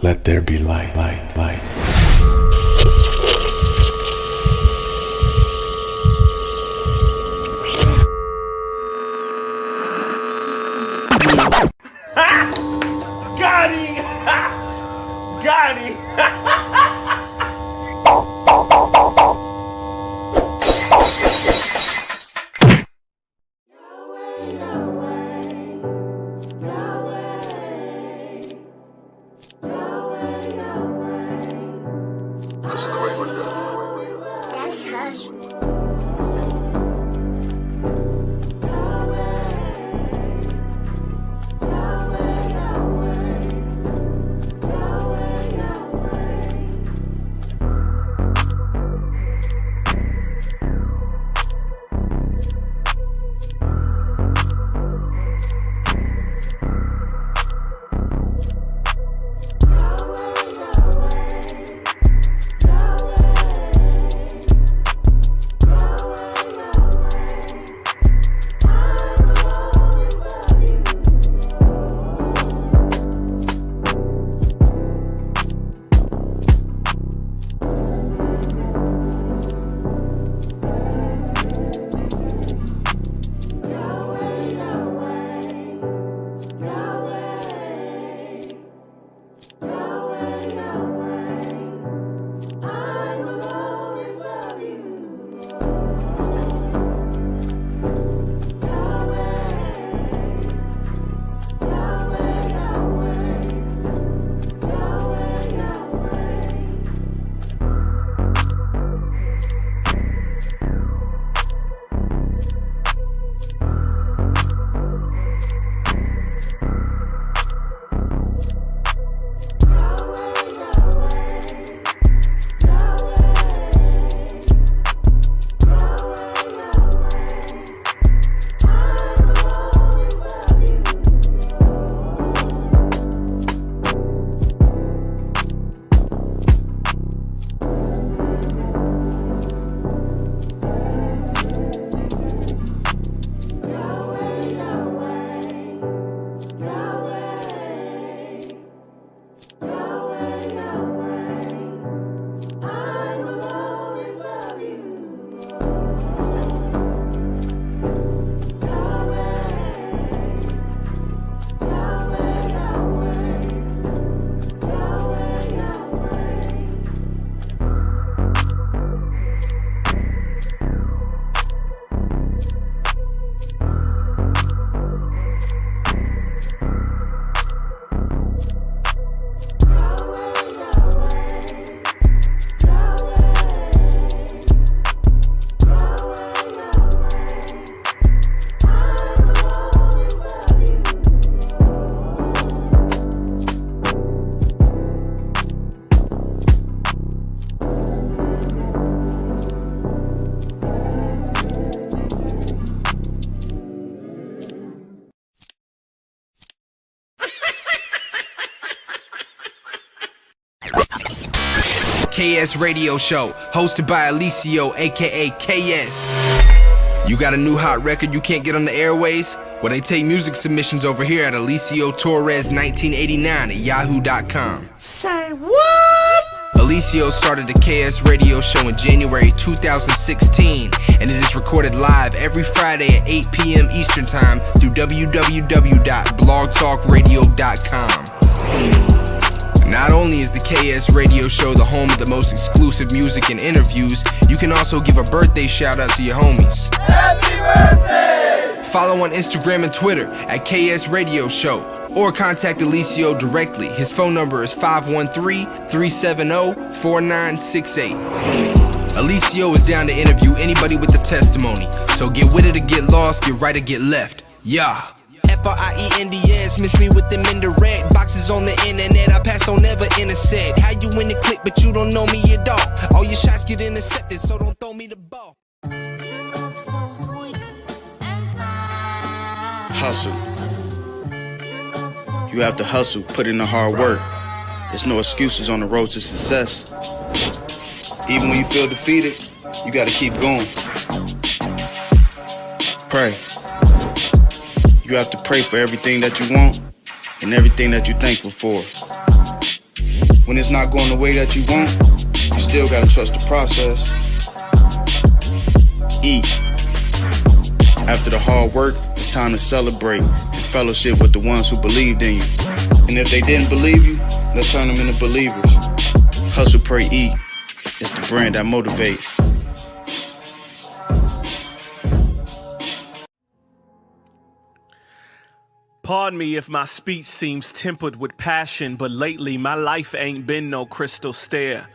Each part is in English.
Let there be light, light, light. Got him! Got him! KS Radio Show, hosted by Alicio, aka KS. You got a new hot record you can't get on the airways? Well, they take music submissions over here at Alicio Torres 1989 at yahoo.com. Say what? Alicio started the KS Radio Show in January 2016, and it is recorded live every Friday at 8 p.m. Eastern Time through www.blogtalkradio.com. Not only is the KS Radio Show the home of the most exclusive music and interviews, you can also give a birthday shout out to your homies. Happy birthday! Follow on Instagram and Twitter at KS Radio Show, or contact Alicio directly. His phone number is 513-370-4968. Alicio is down to interview anybody with a testimony, so get with it or get lost, get right or get left. Yeah. FRIENDS, miss me with them indirect boxes on the internet. I passed on never intersect. How you in the click, but you don't know me at all. All your shots get intercepted, so don't throw me the ball. Hustle. You have to hustle, put in the hard work. There's no excuses on the road to success. Even when you feel defeated, you gotta keep going. Pray. You have to pray for everything that you want and everything that you're thankful for. When it's not going the way that you want, you still gotta trust the process. Eat. After the hard work, it's time to celebrate and fellowship with the ones who believed in you. And if they didn't believe you, let's turn them into believers. Hustle, pray, eat. It's the brand that motivates. Pardon me if my speech seems tempered with passion, but lately my life ain't been no crystal stair.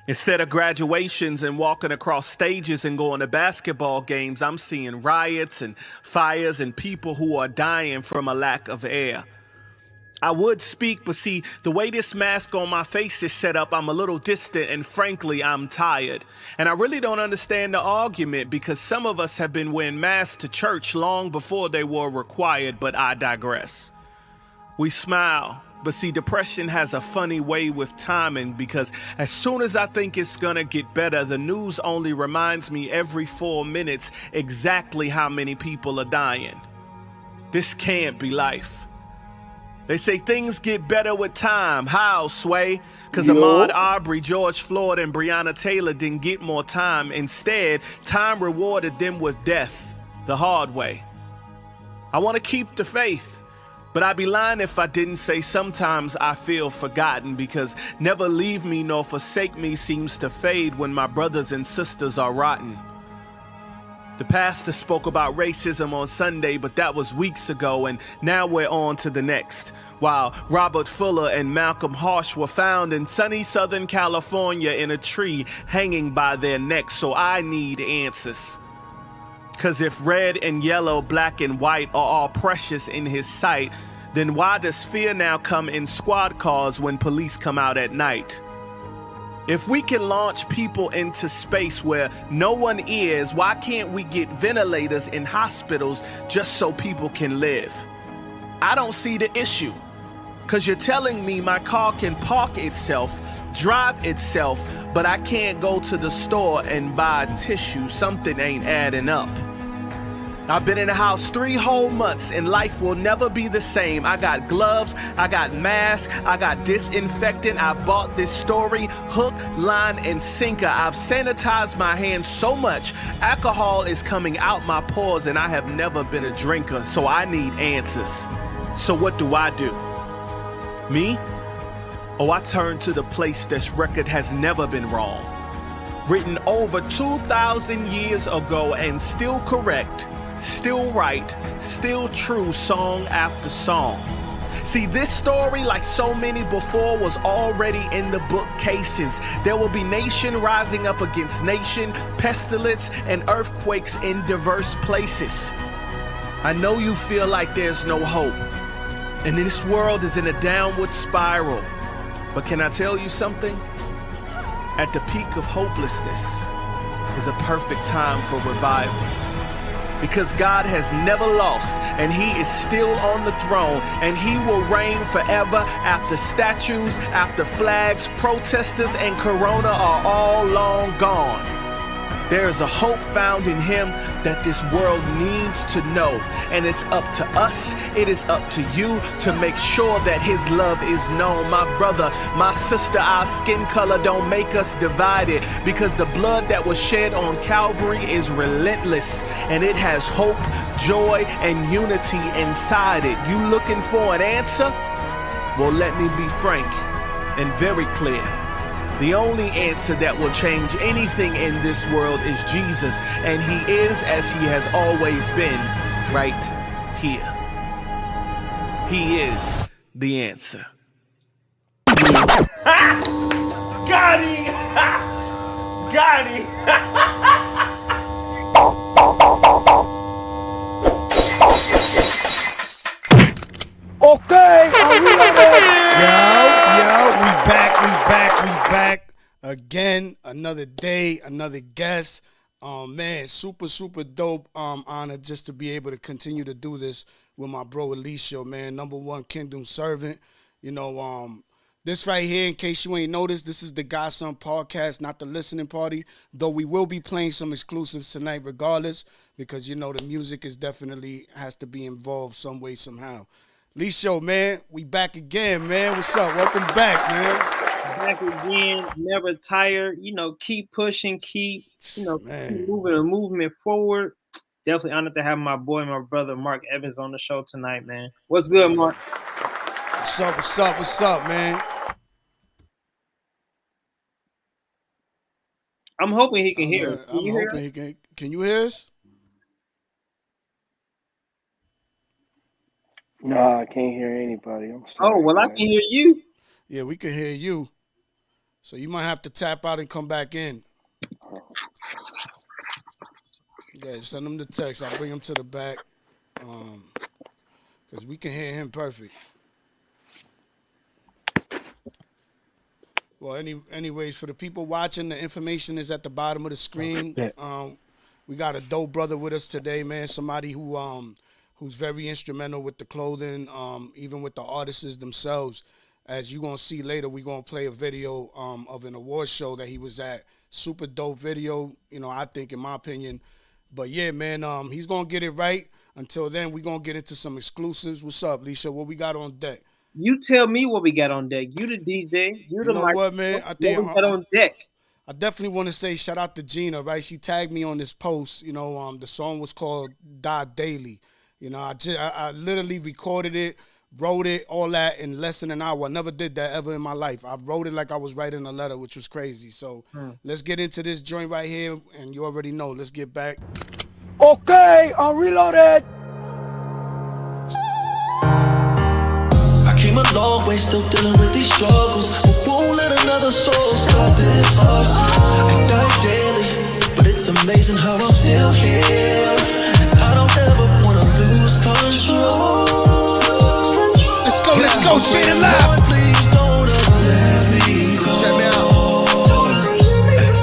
Instead of graduations and walking across stages and going to basketball games, I'm seeing riots and fires and people who are dying from a lack of air. I would speak, but see, the way this mask on my face is set up, I'm a little distant, and frankly, I'm tired. And I really don't understand the argument, because some of us have been wearing masks to church long before they were required, but I digress. We smile, but see, depression has a funny way with timing, because as soon as I think it's gonna get better, the news only reminds me every 4 minutes exactly how many people are dying. This can't be life. They say things get better with time. How, Sway? Because Ahmaud Arbery, George Floyd, and Breonna Taylor didn't get more time. Instead, time rewarded them with death, the hard way. I want to keep the faith, but I'd be lying if I didn't say sometimes I feel forgotten, because never leave me nor forsake me seems to fade when my brothers and sisters are rotten. The pastor spoke about racism on Sunday, but that was weeks ago, and now we're on to the next. While Robert Fuller and Malcolm Harsh were found in sunny Southern California in a tree hanging by their necks, so I need answers. Cause if red and yellow, black and white are all precious in his sight, then why does fear now come in squad cars when police come out at night? If we can launch people into space where no one is, why can't we get ventilators in hospitals just so people can live? I don't see the issue, because you're telling me my car can park itself, drive itself, but I can't go to the store and buy tissue. Something ain't adding up. I've been in the house 3 whole months and life will never be the same. I got gloves, I got masks, I got disinfectant. I bought this story, hook, line, and sinker. I've sanitized my hands so much, alcohol is coming out my pores, and I have never been a drinker, so I need answers. So what do? Me? Oh, I turn to the place this record has never been wrong. Written over 2,000 years ago and still correct. Still right, still true, song after song. See, this story, like so many before, was already in the bookcases. There will be nation rising up against nation, pestilence, and earthquakes in diverse places. I know you feel like there's no hope, and this world is in a downward spiral. But can I tell you something? At the peak of hopelessness is a perfect time for revival. because God has never lost, and he is still on the throne, and he will reign forever after statues, after flags, protesters, and Corona are all long gone. There is a hope found in him that this world needs to know. And it's up to us, it is up to you to make sure that his love is known. My brother, my sister, our skin color don't make us divided, because the blood that was shed on Calvary is relentless, and it has hope, joy, and unity inside it. You looking for an answer? Well, let me be frank and very clear. The only answer that will change anything in this world is Jesus, and he is, as he has always been, right here. He is the answer. Got him! Got him! Okay, I'm reloaded. Yo, we back again. Another day, another guest. Man, super dope. Honored just to be able to continue to do this with my bro Alicia, man. #1 Kingdom servant. You know, this right here, in case you ain't noticed, this is the GodSon podcast, not the listening party. Though we will be playing some exclusives tonight, regardless, because you know the music is definitely has to be involved some way, somehow. Alicia, man, we back again, man. What's up? Welcome back, man. Back again, never tired. You know, keep pushing, keep moving the movement forward. Definitely honored to have my boy, my brother Mark Evans on the show tonight, man. What's good, Mark? What's up, man? I'm hoping he can hear us. I'm hoping he can. Can you hear us? No, I can't hear anybody. I'm sorry. Oh, well, I can hear you. Yeah, we can hear you. So you might have to tap out and come back in. Yeah, send him the text. I'll bring him to the back. Because we can hear him perfect. Well, anyways, for the people watching, the information is at the bottom of the screen. We got a dope brother with us today, man. Somebody who's very instrumental with the clothing, even with the artists themselves. As you're going to see later, we're going to play a video of an award show that he was at. Super dope video, you know, I think, in my opinion. But yeah, man, he's going to get it right. Until then, we're going to get into some exclusives. What's up, Lisa? What we got on deck? You tell me what we got on deck. You the DJ. You the know what, man? I think what we got on deck. I definitely want to say shout out to Gina, right? She tagged me on this post. You know, the song was called Die Daily. You know, I literally recorded it, wrote it, all that in less than an hour. I never did that ever in my life. I wrote it like I was writing a letter, which was crazy. So let's get into this joint right here, and you already know. Let's get back. Okay, I'm reloaded. I came a long way, still dealing with these struggles. Won't let another soul stop this hustle. I die daily, but it's amazing how I'm still here. And I don't ever wanna lose control. Let's go, straight and live. Lord, please don't ever let me go. Check me out.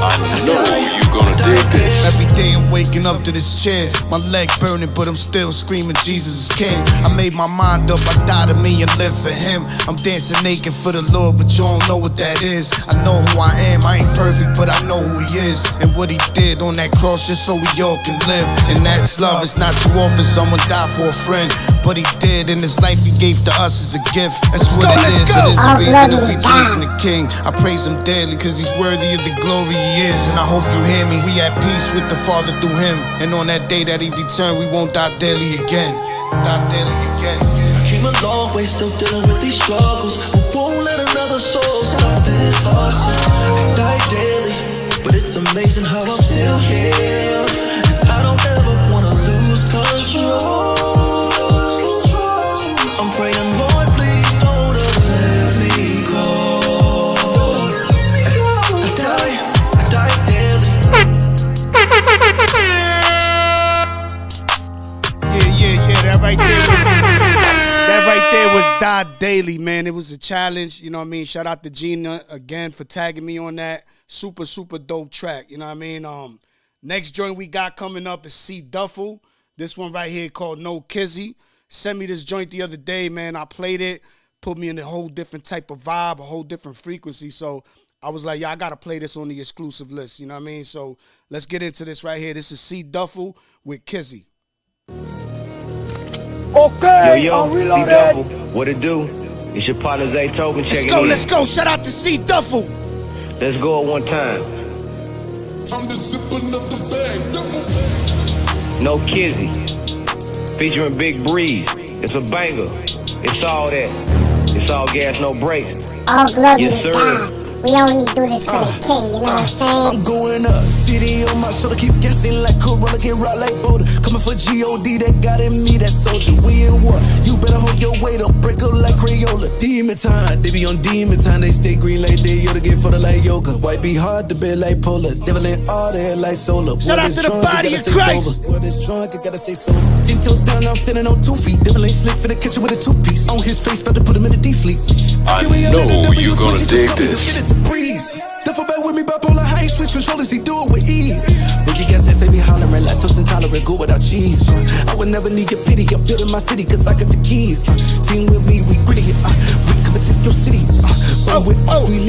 I know you're gonna dig this. Every day I'm waking up to this chair. My leg burning, but I'm still screaming Jesus is king. I made my mind up, I died to me and live for him. I'm dancing naked for the Lord, but you don't know what that is. I know who I am, I ain't perfect, but I know who he is. And what he did on that cross just so we all can live. And that's love, it's not too often someone die for a friend. But he did, and this life he gave to us as a gift. That's what it is, it is the reason that we chasing the king. I praise him daily, cause he's worthy of the glory he is. And I hope you hear me, we at peace with the Father through him. And on that day that he returned, we won't die daily again. Die daily again. Came a long way, still dealing with these struggles. Won't let another soul stop this hustle. I die daily, but it's amazing how I'm still here. And I don't ever wanna lose control. I'm praying, Lord, please don't ever let me go. I die daily. Yeah, that right there was Die Daily, man. It was a challenge, you know what I mean? Shout out to Gina again for tagging me on that. Super dope track, you know what I mean? Next joint we got coming up is C. Duffel. This one right here called No Kizzy. Sent me this joint the other day, man. I played it, put me in a whole different type of vibe, a whole different frequency. So I was like, yeah, I got to play this on the exclusive list. You know what I mean? So let's get into this right here. This is C Duffel with Kizzy. Okay, yo, I'm reloaded. What it do? It's your partner Zay Tobin checking in. Let's go. Shout out to C Duffel. Let's go at one time. I'm just zipping up the bag. No Kizzy, featuring Big Breeze. It's a banger. It's all that. It's all gas, no brakes. All glory to God. We only do this for the king, you know what I'm saying? I'm going up, city on my shoulder, keep guessing like Corolla, get rock like Boulder. Coming for G.O.D, that got in me, that soldier. We in war, you better hold your weight up, break up like Crayola. Demon time, they be on demon time, they stay green like they Yoda, get for the like yoga. White be hard to bear like Polar, devil ain't all there like solar. Shout out to the body of Christ. When it's drunk, I gotta stay sober. 10 toes down, I'm standing on 2 feet. Devil ain't slick for the kitchen with a 2-piece. On his face, about to put him in a deep sleep. I know you gonna dig this. Breeze. Duffel back with me, bipolar high, switch controllers, he do it with ease. But you guys that say me hollering, lactose intolerant, go without cheese. I would never need your pity, I'm building my city, cause I got the keys. Team with me, we gritty, we coming to your city. We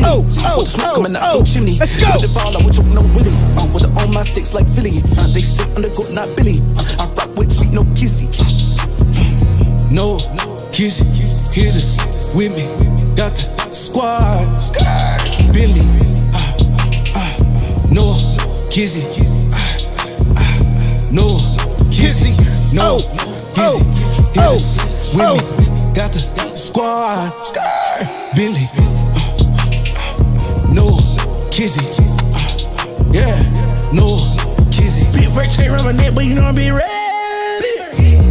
live. With the smoke coming out the chimney. Let's go. With the ball, I would choke no Willie. With the on my sticks like Philly. They sit under goat, not Billy. I rock with sweet, no kissy. No kissy, hit us with me. Got the squad, Billy, no kizzy, no kizzy, no kizzy, with me. Got the squad, Billy, no kizzy, yeah, no kizzy. Big Ray chain around my neck, but you know I'm being ready.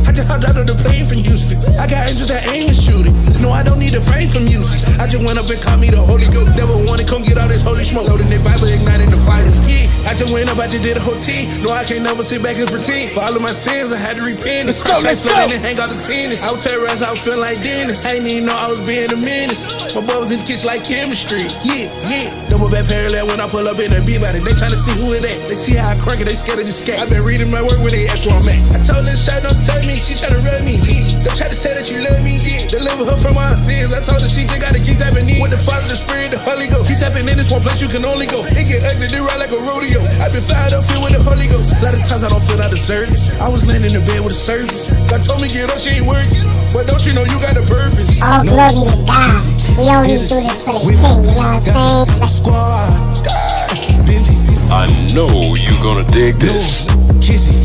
I just hopped out of the plane from Houston. I got angels that aim and shoot it. No, I don't need a brain for music. I just went up and caught me the Holy Ghost. Devil wanted come get all this holy smoke. Loading their Bible, igniting the fires. Yeah, I just went up, I just did a whole team. No, I can't never sit back and pretend. For all of my sins, I had to repent. Let's go. And hang out the tennis. I was terrorized, I was feeling like Dennis. I didn't even know I was being a menace. My boy was in the kitchen like chemistry. Yeah. Double back parallel when I pull up in a beat about it. They tryna see who it at. They see how I crank it, they scared of the scat. I been reading my work when they ask where I'm at. I told this shot, don't tell me, she tryna run me. Don't try to say that you love me, yeah. Deliver her from my sins. I told her she just gotta keep tapping in. With the Father, the Spirit, the Holy Ghost. Keep tapping in, this one place you can only go. It get ugly, they ride like a rodeo. I been fired up, filled with the Holy Ghost. A lot of times I don't feel I deserve it. I was laying in the bed with a service. God told me get up, she ain't working. But don't you know you got a purpose? All glory to God. We only do this for the king, you know what I'm saying? Squad, Billy. I know you gonna dig this. No kizzy,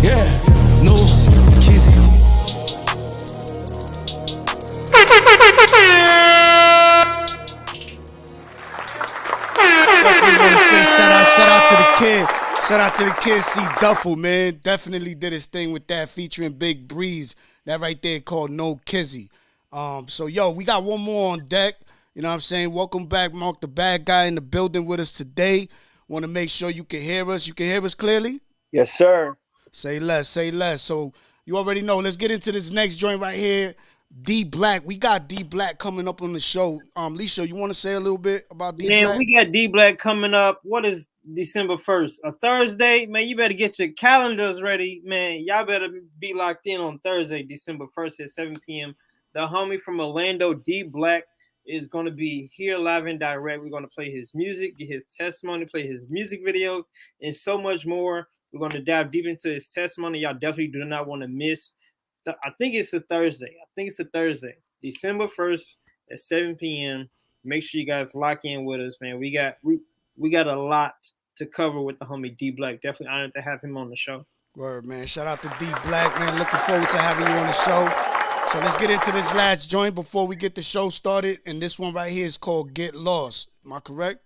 yeah, no kizzy. Shout out to the kid C Duffel, man. Definitely did his thing with that, featuring Big Breeze. That right there called No Kizzy. So yo, we got one more on deck. You know what I'm saying? Welcome back, Mark the Bad Guy, in the building with us today. Want to make sure you can hear us. You can hear us clearly? Yes, sir. Say less, say less. So you already know. Let's get into this next joint right here. D Black. We got D Black coming up on the show. Lisa, you want to say a little bit about D Black? Man, we got D Black coming up. What is December 1st? A Thursday? Man, you better get your calendars ready. Man, y'all better be locked in on Thursday, December 1st at 7 p.m. The homie from Orlando, D Black, is going to be here live and direct. We're going to play his music, get his testimony, play his music videos, and so much more. We're going to dive deep into his testimony. Y'all definitely do not want to miss. I think it's a Thursday. December 1st at 7 p.m. Make sure you guys lock in with us, man. We got a lot to cover with the homie D Black. Definitely honored to have him on the show. Word, man. Shout out to D Black, man. Looking forward to having you on the show. So let's get into this last joint before we get the show started. And this one right here is called Get Lost. Am I correct?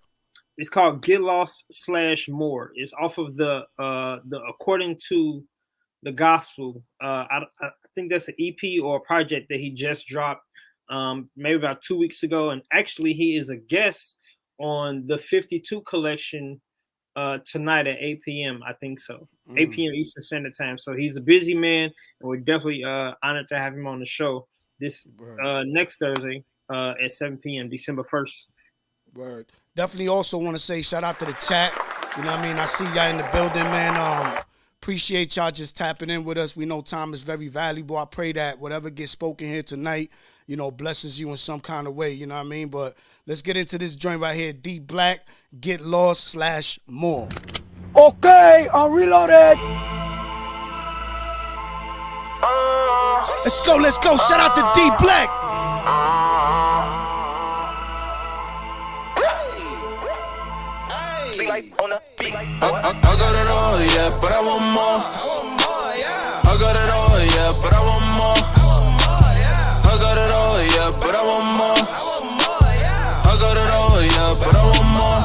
It's called Get Lost / More. It's off of the According to the Gospel. I think that's an EP or a project that he just dropped maybe about 2 weeks ago. And actually, he is a guest on the 52 collection tonight at 8 p.m. I think so. 8 p.m. Eastern Standard Time. So he's a busy man, and we're definitely honored to have him on the show this next Thursday at 7 p.m. December 1st. Word. Definitely also want to say shout out to the chat. You know what I mean? I see y'all in the building, man. Appreciate y'all just tapping in with us. We know time is very valuable. I pray that whatever gets spoken here tonight, blesses you in some kind of way. You know what I mean? But let's get into this joint right here. D Black, Get Lost / More. Okay, I'm reloaded. Let's go. Shout out to D Black. I got it all, yeah, but I want more. I got it all, yeah, but I want more. I got it all, yeah, but I want more. I got it all, yeah, but I want more.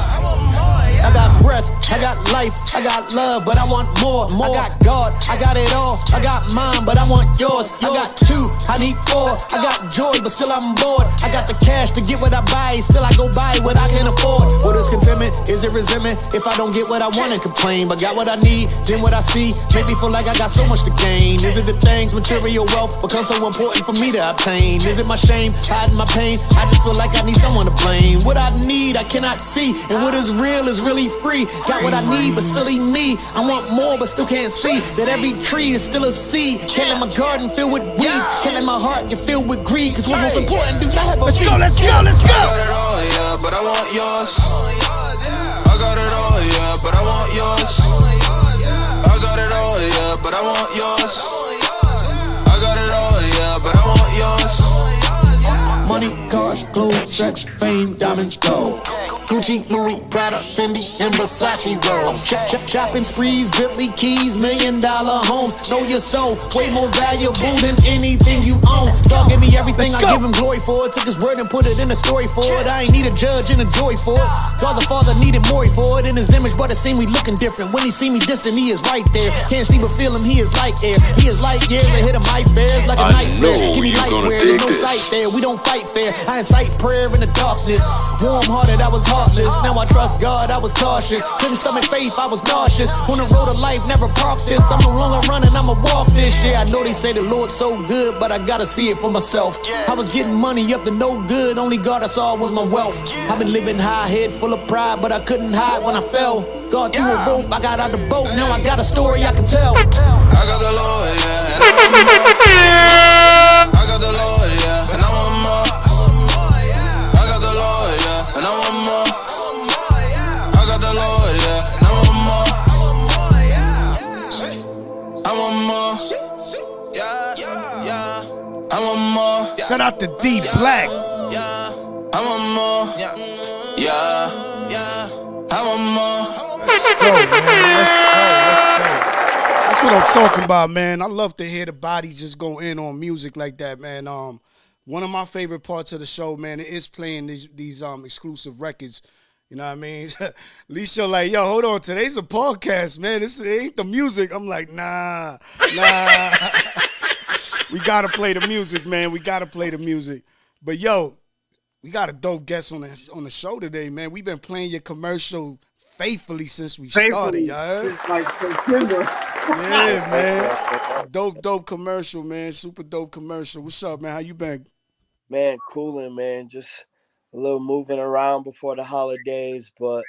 I got breath, I got life, I got love, but I want more. I got God, I got it all. I got mine, but I want yours. I got 2, I need 4. I got joy, but still I'm bored. I got the cash to get what I buy, still I go buy what I can afford. What is contentment? Is it resentment? If I don't get what I want and complain, but got what I need, then what I see make me feel like I got so much to gain. Is it the things, material wealth, become so important for me to obtain? Is it my shame, hiding my pain? I just feel like I need someone to blame. What I need, I cannot see, and what is real is really free. Got what I need, but silly me. I want more, but still can't see that every tree is still a seed. Can't let my garden fill with weeds. Can't let my heart get filled with greed. Cause what's most important, do not have a feet. Let's go. I got it all, yeah, but I want yours. I got it all, yeah, but I want yours. I got it all, yeah, but I want yours. I got it all, yeah, but I want yours. Money, cars, clothes, sex, fame, diamonds, gold. Gucci, Louis, Prada, Fendi, and Versace robes. Shopping sprees, Bentley keys, $1 million homes. Know your soul, way more valuable than anything you own. God gave me everything, I give him glory for it. Took his word and put it in a story for it. I ain't need a judge and a joy for it. God the Father needed more for it in his image, but it seemed we looking different. When he see me distant, he is right there. Can't see but feel him, he is like air. He is light years ahead of my bears, like a nightmare. Give me light where there's no sight there. We don't fight fair. I incite prayer in the darkness. Warm hearted, I was heartless. Now I trust God, I was cautious. Couldn't stomach faith, I was nauseous. On the road of life, never parked this. I'm no longer running, I'ma walk this. Yeah, I know they say the Lord's so good, but I gotta see it for myself. I was getting money up to no good, only God I saw was my wealth. I've been living high, head full of pride, but I couldn't hide when I fell. God threw a rope, I got out the boat, now I got a story I can tell. I got the Lord, yeah, and I want more. I got the Lord, yeah, and I want more. I got the Lord, yeah, and I want more. I got the Lord, yeah, and I want more. I want more. Yeah. I want more. Shout out to D Black. I want more. Yeah. I want more. Let's go, man. Let's go. That's what I'm talking about, man. I love to hear the bodies just go in on music like that, man. One of my favorite parts of the show, man, is playing these exclusive records. You know what I mean? Leisha like, yo, hold on, today's a podcast, man. This ain't the music. I'm like, nah. We gotta play the music, man. We gotta play the music. But yo, we got a dope guest on the show today, man. We've been playing your commercial faithfully since we started, y'all. Since like September. Yeah, man. Dope commercial, man. Super dope commercial. What's up, man? How you been? Man, cooling, man. Just a little moving around before the holidays, but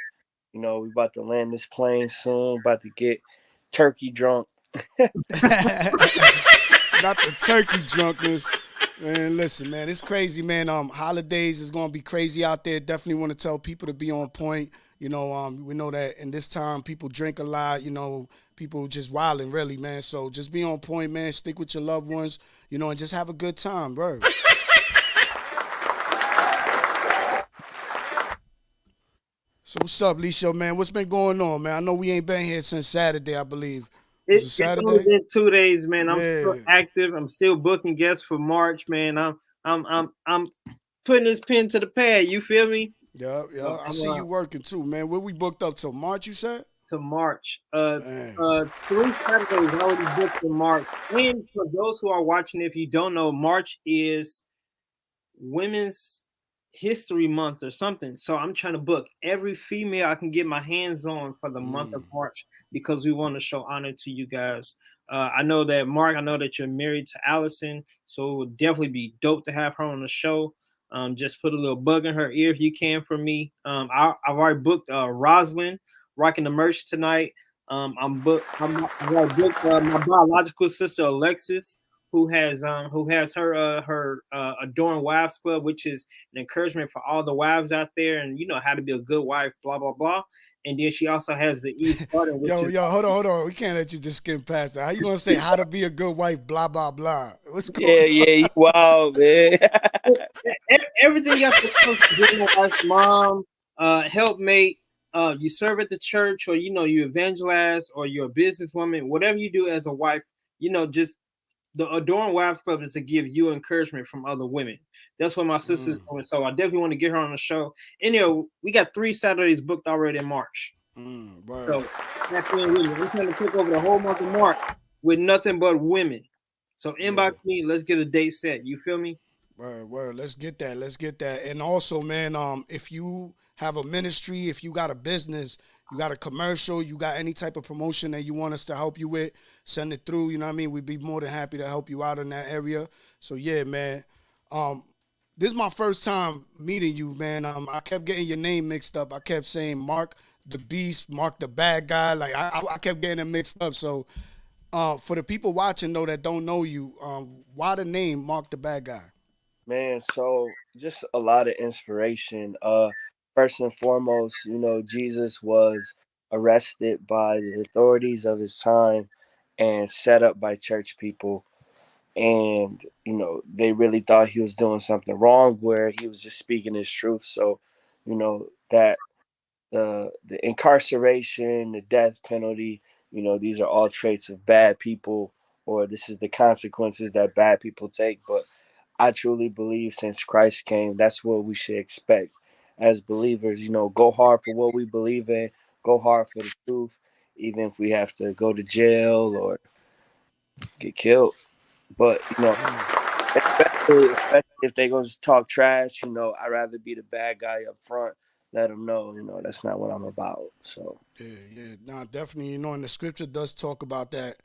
we about to land this plane soon. About to get turkey drunk. Not the turkey drunkness. Man, listen, man, it's crazy, man. Holidays is gonna be crazy out there. Definitely want to tell people to be on point. We know that in this time people drink a lot. People just wilding, really, man. So just be on point, man. Stick with your loved ones, and just have a good time, bro. So what's up, Leisha, man? What's been going on, man? I know we ain't been here since Saturday, I believe. It's only been 2 days, man. I'm still active. I'm still booking guests for March, man. I'm putting this pen to the pad. You feel me? Yeah. I see you working too, man. Where we booked up till March, you said? To March. 3 Saturdays already booked for March. And for those who are watching, if you don't know, March is Women's History Month or something. So I'm trying to book every female I can get my hands on for the month of March because we want to show honor to you guys. I know that, Mark, I know that you're married to Allison, so it would definitely be dope to have her on the show. Just put a little bug in her ear if you can for me. I've already booked Rosalind rocking the merch tonight. I got a book. My biological sister Alexis, who has her Adorn Wives Club, which is an encouragement for all the wives out there, and how to be a good wife, blah blah blah. And then she also has the Eve Garden, which Yo, is hold on. We can't let you just skim past that. How you gonna say how to be a good wife? Blah blah blah. What's going on? You wild, man. everything else that comes to being a wife, mom, helpmate, you serve at the church, or you evangelize, or you're a businesswoman. Whatever you do as a wife, just the Adorn Wives Club is to give you encouragement from other women. That's what my sister's doing. So I definitely want to get her on the show. And we got 3 Saturdays booked already in March. So that's women. I'm trying to take over the whole month of March with nothing but women. So inbox me. Let's get a date set. You feel me? Word. Let's get that. And also, man, if you have a ministry, if you got a business, you got a commercial, you got any type of promotion that you want us to help you with, send it through. You know what I mean? We'd be more than happy to help you out in that area. So yeah, man. This is my first time meeting you, man. I kept getting your name mixed up. I kept saying Mark the Beast, Mark the Bad Guy. Like I kept getting it mixed up. So for the people watching though that don't know you, why the name Mark the Bad Guy? Man, so just a lot of inspiration. First and foremost, Jesus was arrested by the authorities of his time and set up by church people. And, they really thought he was doing something wrong where he was just speaking his truth. So, that the incarceration, the death penalty, these are all traits of bad people, or this is the consequences that bad people take. But I truly believe since Christ came, that's what we should expect as believers. Go hard for what we believe in, go hard for the truth, even if we have to go to jail or get killed. But, especially if they gonna just talk trash, I'd rather be the bad guy up front, let them know, that's not what I'm about. So Yeah. Nah, definitely. And the scripture does talk about that,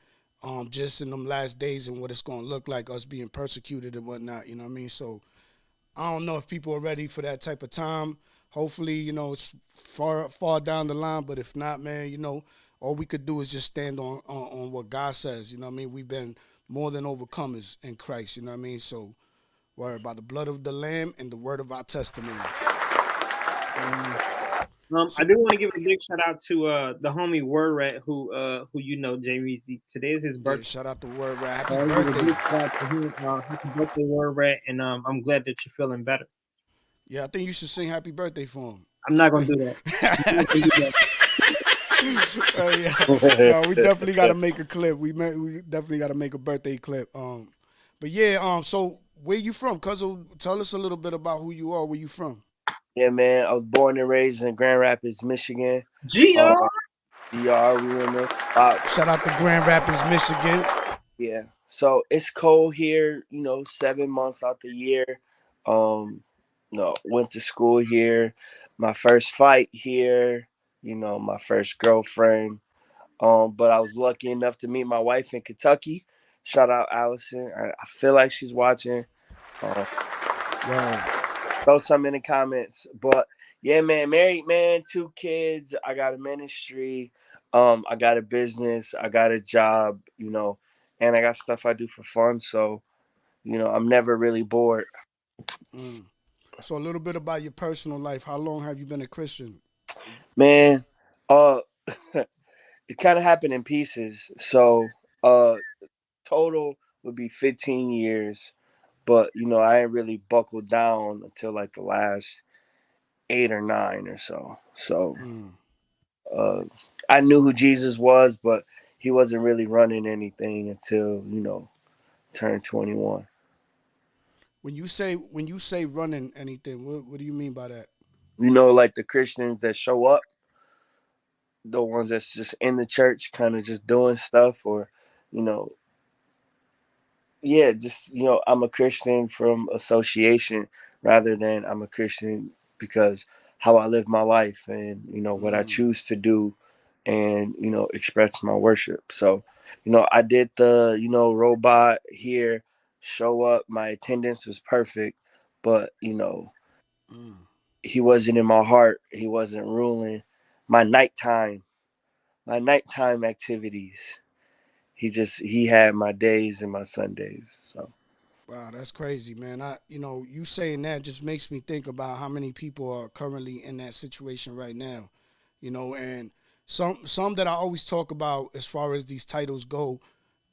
just in them last days and what it's gonna look like, us being persecuted and whatnot. You know what I mean? So I don't know if people are ready for that type of time. Hopefully, it's far down the line. But if not, man, all we could do is just stand on what God says. You know what I mean? We've been more than overcomers in Christ. You know what I mean? So, word by the blood of the Lamb and the word of our testimony. I do want to give a big shout out to the homie Word Rat, who Jamie Z. Today is his birthday. Yeah, shout out to Word Rat. Happy birthday. Happy birthday, Word Rat, and I'm glad that you're feeling better. Yeah, I think you should sing happy birthday for him. I'm not gonna do that. No, we definitely got to make a clip. We definitely got to make a birthday clip. But yeah, so where you from? Cuz tell us a little bit about who you are. Where you from? yeah, man, I was born and raised in Grand Rapids, Michigan. GR. GR, we in this. Shout out to Grand Rapids, Michigan. Yeah, so it's cold here. 7 months out the year. No, went to school here. My first fight here. My first girlfriend. But I was lucky enough to meet my wife in Kentucky. Shout out Allison. I feel like she's watching. Throw some in the comments. But yeah, man, married man, 2 kids. I got a ministry. I got a business. I got a job. And I got stuff I do for fun. So, I'm never really bored. So a little bit about your personal life. How long have you been a Christian? Man, it kind of happened in pieces. So, total would be 15 years. But, I ain't really buckled down until like the last 8 or 9 or so. So, I knew who Jesus was, but he wasn't really running anything until, turned 21. When you say running anything, what do you mean by that? Like the Christians that show up, the ones that's just in the church, kind of just doing stuff, or, yeah, just, I'm a Christian from association rather than I'm a Christian because how I live my life and, what I choose to do and, express my worship. So, I did the, robot here, show up. My attendance was perfect, but, he wasn't in my heart. He wasn't ruling my nighttime. my nighttime activities. He had my days and my Sundays. So Wow, that's crazy, man. You saying that just makes me think about how many people are currently in that situation right now. And some that I always talk about as far as these titles go.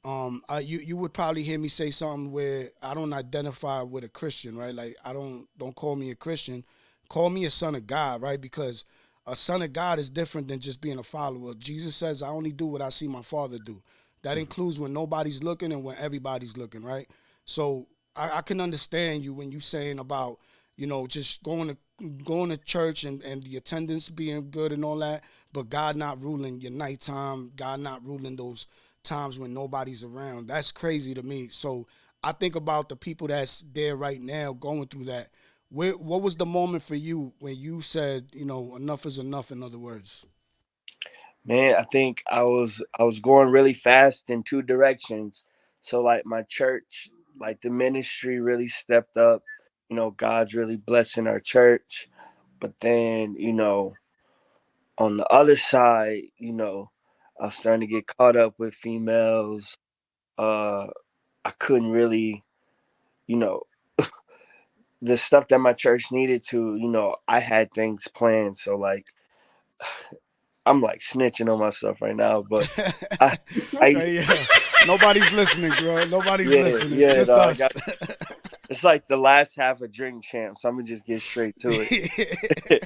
You would probably hear me say something where I don't identify with a Christian, right? Like I don't call me a Christian, call me a son of God, right? Because a son of God is different than just being a follower. Jesus says, "I only do what I see my Father do." That includes when nobody's looking and when everybody's looking, right? So I can understand you when you saying about just going to church and the attendance being good and all that, but God not ruling your nighttime, God not ruling those times when nobody's around. That's crazy to me. So I think about the people that's there right now going through that. What was the moment for you when you said, enough is enough? In other words, man, I think I was going really fast in two directions. So like my church, like the ministry really stepped up. God's really blessing our church. But then, on the other side, I was starting to get caught up with females. Uh I couldn't really, you know, the stuff that my church needed to, I had things planned. So like I'm like snitching on myself right now, but I I okay, yeah. Nobody's listening, bro. Nobody's yeah, listening. It's yeah, just dog. us. It's like the last half of Drink Champ, so I'm gonna just get straight to it.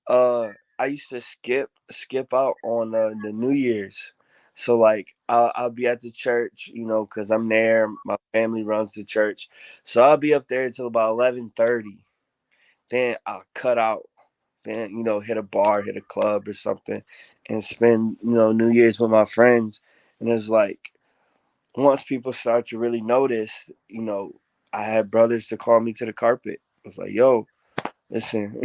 uh, I used to skip out on the New Year's, so like I'll be at the church, because I'm there. My family runs the church, so I'll be up there until about 11:30. Then I'll cut out. Then hit a bar, hit a club or something, and spend New Year's with my friends. And it's like once people start to really notice, I had brothers to call me to the carpet. It was like, yo, listen,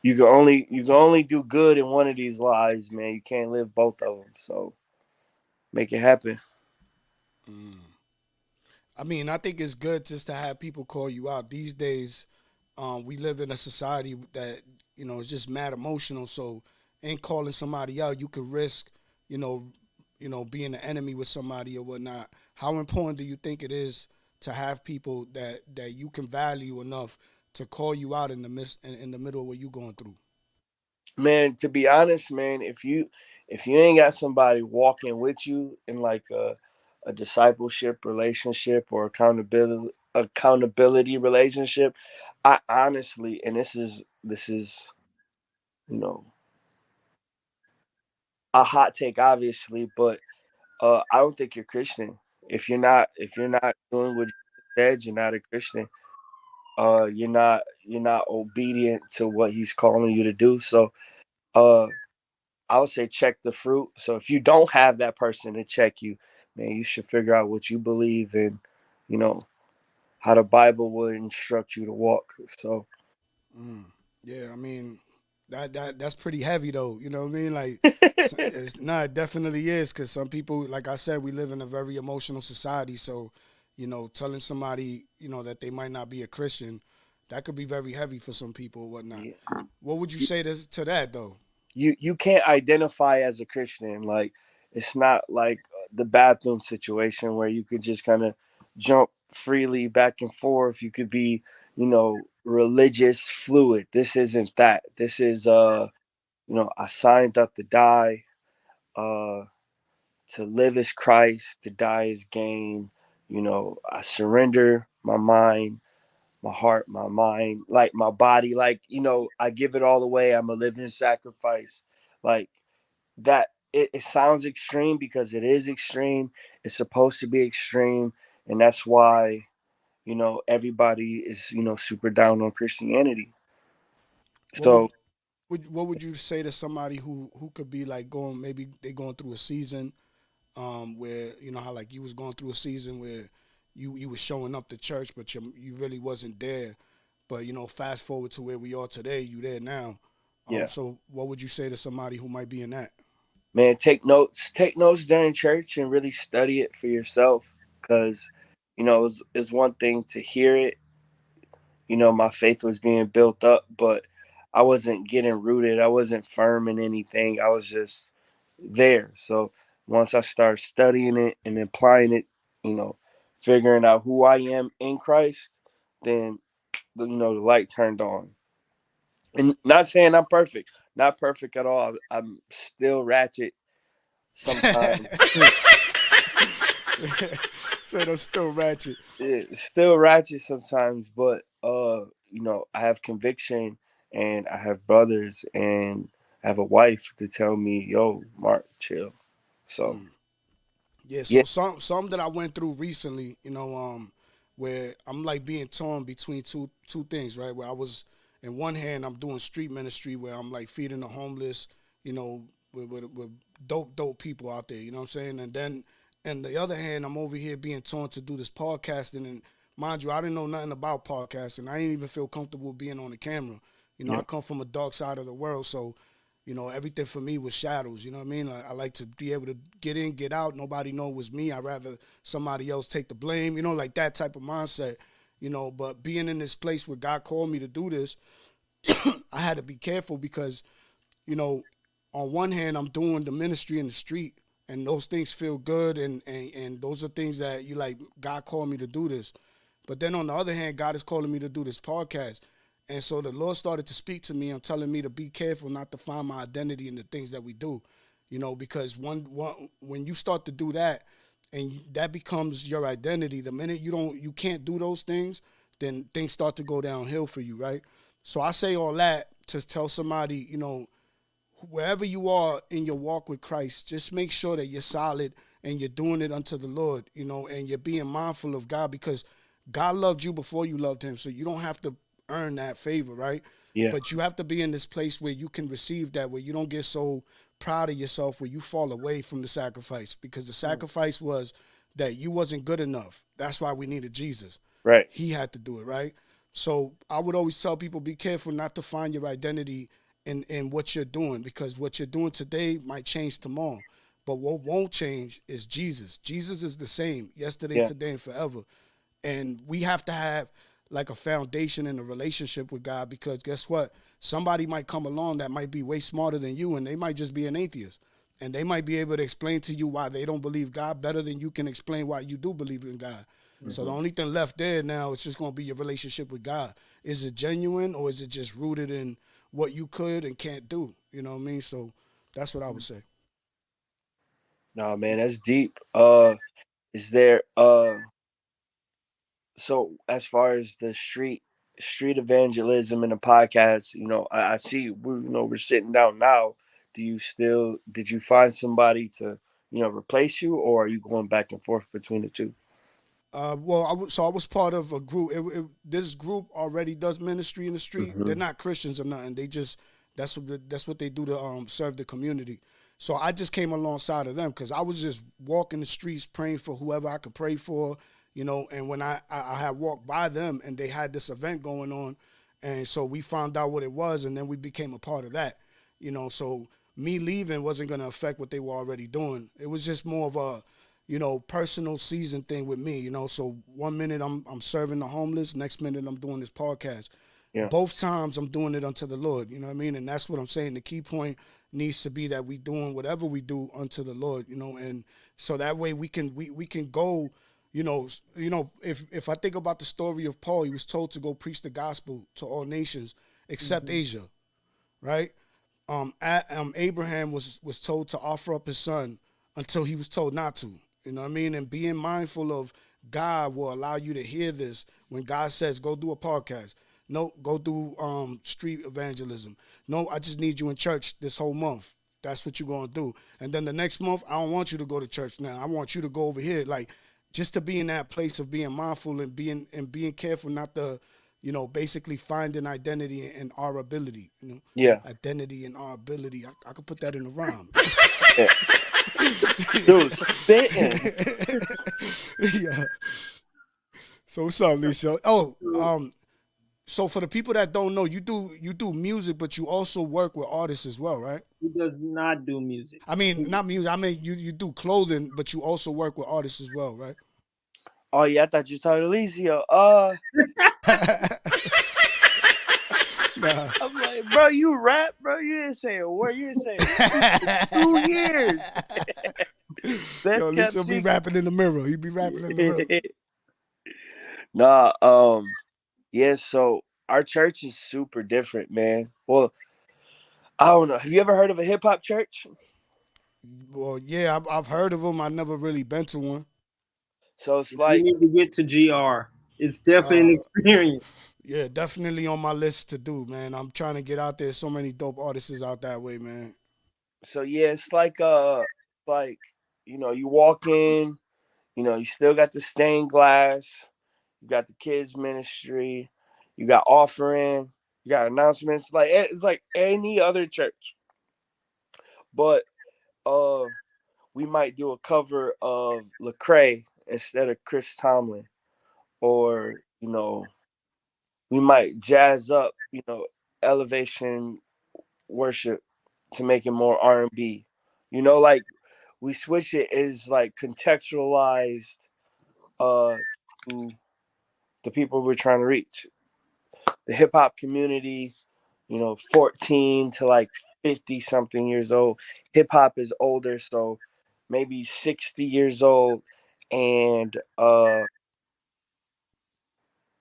you can only do good in one of these lives, man. You can't live both of them. So make it happen. I mean, I think it's good just to have people call you out. These days, we live in a society that is just mad emotional. So, in calling somebody out, you could risk, you know, being an enemy with somebody or whatnot. How important do you think it is to have people that you can value enough to call you out in the middle of what you going through? Man, to be honest, man, if you ain't got somebody walking with you in like a discipleship relationship or accountability relationship, I honestly, and this is you know a hot take, obviously, but I don't think you're Christian. If you're not doing what Jesus said, you're not a Christian. You're not obedient to what He's calling you to do. So, uh, I would say check the fruit. So if you don't have that person to check you, man, you should figure out what you believe in. You know how the Bible would instruct you to walk. So Mm. Yeah, I mean that's pretty heavy though. You know what I mean? Like, it's not it definitely is because some people, like I said, we live in a very emotional society. So, telling somebody that they might not be a Christian, that could be very heavy for some people or whatnot. yeah. What would you say to that though? You can't identify as a Christian. Like it's not like the bathroom situation where you could just kind of jump freely back and forth. You could be, religious fluid. This isn't that. This is I signed up to die. Uh to live is Christ, to die is gain. I surrender my mind, my heart, my mind, like my body, like, I give it all away. I'm a living sacrifice. Like that it sounds extreme because it is extreme. It's supposed to be extreme. And that's why, everybody is, super down on Christianity. What would So what would you say to somebody who could be like maybe they going through a season where how like you was going through a season where you was showing up to church, but you really wasn't there. But fast forward to where we are today, you there now. yeah. So what would you say to somebody who might be in that? Man, take notes during church and really study it for yourself, because it's one thing to hear it. My faith was being built up, but I wasn't getting rooted. I wasn't firm in anything. I was just there. So once I start studying it and applying it, figuring out who I am in Christ, then the light turned on. And not saying I'm perfect, not perfect at all. I'm still ratchet sometimes. So that's still ratchet. Yeah, still ratchet sometimes, but I have conviction, and I have brothers, and I have a wife to tell me, "Yo, Mark, chill." So Yeah, so some that I went through recently, where I'm like being torn between two things, right? Where I was, in one hand, I'm doing street ministry where I'm like feeding the homeless, with dope people out there, you know what I'm saying? And then, and the other hand, I'm over here being torn to do this podcasting, and mind you, I didn't know nothing about podcasting. I didn't even feel comfortable being on the camera. I come from a dark side of the world, so everything for me was shadows. You know what I mean? I like to be able to get in, get out. Nobody know it was me. I'd rather somebody else take the blame, like that type of mindset, But being in this place where God called me to do this, I had to be careful because, on one hand, I'm doing the ministry in the street, and those things feel good, and those are things that you like, God called me to do this. But then on the other hand, God is calling me to do this podcast. And so the Lord started to speak to me and telling me to be careful not to find my identity in the things that we do, because when you start to do that and that becomes your identity, the minute you can't do those things, then things start to go downhill for you, right? So I say all that to tell somebody, wherever you are in your walk with Christ, just make sure that you're solid and you're doing it unto the Lord, and you're being mindful of God, because God loved you before you loved him. So you don't have to earn that favor, right? Yeah. But you have to be in this place where you can receive that, where you don't get so proud of yourself, where you fall away from the sacrifice, because the sacrifice was that you wasn't good enough. That's why we needed Jesus. Right. He had to do it, right? So I would always tell people, be careful not to find your identity in what you're doing, because what you're doing today might change tomorrow. But what won't change is Jesus. Jesus is the same yesterday, today, and forever. And we have to have like a foundation in a relationship with God, because guess what? Somebody might come along that might be way smarter than you, and they might just be an atheist. And they might be able to explain to you why they don't believe God better than you can explain why you do believe in God. Mm-hmm. So the only thing left there now is just going to be your relationship with God. Is it genuine, or is it just rooted in what you could and can't do? You know what I mean? So that's what I would say. No, man, that's deep. Is there so as far as the street evangelism and the podcast, I see we're sitting down now. Did you find somebody to, replace you, or are you going back and forth between the two? Well, I was part of a group. This group already does ministry in the street. Mm-hmm. They're not Christians or nothing. They just that's what they do to serve the community. So I just came alongside of them because I was just walking the streets praying for whoever I could pray for, And when I had walked by them and they had this event going on, and so we found out what it was, and then we became a part of that, So me leaving wasn't going to affect what they were already doing. It was just more of a personal season thing with me, So 1 minute I'm serving the homeless, next minute I'm doing this podcast. Yeah. Both times I'm doing it unto the Lord, you know what I mean? And that's what I'm saying. The key point needs to be that we doing whatever we do unto the Lord, and so that way we can go, if I think about the story of Paul, he was told to go preach the gospel to all nations except Asia, right? Abraham was told to offer up his son until he was told not to. You know what I mean? And being mindful of God will allow you to hear this when God says, go do a podcast. No, go do street evangelism. No, I just need you in church this whole month. That's what you're going to do. And then the next month, I don't want you to go to church now. I want you to go over here. Like, just to be in that place of being mindful and being careful not to, basically find an identity in our ability. Yeah. Identity in our ability. I could put that in a rhyme. Dude, spitting. Yeah. So what's up, Lisa? Oh, so for the people that don't know, you do music, but you also work with artists as well, right? He does not do music. I mean, not music. I mean, you do clothing, but you also work with artists as well, right? Oh yeah, I thought you told Alicia. No, Nah. I'm like, bro, you rap, bro. You didn't say a word. You didn't say a 2 years. Yo, Best at least kept he'll be secret. rapping in the mirror. He be rapping in the mirror. Nah, yeah, so our church is super different, man. Well, I don't know. Have you ever heard of a hip hop church? Well, yeah, I've heard of him. I never really been to one. So it's You like, need to get to GR. It's definitely an experience. Yeah, definitely on my list to do, man. I'm trying to get out there. So many dope artists out that way, man. so yeah, it's like you walk in, you still got the stained glass, you got the kids ministry, you got offering, you got announcements. Like it's like any other church, but uh, we might do a cover of Lecrae instead of Chris Tomlin, or we might jazz up, elevation worship to make it more R&B. Like we switch it is like contextualized to the people we're trying to reach. The hip hop community, 14 to like 50 something years old. Hip hop is older, so maybe 60 years old. And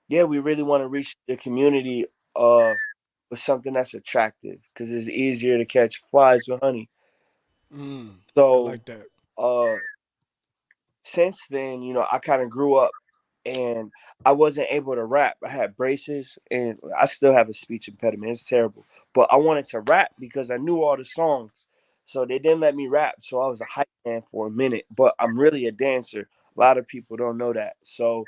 yeah, we really want to reach the community with something that's attractive because it's easier to catch flies with honey. I So like that. uh since then, I kind of grew up and I wasn't able to rap. I had braces and I still have a speech impediment. It's terrible. But I wanted to rap because I knew all the songs. So they didn't let me rap. So I was a hype man for a minute. But I'm really a dancer. A lot of people don't know that. So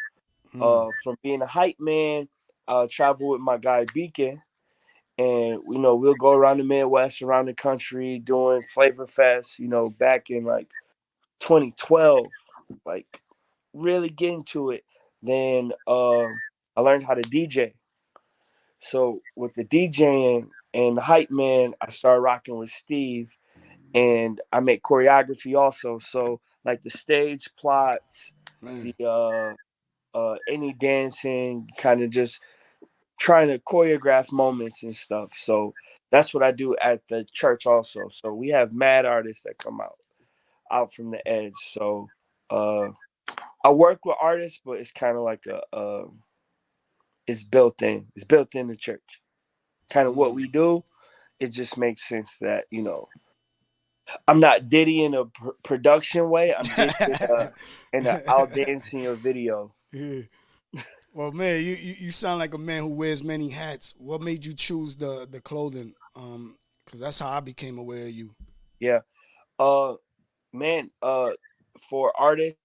from being a hype man, I'll travel with my guy Beacon. And we'll go around the Midwest, around the country doing Flavor Fest, back in like 2012, like really get into it. Then I learned how to DJ. So with the DJing and the hype man, I started rocking with Steve, and I make choreography also. So like the stage plots, Man. the any dancing, kind of just trying to choreograph moments and stuff. So that's what I do at the church also. So we have mad artists that come out from the edge. So I work with artists, but it's kind of like it's built in. It's built in the church. Kind of what we do. It just makes sense that I'm not Diddy in a production way. I'm Diddy in a I'll dance in your video. Yeah. Well, man, you sound like a man who wears many hats. What made you choose the clothing? Because that's how I became aware of you. Yeah. Man. For artists.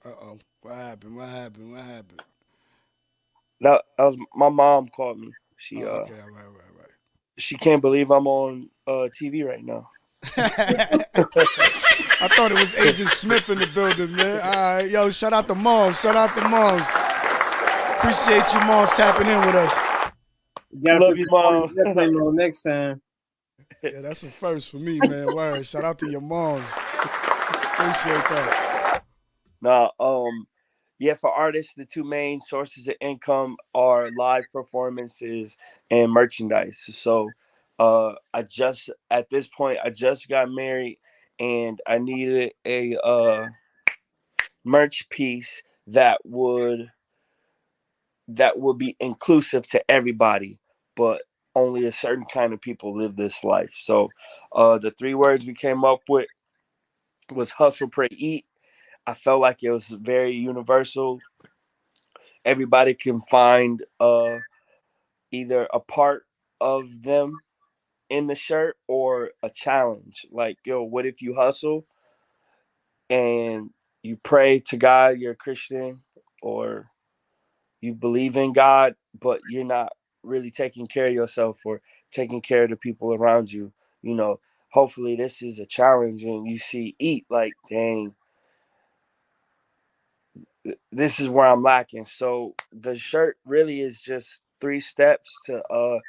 Uh-oh. What happened? What happened? What happened? That was my mom called me. She Oh, okay. All right. she can't believe I'm on TV right now. I thought it was Agent Smith in the building, man. All right, yo, shout out to moms. Shout out to moms. Appreciate you moms tapping in with us. Love you, mom. Play mode next time. Yeah, that's a first for me, man. Word. Shout out to your moms. Appreciate that. Now, yeah, for artists, the two main sources of income are live performances and merchandise. So, at this point, I just got married, and I needed a merch piece that would be inclusive to everybody, but only a certain kind of people live this life. So, the three words we came up with was hustle, pray, eat. I felt like it was very universal. Everybody can find either a part of them in the shirt or a challenge. Like, yo, what if you hustle and you pray to God, you're a Christian, or you believe in God, but you're not really taking care of yourself or taking care of the people around you. Hopefully this is a challenge and you see eat like, dang, this is where I'm lacking. So the shirt really is just 3 steps to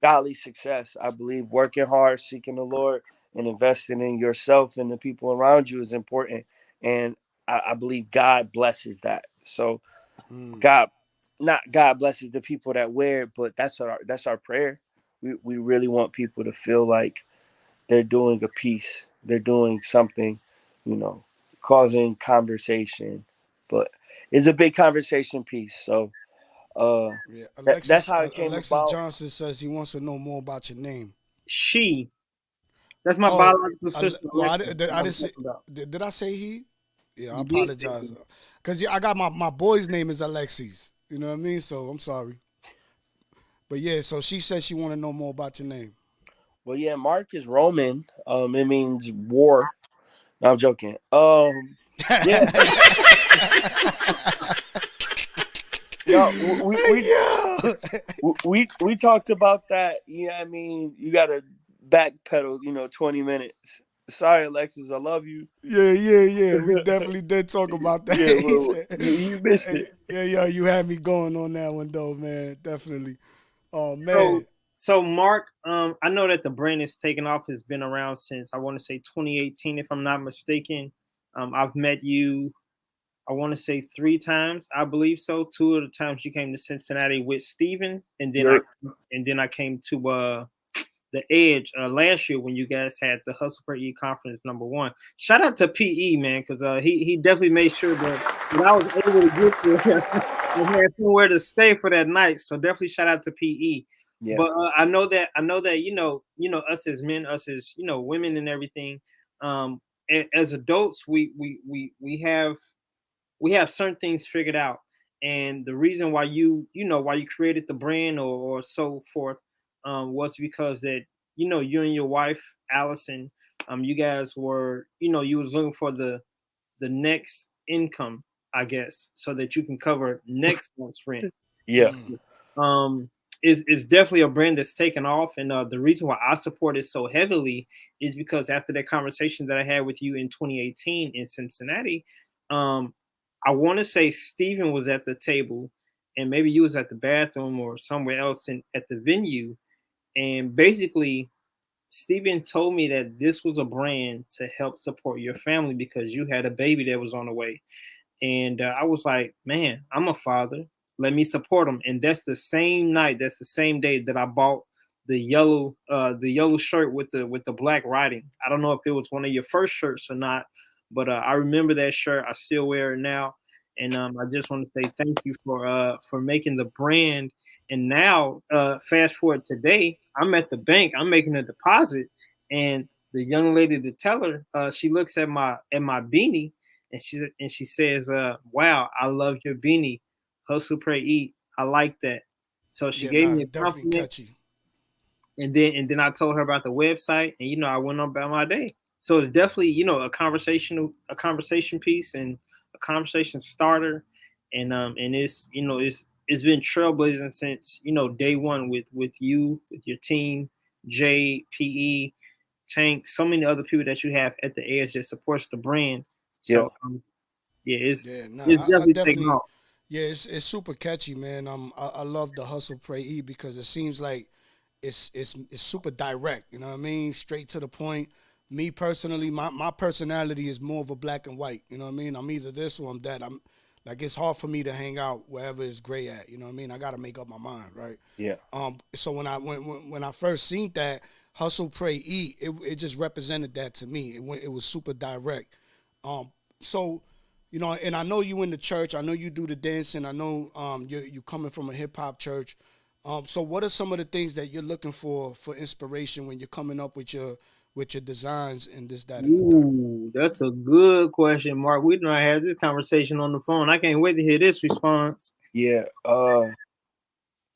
godly success. I believe working hard, seeking the Lord, and investing in yourself and the people around you is important. And I believe God blesses that. So God not God blesses the people that wear it, but that's our prayer. We really want people to feel like they're doing a piece, they're doing something, you know, causing conversation. But it's a big conversation piece. So Yeah, that's how it came Alexis about. Johnson says he wants to know more about your name. She. That's my Oh, biological sister, well, Alexis. I I'm didn't say. talking about. Did I say he? Yeah, I You did say apologize. he. Cause yeah, I got my boy's name is Alexis. You know what I mean? So I'm sorry. But yeah, so she says she want to know more about your name. Well, yeah, Mark is Roman. It means war. No, I'm joking. Yeah. No, we talked about that. Yeah, I mean, you got to backpedal. 20 minutes. Sorry, Alexis, I love you. Yeah. We definitely did talk about that. Yeah, well, you missed it. Yeah, you had me going on that one though, man. Definitely. Oh So, man. so Mark, I know that the brand is taken off has been around since I want to say 2018, if I'm not mistaken. I've met you, I want to say 3 times, I believe so. 2 of the times you came to Cincinnati with Steven, and then You're I came to the Edge last year when you guys had the Hustle for E conference #1. Shout out to PE, man, because he definitely made sure that I was able to get there and had somewhere to stay for that night. So definitely shout out to PE. Yeah. But I know that us as men, us as women and everything. As adults, we have certain things figured out, and the reason why you created the brand or so forth was because that you and your wife Allison, you guys were you was looking for the next income, I guess, so that you can cover next month's rent. Yeah. um is definitely a brand that's taken off, and the reason why I support it so heavily is because after that conversation that I had with you in 2018 in Cincinnati, um I want to say Steven was at the table, and maybe you was at the bathroom or somewhere else at the venue, and basically Steven told me that this was a brand to help support your family because you had a baby that was on the way. And I was like, man, I'm a father. Let me support him. And that's the same night. That's the same day that I bought the yellow shirt with the black writing. I don't know if it was one of your first shirts or not, but I remember that shirt. I still wear it now. And I just want to say thank you for making the brand. And now, fast forward today, I'm at the bank. I'm making a deposit, and the young lady, the teller, she looks at my beanie, and she says, "Wow, I love your beanie. Hustle, pray, eat. I like that." So she Yeah, gave nah, me a definitely compliment, catchy. and then I told her about the website, and I went on about my day. So it's definitely a conversation piece and a conversation starter, and it's been trailblazing since day one with you, with your team, Jay, PE, Tank, so many other people that you have at the edge that supports the brand. Yeah. So yeah, it's Yeah, it's nah, I definitely taking definitely. off. Yeah, it's super catchy, man. I love the hustle, pray, eat because it seems like it's super direct. You know what I mean? Straight to the point. Me personally, my personality is more of a black and white. You know what I mean? I'm either this or I'm that. I'm like it's hard for me to hang out wherever it's gray at. You know what I mean? I got to make up my mind, right? Yeah. So when I first seen that hustle, pray, eat, it just represented that to me. It was super direct. So and I know you in the church. I know you do the dancing. I know you coming from a hip hop church. So what are some of the things that you're looking for inspiration when you're coming up with your designs and this, that, and the third? Ooh, that's a good question, Mark. We done had this conversation on the phone. I can't wait to hear this response. Yeah.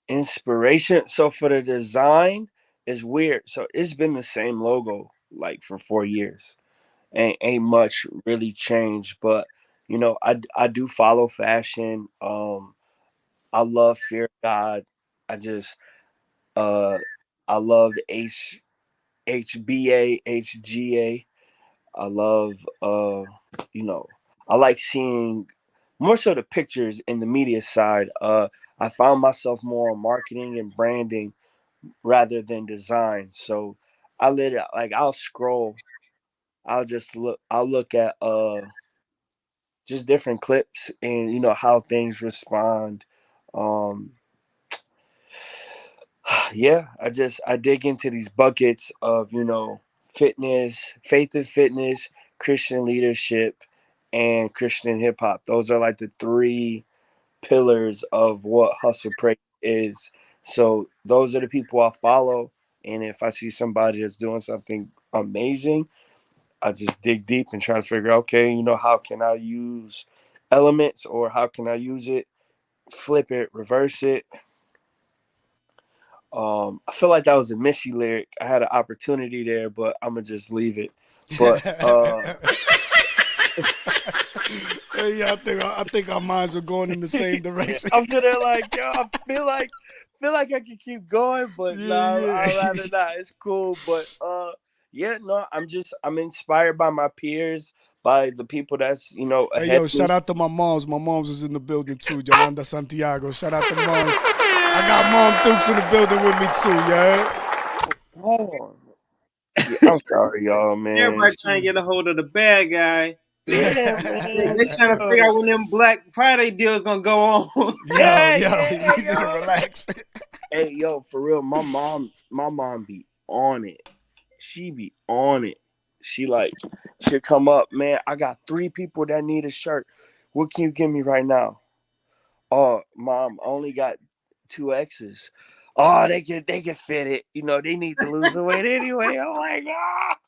Inspiration. So for the design, it's weird. So it's been the same logo like for 4 years. Ain't much really changed, but I do follow fashion. I love Fear God. I just uh I love HBA. I love you know I like seeing more so the pictures in the media side. I found myself more on marketing and branding rather than design. So I let it like I'll scroll. I'll look at just different clips and how things respond. Yeah, I dig into these buckets of, fitness, faith and fitness, Christian leadership, and Christian hip hop. Those are like the three pillars of what Hustle Pray is. So those are the people I follow. And if I see somebody that's doing something amazing, I just dig deep and try to figure out, okay, how can I use elements, or how can I use it, flip it, reverse it. I feel like that was a Missy lyric. I had an opportunity there, but I'm gonna just leave it. But yeah, I think our minds are going in the same direction. I'm sitting there like, yo, I feel like I can keep going, but I'd rather not. It's cool, but I'm inspired by my peers, by the people that's ahead. Hey, yo, shout out to my moms. My moms is in the building too. Yolanda Santiago. Shout out to moms. I got Mom Dukes in the building with me too, yeah. Oh. Yeah, I'm sorry, y'all, man. Everybody trying to get a hold of the bad guy. Yeah, man. They trying to figure out when them Black Friday deals gonna go on. You need to relax. Hey, yo, for real, my mom be on it. She be on it. She'll come up, man. I got 3 people that need a shirt. What can you give me right now? Oh, Mom, I only got 2 X's. Oh, they can fit it. They need to lose the weight anyway. I'm like, ah.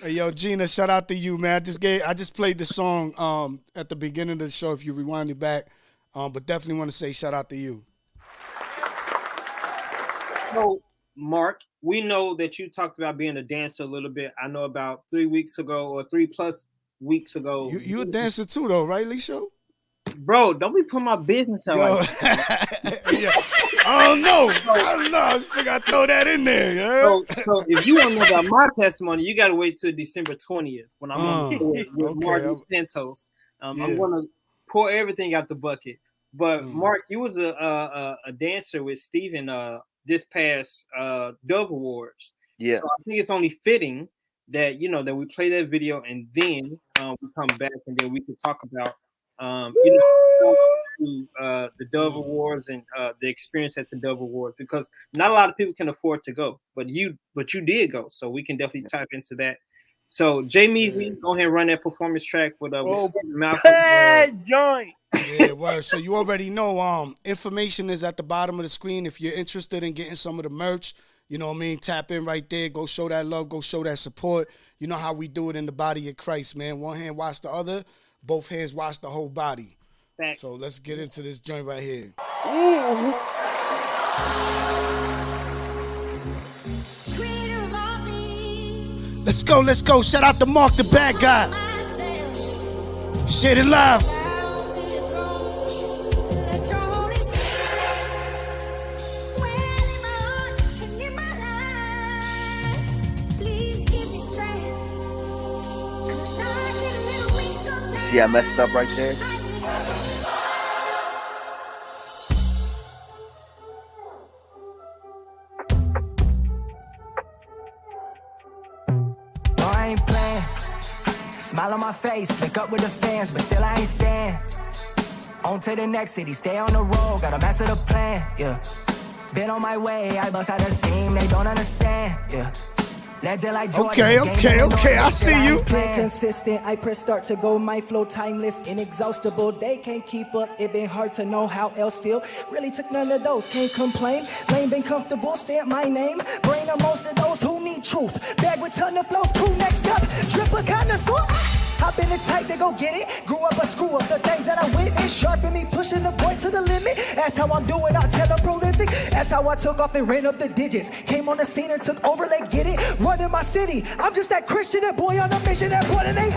Hey, yo, Gina, shout out to you, man. I just played the song at the beginning of the show, if you rewind it back. But definitely want to say shout out to you. So, Mark, we know that you talked about being a dancer a little bit. I know about 3 weeks ago, or 3+ weeks ago. You a dancer too, though, right, Lisho? Bro, don't be putting my business out like that. Yeah. Oh, no. I figured I'd throw that in there. Yeah? So if you want to know about my testimony, you got to wait till December 20th when I'm on with Martin Santos. I'm going to pour everything out the bucket. But, Mark, you was a dancer with Steven this past Dove Awards. Yeah. So I think it's only fitting that, that we play that video and then we come back and then we can talk about the Dove Awards and the experience at the Dove Awards, because not a lot of people can afford to go, but you did go, so we can definitely tap into that. So Jay Measy, go ahead and run that performance track with Malcolm. Hey, joint. Yeah, word. So you already know. Information is at the bottom of the screen. If you're interested in getting some of the merch, you know what I mean, tap in right there. Go show that love. Go show that support. You know how we do it in the body of Christ, man. One hand wash the other. Both hands wash the whole body. Thanks. So let's get into this joint right here. Ooh. Let's go. Shout out to Mark, the bad guy. Shade it live. See, I messed up right there. No, I ain't playing. Smile on my face, link up with the fans, but still I ain't stand. On to the next city, stay on the road, gotta master the plan, yeah. Been on my way, I bust out the seam, they don't understand, yeah. Okay, I see you. Consistent, I press start to go. My flow timeless, inexhaustible. They can't keep up, it been hard to know how else feel. Really took none of those, can't complain. Lane been comfortable, stamp my name. Bring on most of those who need truth. Bag with ton of flows, crew next up. Drip a connoisseur. Hop in the type to go get it. Grew up a screw up, the things that I witnessed. Sharpen me, pushing the boy to the limit. That's how I'm doing, I tell them prolific. That's how I took off and ran up the digits. Came on the scene and took over, let get it. Running my city, I'm just that Christian, that boy on a mission, that boy that ain't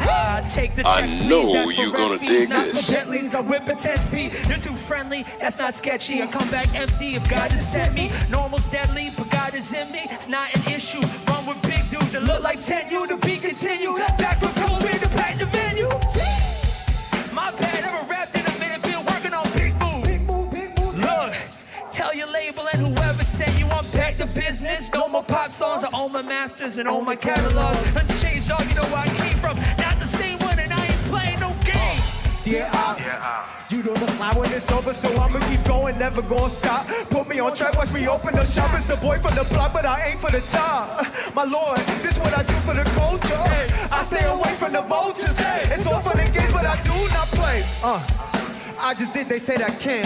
take the check, I know you're gonna dig this. Bentleys, I whip at 10 speed. You're too friendly, that's not sketchy. I come back empty if God has sent me. Normal's deadly, but God is in me. It's not an issue. Run with big dudes that look like 10. You to be continued. Back from COVID to back the venue. My bad, never rapped in a minute. Been working on big moves. Look, tell your label and whoever sent you I'm back to business. No more pop songs. I own my masters and own my catalog. Unchanged, dog, you know where I came from. Not the same one, and I ain't playing no game. You know the fly when it's over, so I'ma keep going, never gonna stop. Put me on track, watch me open the shop. It's the boy from the block, but I ain't for the top. My lord, this what I do for the culture. I stay away from the vultures. It's all fun and games, but I do not play. I just did, they said I can.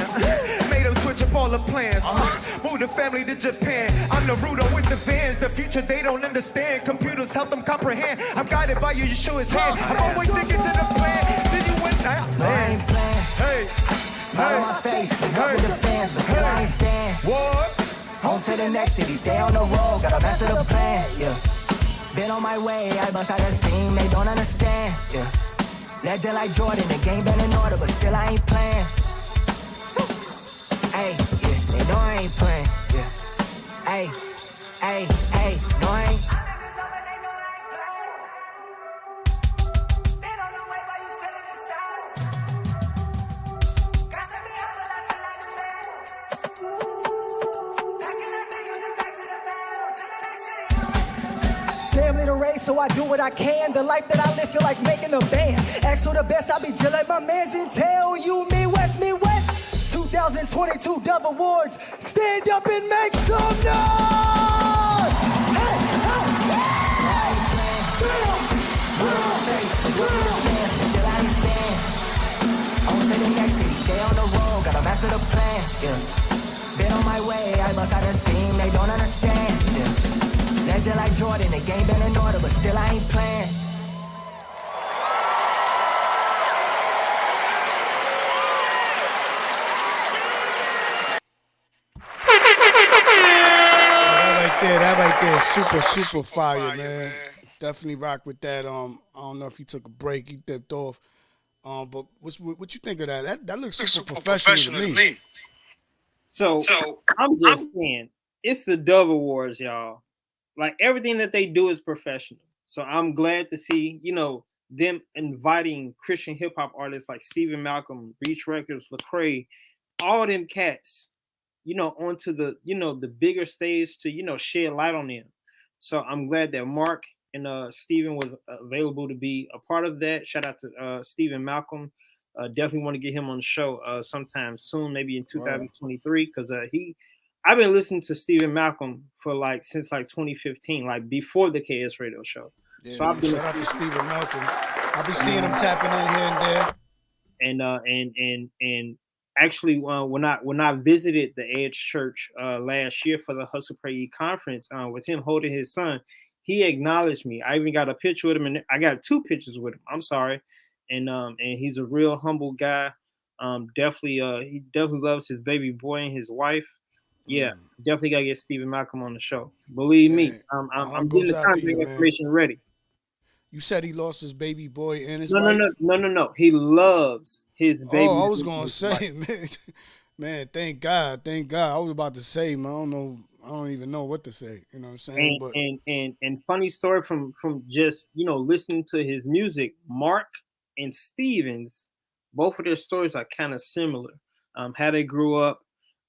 Made them switch up all the plans. Move the family to Japan. I'm the ruler with the vans. The future they don't understand. Computers help them comprehend. I'm guided by you, Yeshua's hand. I'm always sticking to the plan. Then you went, I ain't playing. Hey, smile on my face, look up with the fans, but still I ain't stand. What? On to the next city, stay on the road, got a master the plan. Yeah, been on my way, I bust out the scene, they don't understand. Yeah. Legend like Jordan, the game been in order, but still I ain't playing. Hey, yeah, they know I ain't playing. Yeah, hey, no I ain't. Family to raise, so I do what I can. The life that I live feel like making a band. Ask for the best, I be chill like my mans and tell you me west. 2022 Dove Awards. Stand up and make some noise! Hey, on to the next city, stay on the road, got a master the plan. Yeah. Been on my way, I bust out the scene, they don't understand. Yeah. Legend like Jordan, the game been in order, but still I ain't playing. That right there is super fire, man. Definitely rock with that. I don't know if he took a break, he dipped off. But what you think of that? That looks super professional to me. So I'm just saying, it's the Dove Awards, y'all. Like everything that they do is professional. So I'm glad to see, them inviting Christian hip hop artists like Stephen Malcolm, Reach Records, Lecrae, all them cats, onto the, the bigger stage to, shed light on them. So I'm glad that Mark and Stephen was available to be a part of that. Shout out to Stephen Malcolm. Definitely want to get him on the show sometime soon, maybe in 2023, because I've been listening to Stephen Malcolm since 2015, like before the KS Radio Show. Yeah, so I've been shout out to Stephen Malcolm. I'll be seeing him tapping in here and there. And actually, when I visited the Edge Church last year for the Hustle Pray conference, with him holding his son, he acknowledged me. I even got a picture with him, and I got 2 pictures with him. I'm sorry, and he's a real humble guy. He definitely loves his baby boy and his wife. Yeah, definitely gotta get Stephen Malcolm on the show. Believe me, I'm getting the contact information ready. You said he lost his baby boy and his wife? No. He loves his baby. Oh, I was gonna say, man, thank God. I was about to say, man, I don't even know what to say. You know what I'm saying? And funny story from just listening to his music, Mark and Stevens, both of their stories are kind of similar. How they grew up,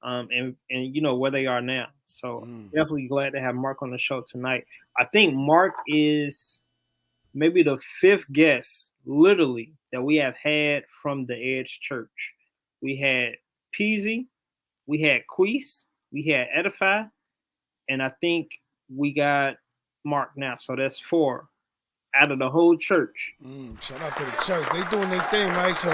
and where they are now. So definitely glad to have Mark on the show tonight. I think Mark is maybe the 5th guest, literally, that we have had from the Edge Church. We had Peasy, we had Queese, we had Edify, and I think we got Mark now. So that's 4 out of the whole church. Shout out to the church. They doing their thing, right? So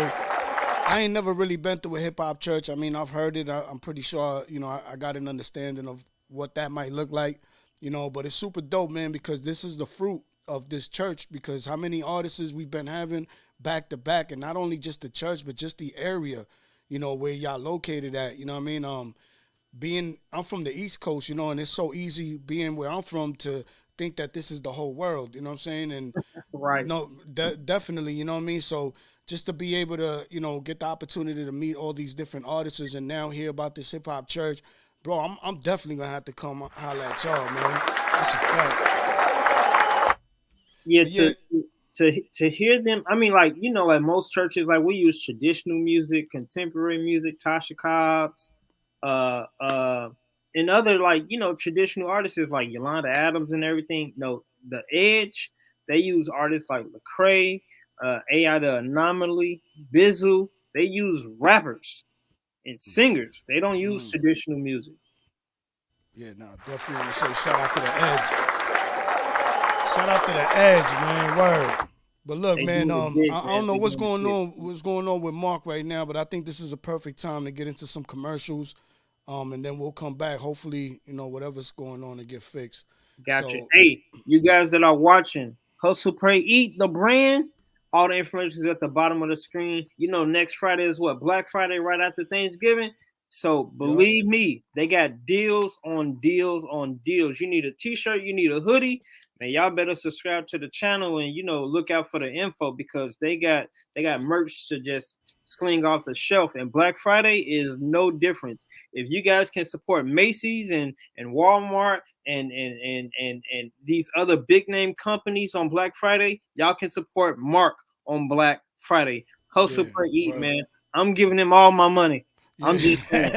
I ain't never really been through a hip-hop church. I mean, I've heard it. I'm pretty sure, I got an understanding of what that might look like, but it's super dope, man, because this is the fruit of this church, because how many artists we've been having back to back, and not only just the church, but just the area, where y'all located at, you know what I mean? I'm from the East Coast, and it's so easy being where I'm from to think that this is the whole world, you know what I'm saying? And right. Definitely, you know what I mean? So just to be able to, get the opportunity to meet all these different artists and now hear about this hip hop church, bro, I'm definitely gonna have to come holler at y'all, man. That's a fact. Yeah, to hear them, I mean, like most churches, like we use traditional music, contemporary music, Tasha Cobbs, and other traditional artists like Yolanda Adams and everything. No, the Edge, they use artists like Lecrae, AI the Anomaly, Bizzle. They use rappers and singers. They don't use traditional music. Yeah, no, definitely want to say shout out to the Edge. Shout out to the Edge, man. Word. But look, man, I don't know what's going on with Mark right now, but I think this is a perfect time to get into some commercials, and then we'll come back. Hopefully, whatever's going on to get fixed. Gotcha. Hey, you guys that are watching, Hustle, Pray, Eat, the brand. All the information is at the bottom of the screen. Next Friday is what? Black Friday, right after Thanksgiving. So believe me, they got deals on deals on deals. You need a t-shirt, you need a hoodie. Man, y'all better subscribe to the channel and look out for the info because they got merch to just sling off the shelf. And Black Friday is no different. If you guys can support Macy's and Walmart and these other big name companies on Black Friday, y'all can support Mark on Black Friday. Hustle for Eat, man. I'm giving him all my money. Yeah. I'm just saying.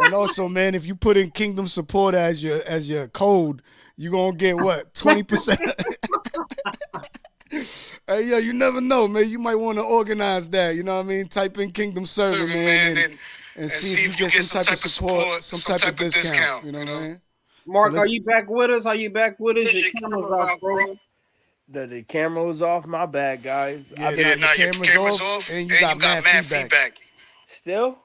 And also, man, if you put in Kingdom Support as your code, you're gonna get what? 20%. Hey, yeah, you never know, man. You might want to organize that. You know what I mean? Type in Kingdom Server, man, and see if you get some type of support, some type of discount. You know what I mean? Mark, are you back with us? Your camera's off, bro. The camera was off. My bad, guys. Yeah, your camera's off, and you got mad feedback. Still?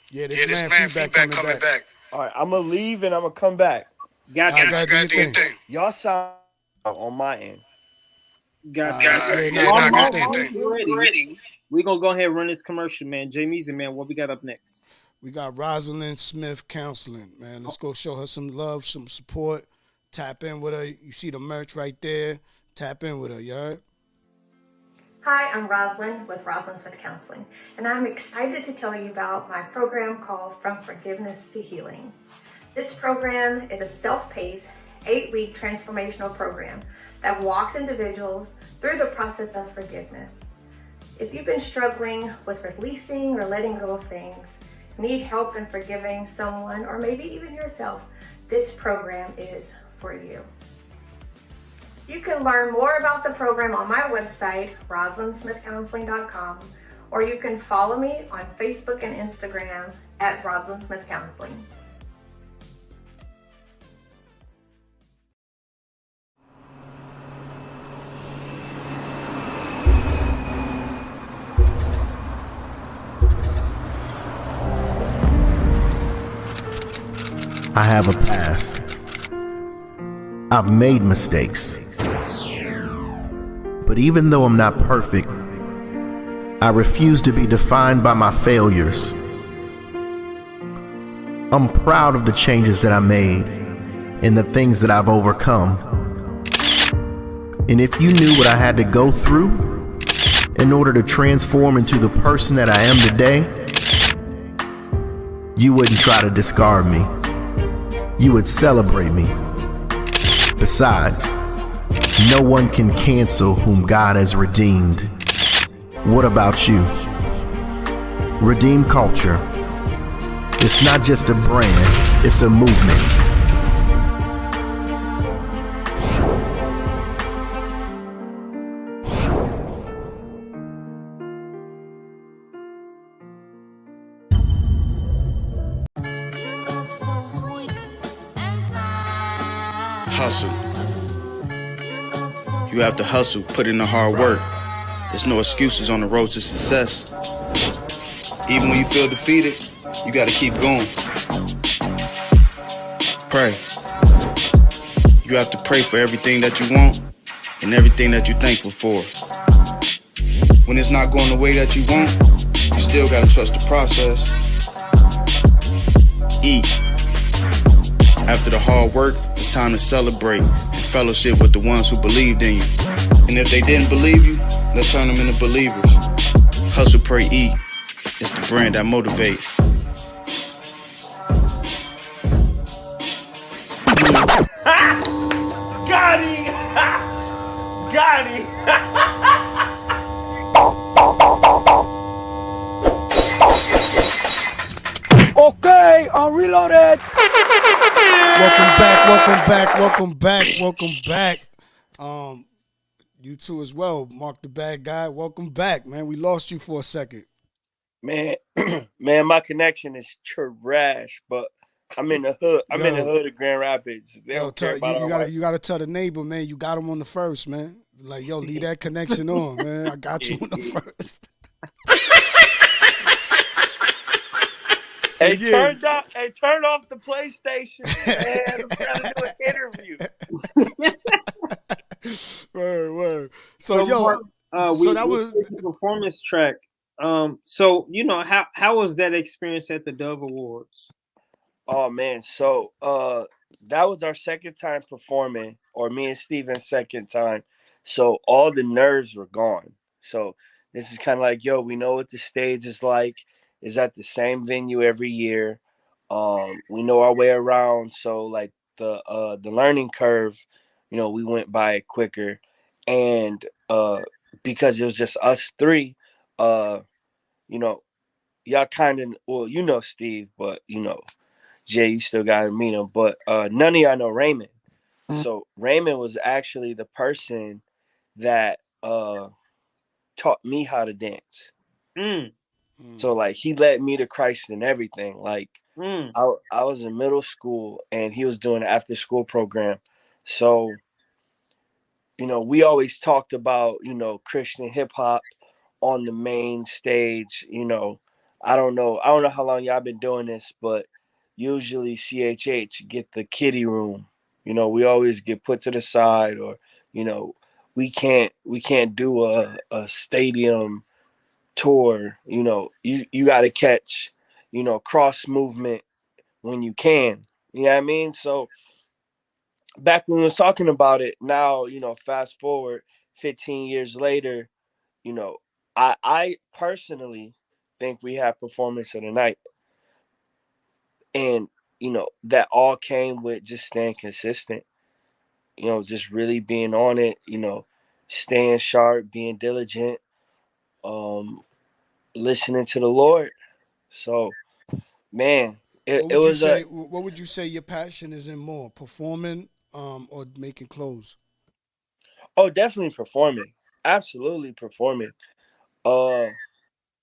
Yeah, this man feedback coming back. All right, I'm going to leave and I'm going to come back. Gotcha. Do your thing. Y'all sound on my end. Gotcha. Ready. We're going to go ahead and run this commercial, man. Jay Meezy, man, what we got up next? We got Rosalind Smith Counseling, man. Let's go show her some love, some support. Tap in with her. You see the merch right there. Tap in with her, you heard? Hi, I'm Rosalind with Rosalind Smith Counseling, and I'm excited to tell you about my program called From Forgiveness to Healing. This program is a self-paced, 8-week transformational program that walks individuals through the process of forgiveness. If you've been struggling with releasing or letting go of things, need help in forgiving someone or maybe even yourself, this program is for you. You can learn more about the program on my website, rosalindsmithcounseling.com, or you can follow me on Facebook and Instagram at Rosalind Smith Counseling. I have a past. I've made mistakes. But even though I'm not perfect, I refuse to be defined by my failures. I'm proud of the changes that I made and the things that I've overcome. And if you knew what I had to go through in order to transform into the person that I am today, you wouldn't try to discard me. You would celebrate me. Besides, no one can cancel whom God has redeemed. What about you? Redeem culture. It's not just a brand, it's a movement. Hustle. You have to hustle, put in the hard work. There's no excuses on the road to success. Even when you feel defeated, you gotta keep going. Pray. You have to pray for everything that you want and everything that you're thankful for. When it's not going the way that you want, you still gotta trust the process. Eat. After the hard work, it's time to celebrate and fellowship with the ones who believed in you. And if they didn't believe you, let's turn them into believers. Hustle, pray, eat. It's the brand that motivates. Got him! Got him! Okay, I'm reloaded. Welcome back. You too as well, Mark the Bad Guy. Welcome back, man. We lost you for a second. Man, man, my connection is trash, but I'm in the hood. I'm in the Yo, hood of Grand Rapids. They yo, don't care you, about our white. you gotta tell the neighbor, man. You got him on the first, man. Like, yo, leave that connection on, man. I got you on the first. So, Hey, yeah. turn off the PlayStation, man. I'm trying to do an interview. Word. So, Mark, so that was the performance track. So how was that experience at the Dove Awards? Oh man, so that was our second time performing, or me and Steven's second time. So all the nerves were gone. So this is kind of like, yo, we know what the stage is like. Is at the same venue every year. We know our way around. So like the learning curve, we went by it quicker, and because it was just us three, you know, y'all kind of Steve, but Jay, you still got to meet him. But none of y'all know Raymond. So Raymond was actually the person that taught me how to dance. So like he led me to Christ and everything. Like I was in middle school and he was doing an after school program. So we always talked about Christian hip hop on the main stage. I don't know how long y'all been doing this, but usually CHH get the kiddie room. We always get put to the side, or we can't do a stadium tour. You got to catch cross movement when you can. You know what I mean? So back when we was talking about it, now fast forward 15 years later, you know I personally think we have performance of the night. And that all came with just staying consistent, just really being on it, staying sharp, being diligent, um listening to the Lord. So man, it was a what would you say your passion is in more, performing or making clothes? oh, definitely performing, absolutely performing. uh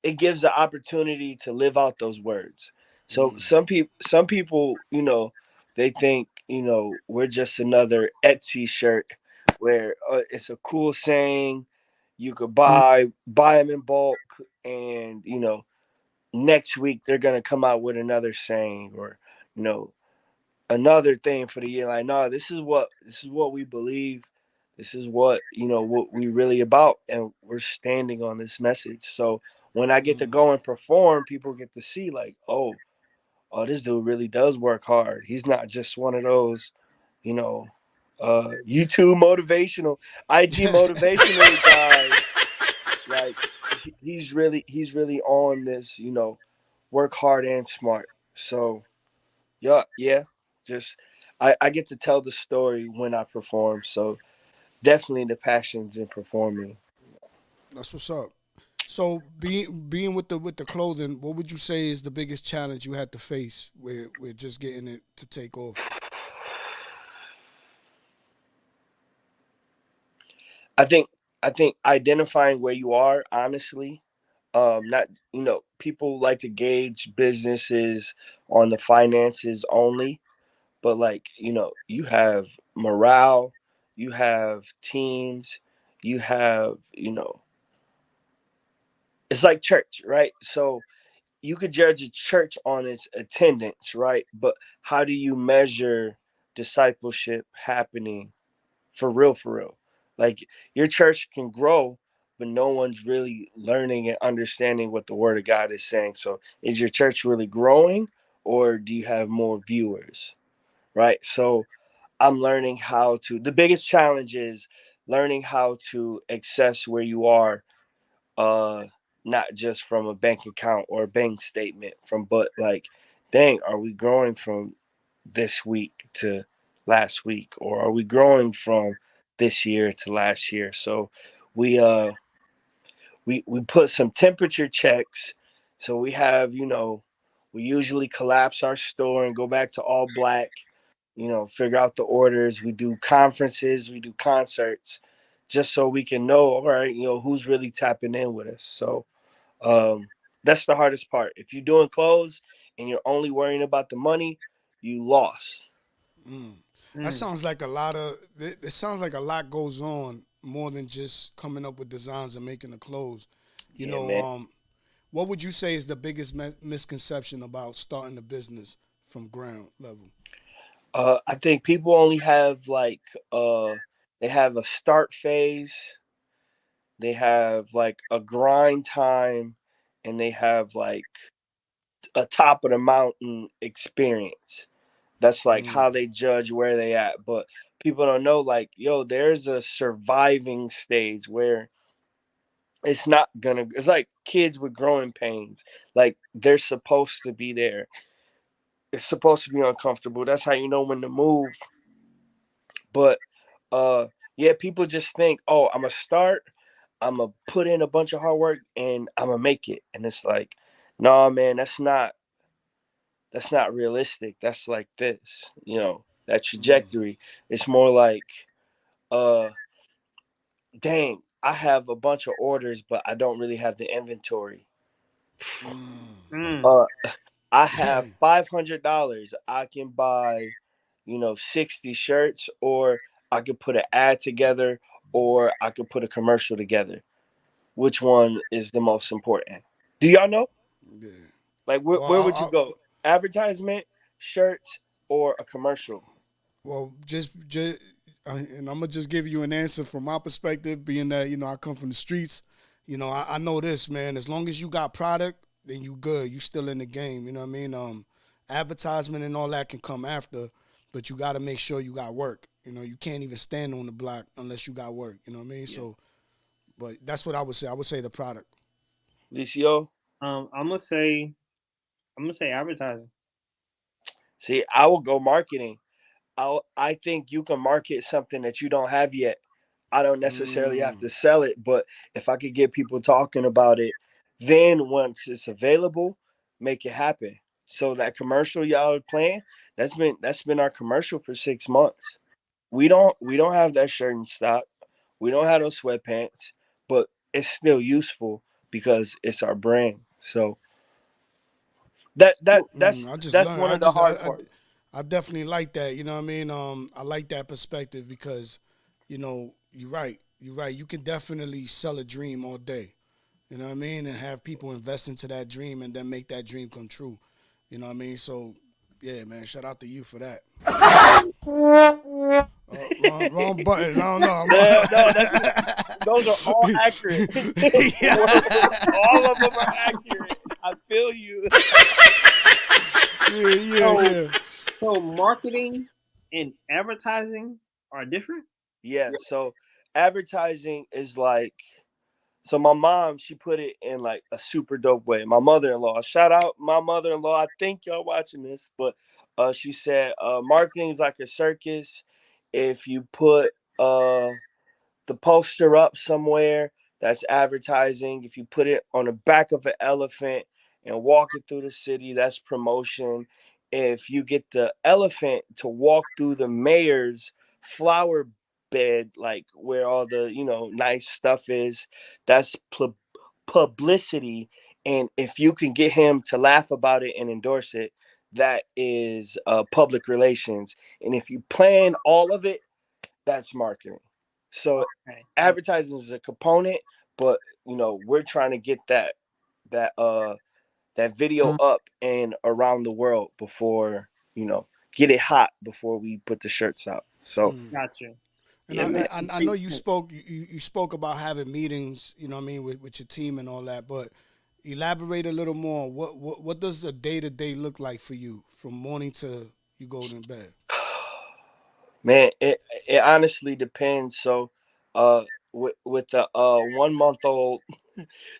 it gives the opportunity to live out those words. So some people, they think, we're just another Etsy shirt where it's a cool saying you could buy them in bulk, and next week they're gonna come out with another saying, or you know another thing for the year. Like, no, this is what we believe. This is what we really about, and we're standing on this message. So when I get to go and perform, people get to see like, oh, this dude really does work hard. He's not just one of those, you know, YouTube motivational, IG motivational guys. Like he's really on this, work hard and smart. So yeah. Just I get to tell the story when I perform. So definitely the passions in performing. That's what's up. So being with the clothing, what would you say is the biggest challenge you had to face with just getting it to take off? I think identifying where you are, honestly. Not people like to gauge businesses on the finances only, but like, you have morale, you have teams, you have, it's like church, right? So you could judge a church on its attendance, right? But how do you measure discipleship happening for real, for real? Like, your church can grow, but no one's really learning and understanding what the word of God is saying. So is your church really growing, or do you have more viewers? Right? So I'm learning how to, the biggest challenge is learning how to access where you are, uh not just from a bank account or a bank statement, but like, dang, are we growing from this week to last week, or are we growing from this year to last year? So we we put some temperature checks. So we have, we usually collapse our store and go back to all black, figure out the orders. We do conferences, we do concerts just so we can know, all right, who's really tapping in with us. So that's the hardest part. If you're doing clothes and you're only worrying about the money, you lost. That sounds like a lot of. It sounds like a lot goes on more than just coming up with designs and making the clothes. Yeah, man. What would you say is the biggest misconception about starting a business from ground level? I think people only have like they have a start phase, they have like a grind time, and they have like a top of the mountain experience. That's like how they judge where they at. But people don't know, like, yo, there's a surviving stage where it's like kids with growing pains. Like they're supposed to be there. It's supposed to be uncomfortable. That's how you know when to move. But uh yeah, people just think, oh, I'm gonna start, I'm gonna put in a bunch of hard work and I'm gonna make it. And it's like, nah, man, that's not realistic. That's like this, that trajectory. It's more like, uh dang, I have a bunch of orders, but I don't really have the inventory. Mm. Uh I have $500. I can buy, 60 shirts, or I could put an ad together, or I could put a commercial together. Which one is the most important? Do y'all know? Yeah. Like, Well, where would you go? Advertisement, shirts, or a commercial? Well, and I'm gonna just give you an answer from my perspective, being that I come from the streets. I know this, man. As long as you got product, then you good. You still in the game. You know what I mean? Advertisement and all that can come after, but you got to make sure you got work. You can't even stand on the block unless you got work. You know what I mean? Yeah. So, but that's what I would say. I would say the product. Licio? I'm gonna say advertising. See, I will go marketing. I think you can market something that you don't have yet. I don't necessarily have to sell it, but if I could get people talking about it, then once it's available, make it happen. So that commercial y'all are playing, that's been our commercial for 6 months. We don't have that shirt in stock. We don't have those sweatpants, but it's still useful because it's our brand. So I just that's learned. one of the hard parts. I definitely like that. You know what I mean? I like that perspective because, you're right. You're right. You can definitely sell a dream all day. You know what I mean? And have people invest into that dream and then make that dream come true. You know what I mean? So, yeah, man, shout out to you for that. Wrong button. I don't know. Those are all accurate. All of them are accurate. I feel you. Yeah. So marketing and advertising are different? Yeah. So advertising is like, so my mom, she put it in like a super dope way. My mother-in-law, shout out my mother-in-law. I think y'all watching this, but she said marketing is like a circus. If you put the poster up somewhere, that's advertising. If you put it on the back of an elephant and walk it through the city, that's promotion. If you get the elephant to walk through the mayor's flower bed, like where all the nice stuff is, that's publicity. And if you can get him to laugh about it and endorse it, that is public relations. And if you plan all of it, that's marketing. So advertising is a component, but we're trying to get that that video up and around the world before, get it hot before we put the shirts out. So Gotcha. And yeah, man. I know you spoke about having meetings, you know what I mean, with your team and all that, but elaborate a little more. What does a day-to-day look like for you from morning to you go to bed? Man, it honestly depends. So with the 1 month old,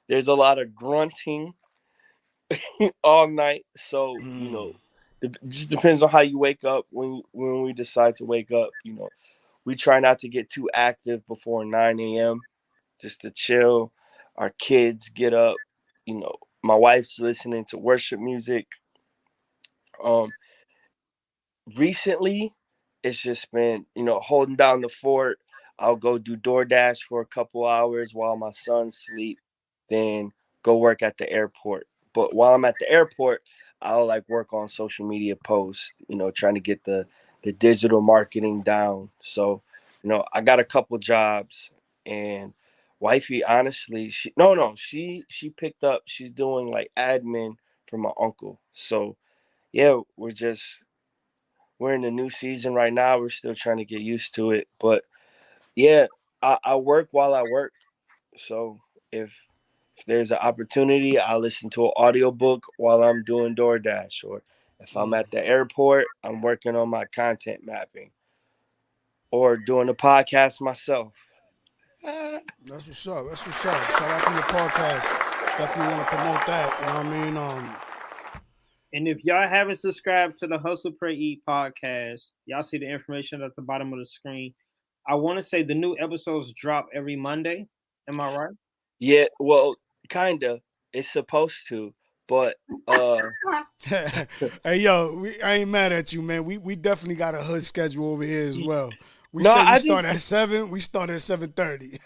there's a lot of grunting all night. So, it just depends on how you wake up. When we decide to wake up, we try not to get too active before 9 a.m. just to chill. Our kids get up. My wife's listening to worship music. Um, Recently, it's just been, holding down the fort. I'll go do DoorDash for a couple hours while my son sleep, then go work at the airport. But while I'm at the airport, I'll like work on social media posts, trying to get the digital marketing down. So, I got a couple jobs, and wifey, honestly, she picked up, she's doing like admin for my uncle. So yeah, we're in the new season right now. We're still trying to get used to it. But yeah, I work while I work. So if there's an opportunity, I'll listen to an audiobook while I'm doing DoorDash. Or if I'm at the airport, I'm working on my content mapping or doing a podcast myself. That's what's up. That's what's up. Shout out to your podcast. Definitely want to promote that. You know what I mean? And if y'all haven't subscribed to the Hustle Pray Eat podcast, y'all see the information at the bottom of the screen. I want to say the new episodes drop every Monday. Am I right? Yeah, well, kinda. It's supposed to, but hey yo, I ain't mad at you, man. We definitely got a hood schedule over here as well. We No, say we I start just at 7. We start at 7:30.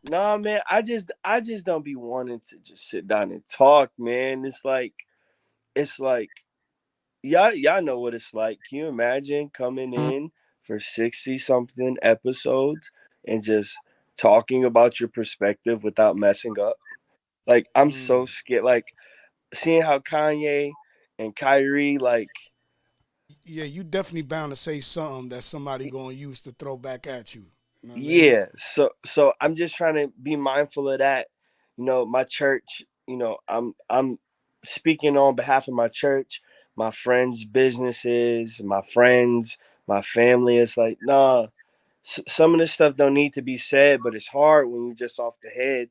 nah, man. I just don't be wanting to just sit down and talk, man. It's like y'all know what it's like. Can you imagine coming in for 60 something episodes and just talking about your perspective without messing up? Like I'm so scared. Like seeing how Kanye and Kyrie Yeah, you definitely bound to say something that somebody gonna use to throw back at you. You know what I mean? yeah, so I'm just trying to be mindful of that. My church, I'm speaking on behalf of my church, my friends' businesses, my friends, my family. It's like, nah, some of this stuff don't need to be said, but it's hard when you're just off the head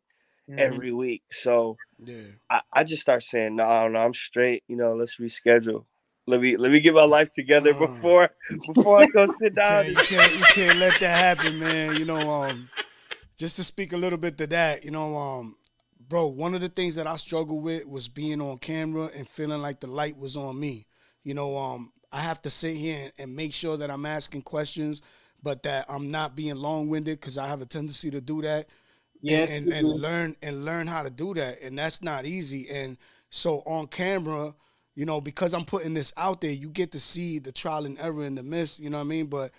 every week. So Yeah. I just start saying, no, I'm straight. Let's reschedule. Let me get my life together before I go sit down. You can't let that happen, man. Just to speak a little bit to that, bro, one of the things that I struggled with was being on camera and feeling like the light was on me. I have to sit here and make sure that I'm asking questions, but that I'm not being long-winded because I have a tendency to do that. Yes, and learn how to do that, and that's not easy. And so on camera, because I'm putting this out there, you get to see the trial and error in the midst. You know what I mean? But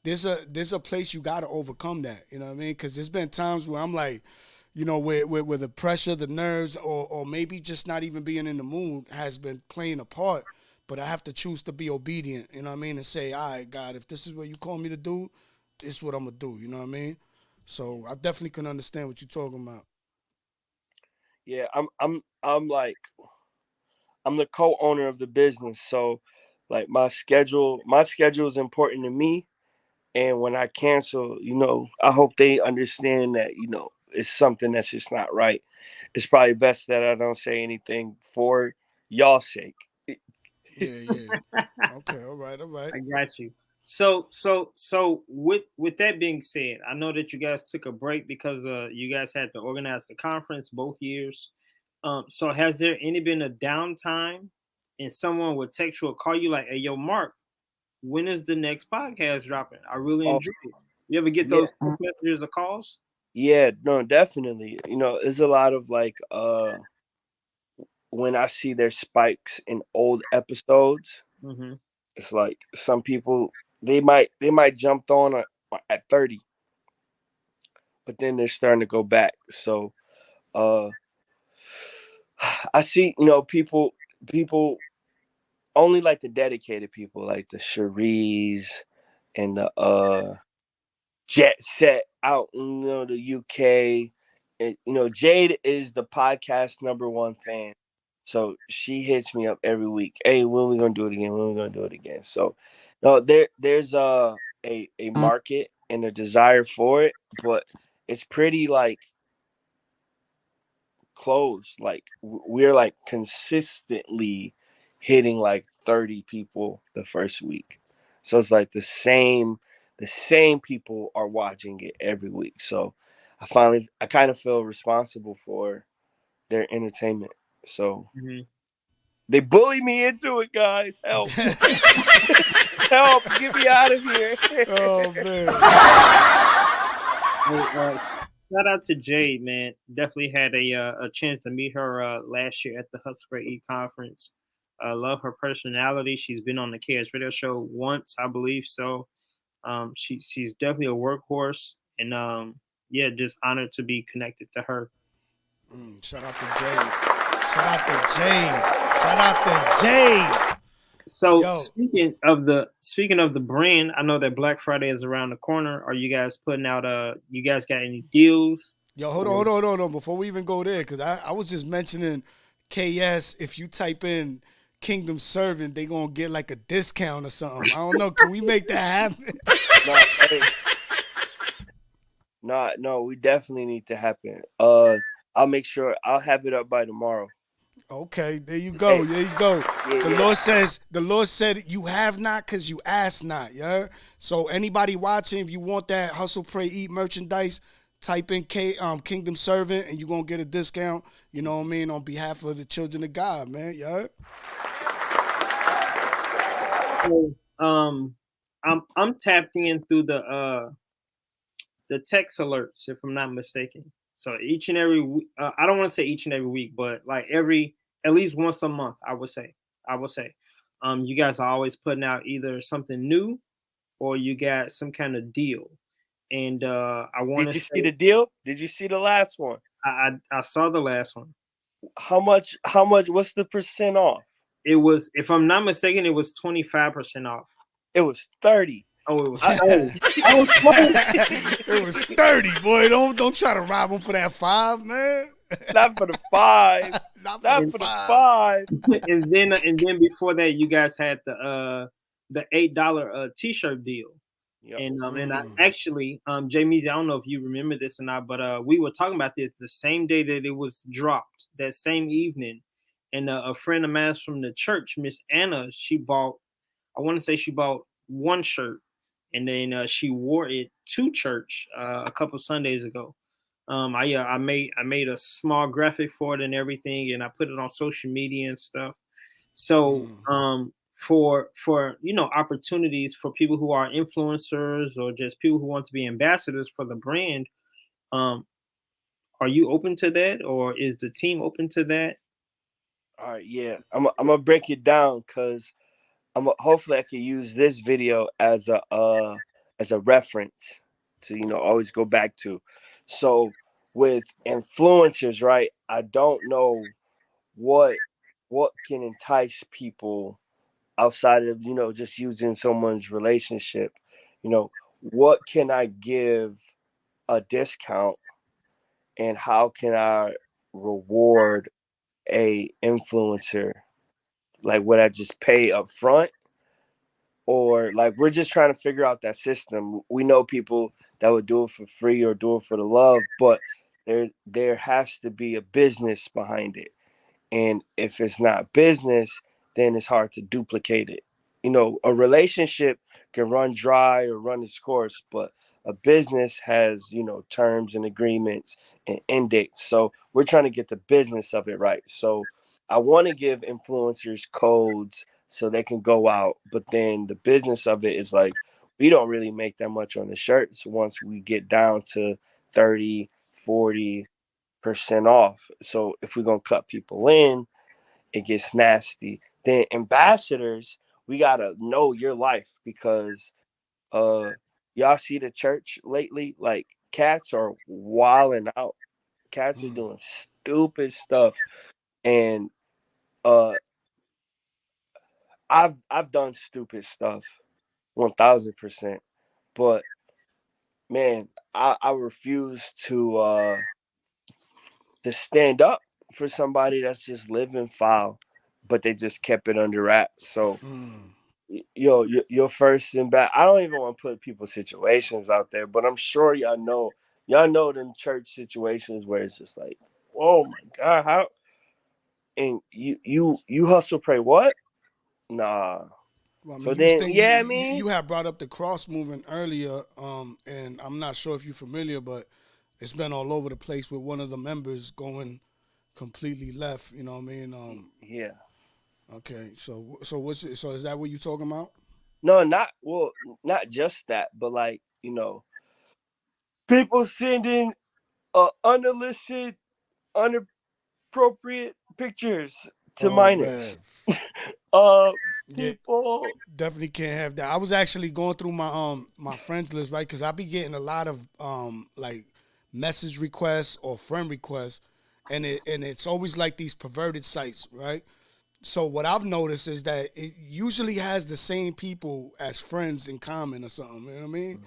there's a place you got to overcome that. You know what I mean? Because there's been times where I'm like, where the pressure, the nerves, or maybe just not even being in the mood has been playing a part. But I have to choose to be obedient. You know what I mean? And say, all right, God, if this is what you call me to do, this is what I'm gonna do. You know what I mean? So I definitely can understand what you're talking about. Yeah, I'm like I'm the co-owner of the business, so like my schedule is important to me. And when I cancel, I hope they understand that it's something that's just not right. It's probably best that I don't say anything for y'all's sake. Yeah. Okay, all right. I got you. So with that being said, I know that you guys took a break because you guys had to organize the conference both years. So has there any been a downtime and someone would text you or call you like, "Hey, yo, Mark, when is the next podcast dropping? I really Oh, enjoy it." You ever get yeah. those text messages or calls? Yeah, no, definitely. There's a lot of when I see their spikes in old episodes, Mm-hmm. it's like some people they might jumped on at 30, but then they're starting to go back. So uh I see, people only like the dedicated people, like the Cheries and the Jet Set out in the UK. And Jade is the podcast #1 fan. So she hits me up every week. Hey, when are we gonna do it again? When are we gonna do it again? So no, there's a market and a desire for it, but it's pretty like closed. Like we're like consistently hitting like 30 people the first week. So it's like the same people are watching it every week. So I kind of feel responsible for their entertainment. So they bully me into it, guys. Help. Help. Get me out of here. Oh man. Shout out to Jade, man. Definitely had a chance to meet her last year at the Hustle for E conference. Love her personality. She's been on the KS Radio Show once, I believe. So she's definitely a workhorse, and yeah, just honored to be connected to her. Shout out to Jade. Shout out to Jade. Shout out to Jade. So Yo. speaking of the brand, I know that Black Friday is around the corner. Are you guys putting out you guys got any deals? Yo, hold on. Before we even go there, because I was just mentioning KS, if you type in Kingdom Servant, they going to get like a discount or something. I don't know. Can we make that happen? No, we definitely need to happen. I'll make sure I'll have it up by tomorrow. Okay, there you go. There you go. The Lord said you have not because you ask not. Yeah. So anybody watching, if you want that Hustle, Pray, Eat merchandise, type in Kingdom Servant and you're gonna get a discount, you know what I mean, on behalf of the children of God, man. Yeah. So, I'm tapped in through the text alerts, if I'm not mistaken. So each and every I don't want to say each and every week, but like at least once a month, I would say. You guys are always putting out either something new or you got some kind of deal. And I want to. Did you see the deal? Did you see the last one? I saw the last one. How much? What's the percent off? It was, if I'm not mistaken, it was 25% off. It was 30. Oh, it was 30. It was 30, boy. Don't try to rob them for that 5, man. Not for the 5. Not for the 5. And then before that, you guys had the $8 t-shirt deal. Yep. And I actually, Jay Measy, I don't know if you remember this or not, but we were talking about this the same day that it was dropped, that same evening. And a friend of mine from the church, Miss Anna, she bought one shirt, and then she wore it to church a couple Sundays ago. I made a small graphic for it and everything, and I put it on social media and stuff. So for opportunities for people who are influencers or just people who want to be ambassadors for the brand, are you open to that, or is the team open to that? All right, yeah, I'm gonna break it down because hopefully I can use this video as a reference to always go back to. So with influencers, right? I don't know what can entice people outside of just using someone's relationship. What can I give a discount, and how can I reward a influencer? Like, would I just pay up front, or like we're just trying to figure out that system? We know people that would do it for free or do it for the love, but there has to be a business behind it. And if it's not business, then it's hard to duplicate it. A relationship can run dry or run its course, but a business has, terms and agreements and end dates. So we're trying to get the business of it right. So I want to give influencers codes so they can go out, but then the business of it is like, we don't really make that much on the shirts once we get down to 30, 40% off. So if we're going to cut people in, it gets nasty. Then ambassadors, we got to know your life, because y'all see the church lately, like cats are wilding out. Cats are doing stupid stuff. And I've done stupid stuff 1000%. But man, I refuse to stand up for somebody that's just living foul, but they just kept it under wraps. So your first and back. I don't even want to put people's situations out there, but I'm sure y'all know them church situations where it's just like, oh my God, how? And you hustle, pray what? Nah. Well, I mean, So then, you have brought up the cross movement earlier, and I'm not sure if you're familiar, but it's been all over the place with one of the members going completely left. You know what I mean? Yeah. Okay, so is that what you're talking about? No, not just that, but like People sending unillicit, inappropriate pictures to Oh minors. man. uh, Yeah, people. definitely can't have that. I was actually going through my friends list, right? Because I be getting a lot of like message requests or friend requests, and it's always like these perverted sites, right? So what I've noticed is that it usually has the same people as friends in common or something. You know what I mean?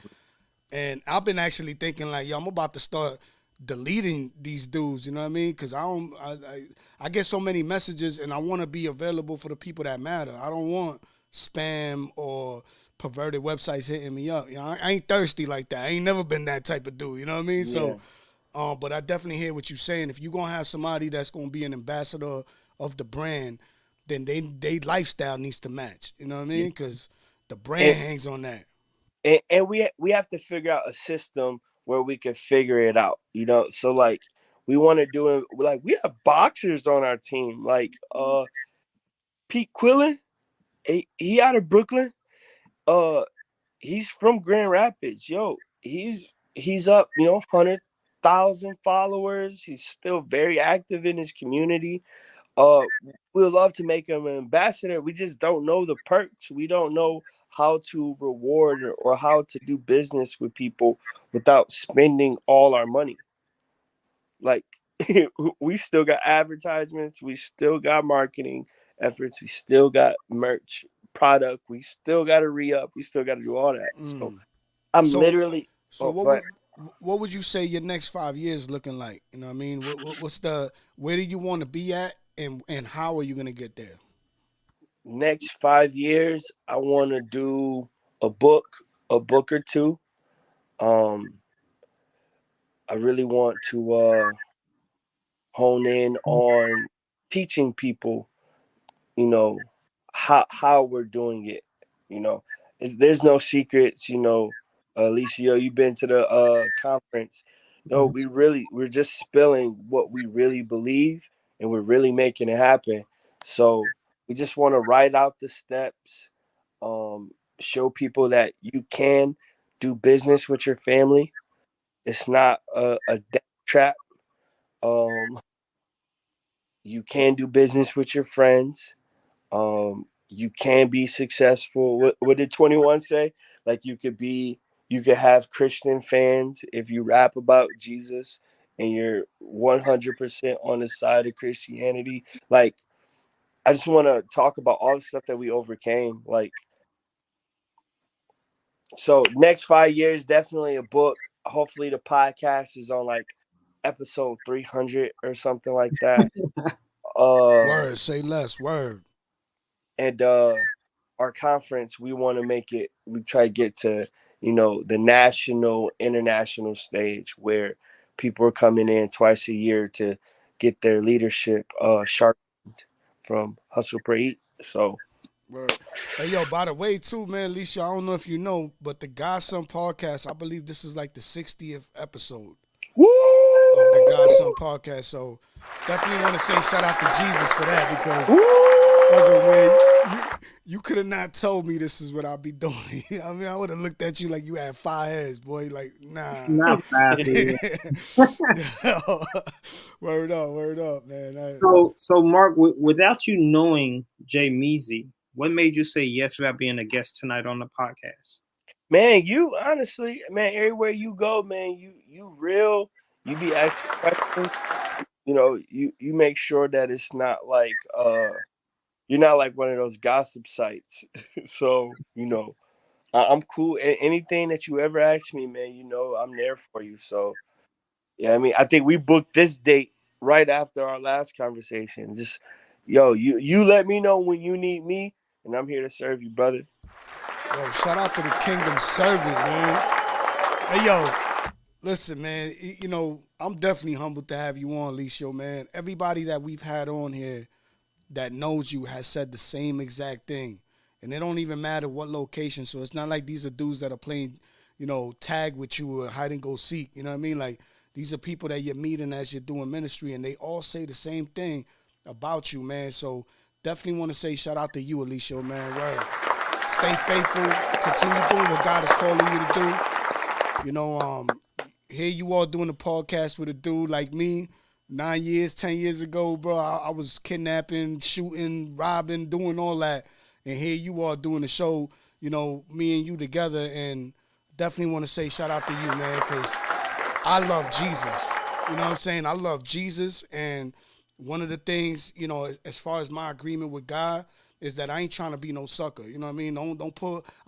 And I've been actually thinking like, yo, I'm about to start deleting these dudes. You know what I mean? Because I get so many messages, and I want to be available for the people that matter. I don't want spam or perverted websites hitting me up. You know, I ain't thirsty like that. I ain't never been that type of dude. You know what I mean? Yeah. So, but I definitely hear what you're saying. If you're gonna have somebody that's gonna be an ambassador of the brand, then they lifestyle needs to match. You know what I mean? Because the brand hangs on that. And we have to figure out a system where we can figure it out. So like we want to do it. Like we have boxers on our team. Like Pete Quillen, he out of Brooklyn. He's from Grand Rapids. Yo, he's up. 100,000 followers. He's still very active in his community. We'd love to make him an ambassador. We just don't know the perks. We don't know how to reward or how to do business with people without spending all our money. Like we still got advertisements, we still got marketing efforts, we still got merch product, we still got to re-up, we still got to do all that. So I'm So, literally. so But what would you say your next 5 years looking like? You know what I mean? Where do you want to be at, and how are you gonna get there? next 5 years, I want to do a book or two. Um, I really want to hone in on teaching people, you know, how we're doing it. You know, there's no secrets. Alicia, you've been to the conference. No, we're just spilling what we really believe, and we're really making it happen. So we just want to write out the steps, show people that you can do business with your family. It's not a death trap. Um, you can do business with your friends. You can be successful. What did 21 say? Like you could have Christian fans if you rap about Jesus and you're 100% on the side of Christianity. Like, I just want to talk about all the stuff that we overcame. Like, so next 5 years, definitely a book. Hopefully the podcast is on like episode 300 or something like that. Word, say less. Word. And our conference, we want to make it. We try to get to the national, international stage where people are coming in twice a year to get their leadership sharpened from Hustle Pray Eat. So. Word. Hey, yo, by the way, too, man, Alicia, I don't know if you know, but the GodSon podcast, I believe this is like the 60th episode Woo! of the GodSon podcast. So definitely want to say shout out to Jesus for that, because man, you could have not told me this is what I'll be doing. I mean, I would have looked at you like you had 5 heads, boy. Like, nah. Not fast. Word up, man. So Mark, without you knowing Jay Measy, what made you say yes about being a guest tonight on the podcast? Man, you honestly, man, everywhere you go, man, you real. You be asking questions. You make sure that it's not like you're not like one of those gossip sites. So I'm cool. Anything that you ever ask me, man, I'm there for you. So yeah, I mean, I think we booked this date right after our last conversation. Just you let me know when you need me, and I'm here to serve you, brother. Yo, shout out to the Kingdom Servant, man. Hey, yo, listen, man. I'm definitely humbled to have you on, Alicia, man. Everybody that we've had on here that knows you has said the same exact thing. And it don't even matter what location. So it's not like these are dudes that are playing, tag with you or hide and go seek. You know what I mean? Like, these are people that you're meeting as you're doing ministry, and they all say the same thing about you, man. So definitely want to say shout out to you, Alicia, man. Right. Stay faithful. Continue doing what God is calling you to do. here you all doing a podcast with a dude like me. 9 years, 10 years ago, bro, I was kidnapping, shooting, robbing, doing all that. And here you are doing the show, you know, me and you together. And definitely want to say shout out to you, man, because I love Jesus. You know what I'm saying? I love Jesus. And one of the things, you know, as far as my agreement with God is that I ain't trying to be no sucker. You know what I mean? I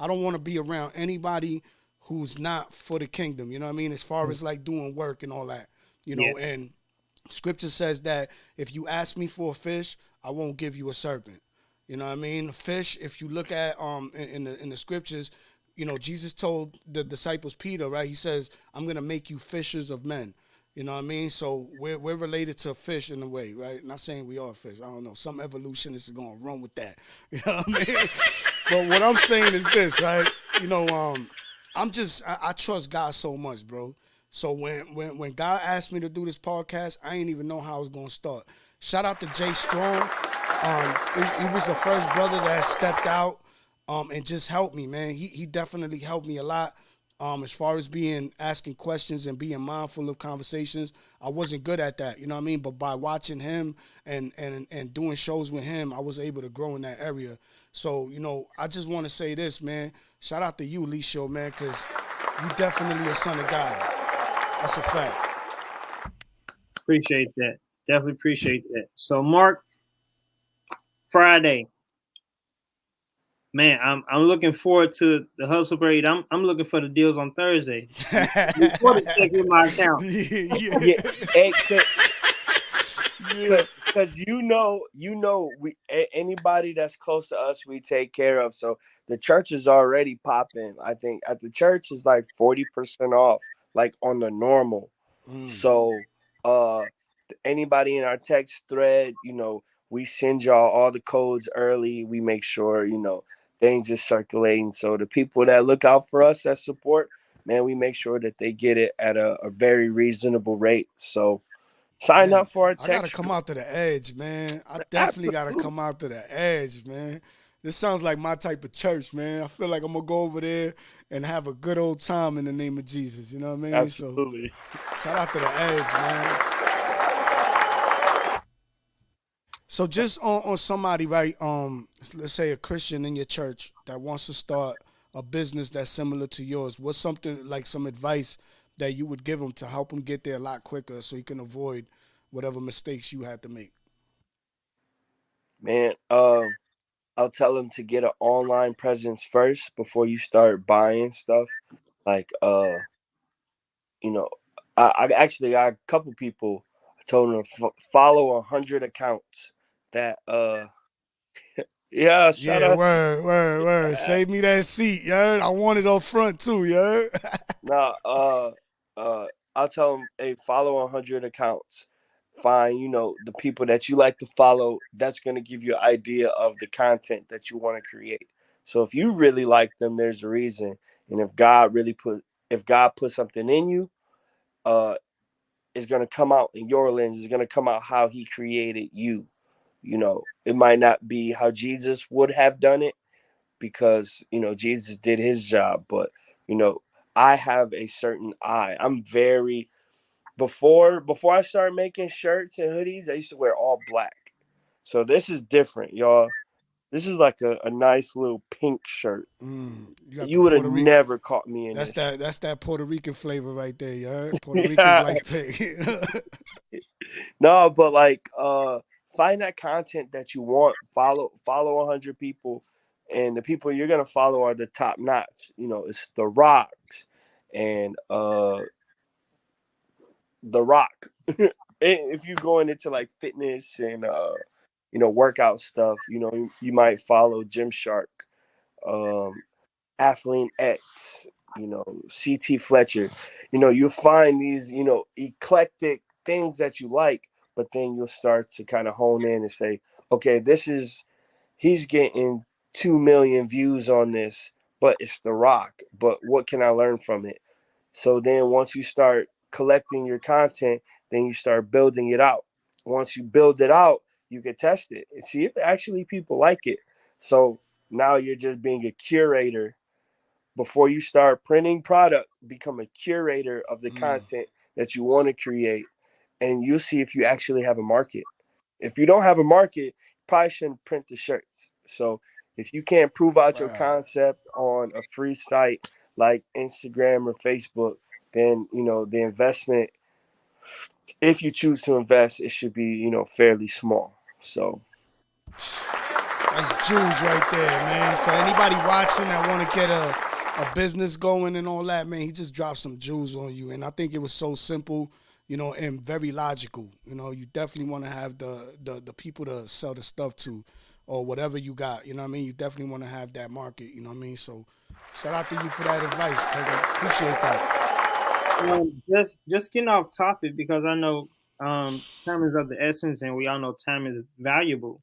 don't want to be around anybody who's not for the kingdom. You know what I mean? As far as like doing work and all that, you know, and scripture says that if you ask me for a fish, I won't give you a serpent. You know what I mean? Fish, if you look at in the scriptures, you know, Jesus told the disciples Peter, right? He says, I'm gonna make you fishers of men. You know what I mean? So we're related to fish in a way, right? Not saying we are fish. I don't know. Some evolutionists are gonna run with that. You know what I mean? But what I'm saying is this, right? You know, I trust God so much, bro. So when God asked me to do this podcast, I didn't even know how I was gonna start. Shout out to Jay Strong. He was the first brother that stepped out and just helped me, man. He definitely helped me a lot. As far as asking questions and being mindful of conversations, I wasn't good at that, you know what I mean? But by watching him and doing shows with him, I was able to grow in that area. So, you know, I just want to say this, man. Shout out to you, Licio, man, because you definitely a son of God. That's a fact. Appreciate that. Definitely appreciate that. So, Mark, Friday. Man, I'm looking forward to the hustle parade. I'm looking for the deals on Thursday. Before the check in my account. Because you know, anybody that's close to us, we take care of. So the church is already popping. I think at the church is like 40% off, like on the normal. So anybody in our text thread, you know, we send y'all all the codes early. We make sure, you know, things are circulating. So the people that look out for us that support, man, we make sure that they get it at a very reasonable rate. So sign up for our text. I gotta come out to the edge, man. I definitely gotta come out to the edge, man. This sounds like my type of church, man. I feel like I'm gonna go over there and have a good old time in the name of Jesus. You know what I mean? Absolutely. So, shout out to the edge, man. So just on somebody, right? Let's say a Christian in your church that wants to start a business that's similar to yours. What's something like some advice that you would give him to help him get there a lot quicker so he can avoid whatever mistakes you had to make? Man, I'll tell him to get an online presence first before you start buying stuff. Like, you know, I actually got a couple people. I told them to follow 100 accounts that yeah, shout out. Word. Save me that seat, yeah. I want it up front too, yeah. Nah, I'll tell them, hey, follow 100 accounts. Find, you know, the people that you like to follow. That's gonna give you an idea of the content that you want to create. So if you really like them, there's a reason. And if God put something in you, it's gonna come out in your lens. It's gonna come out how He created you. You know, it might not be how Jesus would have done it because, you know, Jesus did his job, but, you know, I have a certain eye. I'm very before I started making shirts and hoodies, I used to wear all black. So this is different, y'all. This is like a nice little pink shirt. You would have never caught me in this. That's that Puerto Rican flavor right there, yeah. Puerto Ricans like pink. No, but like find that content that you want. Follow 100 people, and the people you're gonna follow are the top notch. You know, it's The Rock and The Rock. If you're going into like fitness and you know, workout stuff, you know, you might follow Gymshark, Athlete X, you know, CT Fletcher. You know, you'll find these, you know, eclectic things that you like, but then you'll start to kind of hone in and say, okay, he's getting 2 million views on this, but it's The Rock. But what can I learn from it? So then once you start collecting your content, then you start building it out. Once you build it out, you can test it and see if actually people like it. So now you're just being a curator before you start printing product, become a curator of the content that you want to create, and you'll see if you actually have a market. If you don't have a market, you probably shouldn't print the shirts. So if you can't prove out your concept on a free site like Instagram or Facebook, then the investment, if you choose to invest, it should be fairly small. So that's jewels right there, man. So anybody watching that want to get a business going and all that, man, he just dropped some jewels on you. And I think it was so simple, and very logical. You definitely want to have the people to sell the stuff to or whatever you got. You know what I mean? You definitely want to have that market. You know what I mean? So shout out to you for that advice, because I appreciate that. Just getting off topic, because I know time is of the essence, and we all know time is valuable.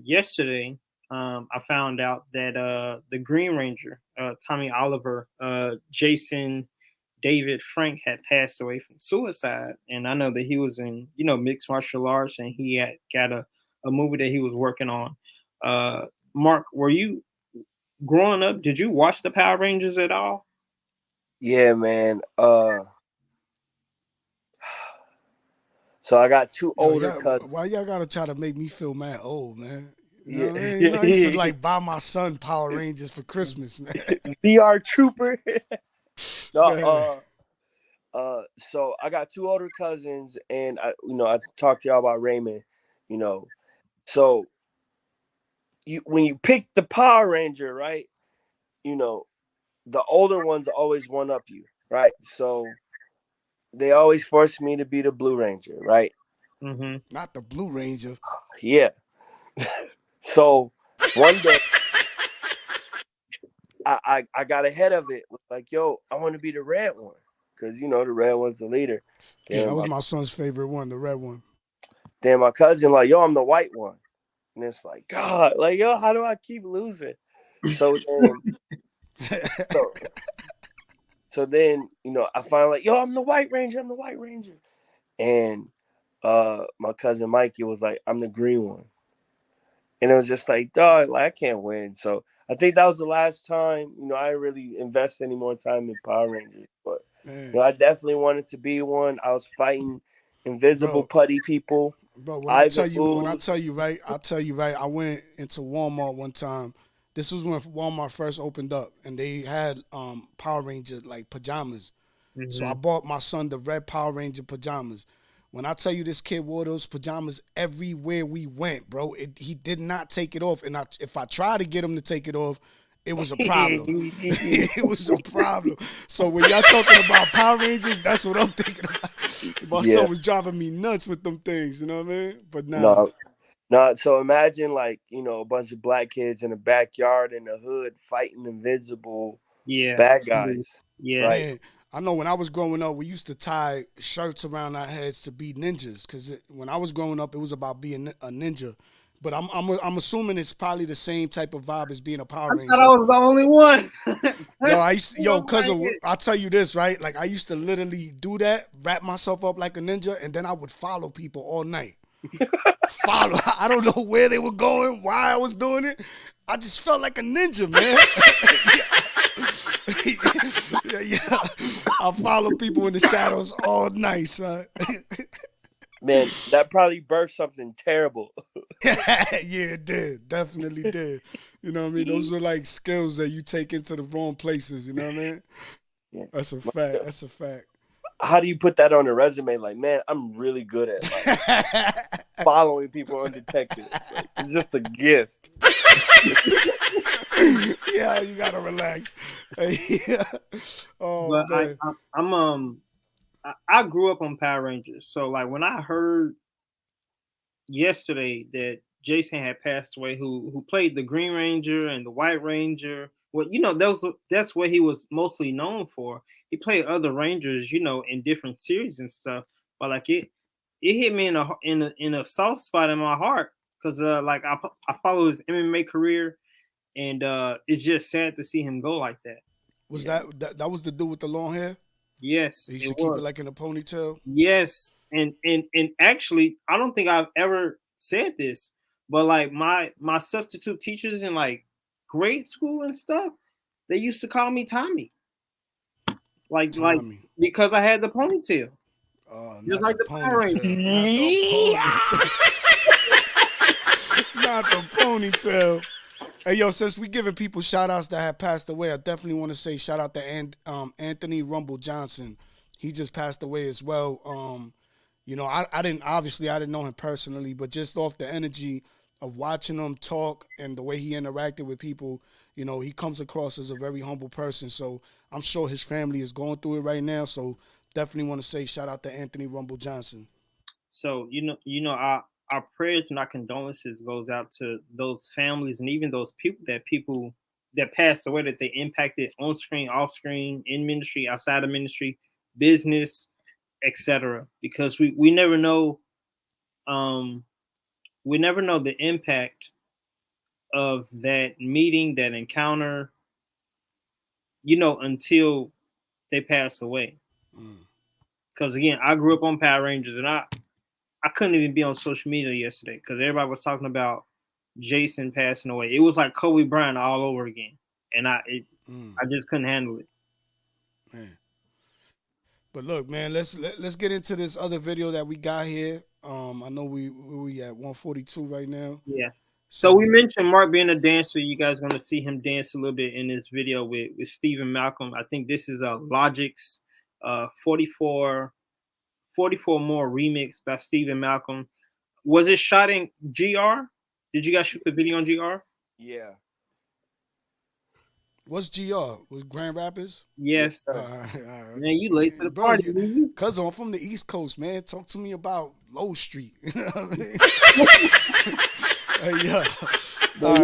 Yesterday, I found out that the Green Ranger, Tommy Oliver, Jason David Frank, had passed away from suicide. And I know that he was in mixed martial arts, and he had got a movie that he was working on. Mark, were you growing up? Did you watch the Power Rangers at all? Yeah, man. So I got two older cousins. Why y'all gotta try to make me feel mad old, man? You know what I mean? I used to buy my son Power Rangers for Christmas, man. VR Trooper. No, so I got two older cousins, and I talked to y'all about Raymond. So when you pick the Power Ranger, right? The older ones always one up you, right? So they always forced me to be the Blue Ranger, right? Mm-hmm. Not the Blue Ranger. Yeah. So one day I got ahead of it. Like, yo, I want to be the red one, because the red one's the leader. Yeah, that was my son's favorite one, the red one. Then my cousin like, yo, I'm the white one, and it's like, God, like, yo, how do I keep losing? So then, I finally like, yo, I'm the White Ranger, and my cousin Mikey was like, I'm the green one. And it was just like, dog, like, I can't win. So I think that was the last time, I really invested any more time in Power Rangers. But I definitely wanted to be one. I was fighting invisible putty people. Bro, when I tell you right, I went into Walmart one time. This was when Walmart first opened up, and they had Power Ranger pajamas. Mm-hmm. So I bought my son the red Power Ranger pajamas. When I tell you this kid wore those pajamas everywhere we went, bro, he did not take it off. And if I tried to get him to take it off, it was a problem. It was a problem. So when y'all talking about Power Rangers, that's what I'm thinking about. My son was driving me nuts with them things, you know what I mean? But No. So imagine a bunch of black kids in the backyard in the hood fighting invisible bad guys. Yeah. Right? Man, I know when I was growing up, we used to tie shirts around our heads to be ninjas, because when I was growing up, it was about being a ninja. But I'm assuming it's probably the same type of vibe as being a Power Ranger. I thought I was the only one. Cousin, I'll tell you this, right? Like, I used to literally do that, wrap myself up like a ninja, and then I would follow people all night. I don't know where they were going, why I was doing it. I just felt like a ninja, man. Yeah. I follow people in the shadows all night, son. Man, that probably birthed something terrible. Yeah, it did. Definitely did. You know what I mean? Those were skills that you take into the wrong places, you know what I mean? Yeah. That's a fact. How do you put that on a resume? Like, man, I'm really good at following people undetected. It's just a gift. Yeah, you gotta relax. Yeah. Oh, but man. I grew up on Power Rangers, so when I heard yesterday that Jason had passed away, who played the Green Ranger and the White Ranger. Well, that's what he was mostly known for. He played other Rangers, in different series and stuff. But it hit me in a soft spot in my heart, because I follow his MMA career, and it's just sad to see him go like that. Was that was the dude with the long hair? Yes, he should keep it in a ponytail. Yes, and actually, I don't think I've ever said this, but my substitute teachers in grade school and stuff, they used to call me Tommy. Like because I had the ponytail. Just like the Power Rangers. Not the ponytail. Hey, yo, since we giving people shout-outs that have passed away, I definitely want to say shout out to Anthony Rumble Johnson. He just passed away as well. You know, I didn't know him personally, but just off the energy of watching him talk and the way he interacted with people, you know, he comes across as a very humble person. So I'm sure his family is going through it right now. So definitely want to say shout out to Anthony Rumble Johnson. So, our prayers and our condolences goes out to those families and even those people that passed away, that they impacted on screen, off screen, in ministry, outside of ministry, business, etc. Because we never know the impact of that meeting, that encounter, until they pass away. Because again, I grew up on Power Rangers, and I couldn't even be on social media yesterday because everybody was talking about Jason passing away. It was like Kobe Bryant all over again, and I just couldn't handle it. Man. But look, man, let's get into this other video that we got here. I know we at 142 right now. Yeah. So we mentioned Mark being a dancer. You guys are going to see him dance a little bit in this video with Stephen Malcolm. I think this is Logic's 44 More remix by Stephen Malcolm. Was it shot in GR? Did you guys shoot the video on GR? Yeah. What's GR? Was Grand Rapids? Yes. All right. Man, you late to the party. Cause I'm from the East Coast, man. Talk to me about Low Street. You know what I mean? Yeah. Man,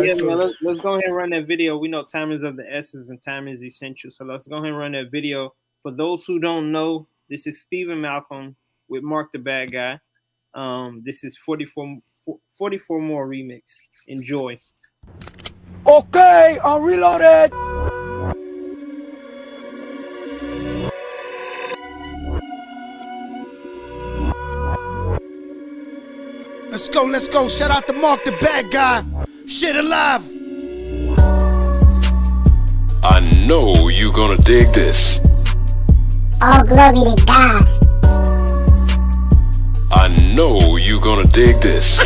let's go ahead and run that video. We know time is of the essence and time is essential. So let's go ahead and run that video. For those who don't know, this is Stephen Malcolm with Mark the Bad Guy. This is 44 More remix. Enjoy. Okay, I'm reloaded. Let's go. Shout out to Mark the Bad Guy. Shit alive. I know you gonna dig this. All glory to God. I know you gonna dig this.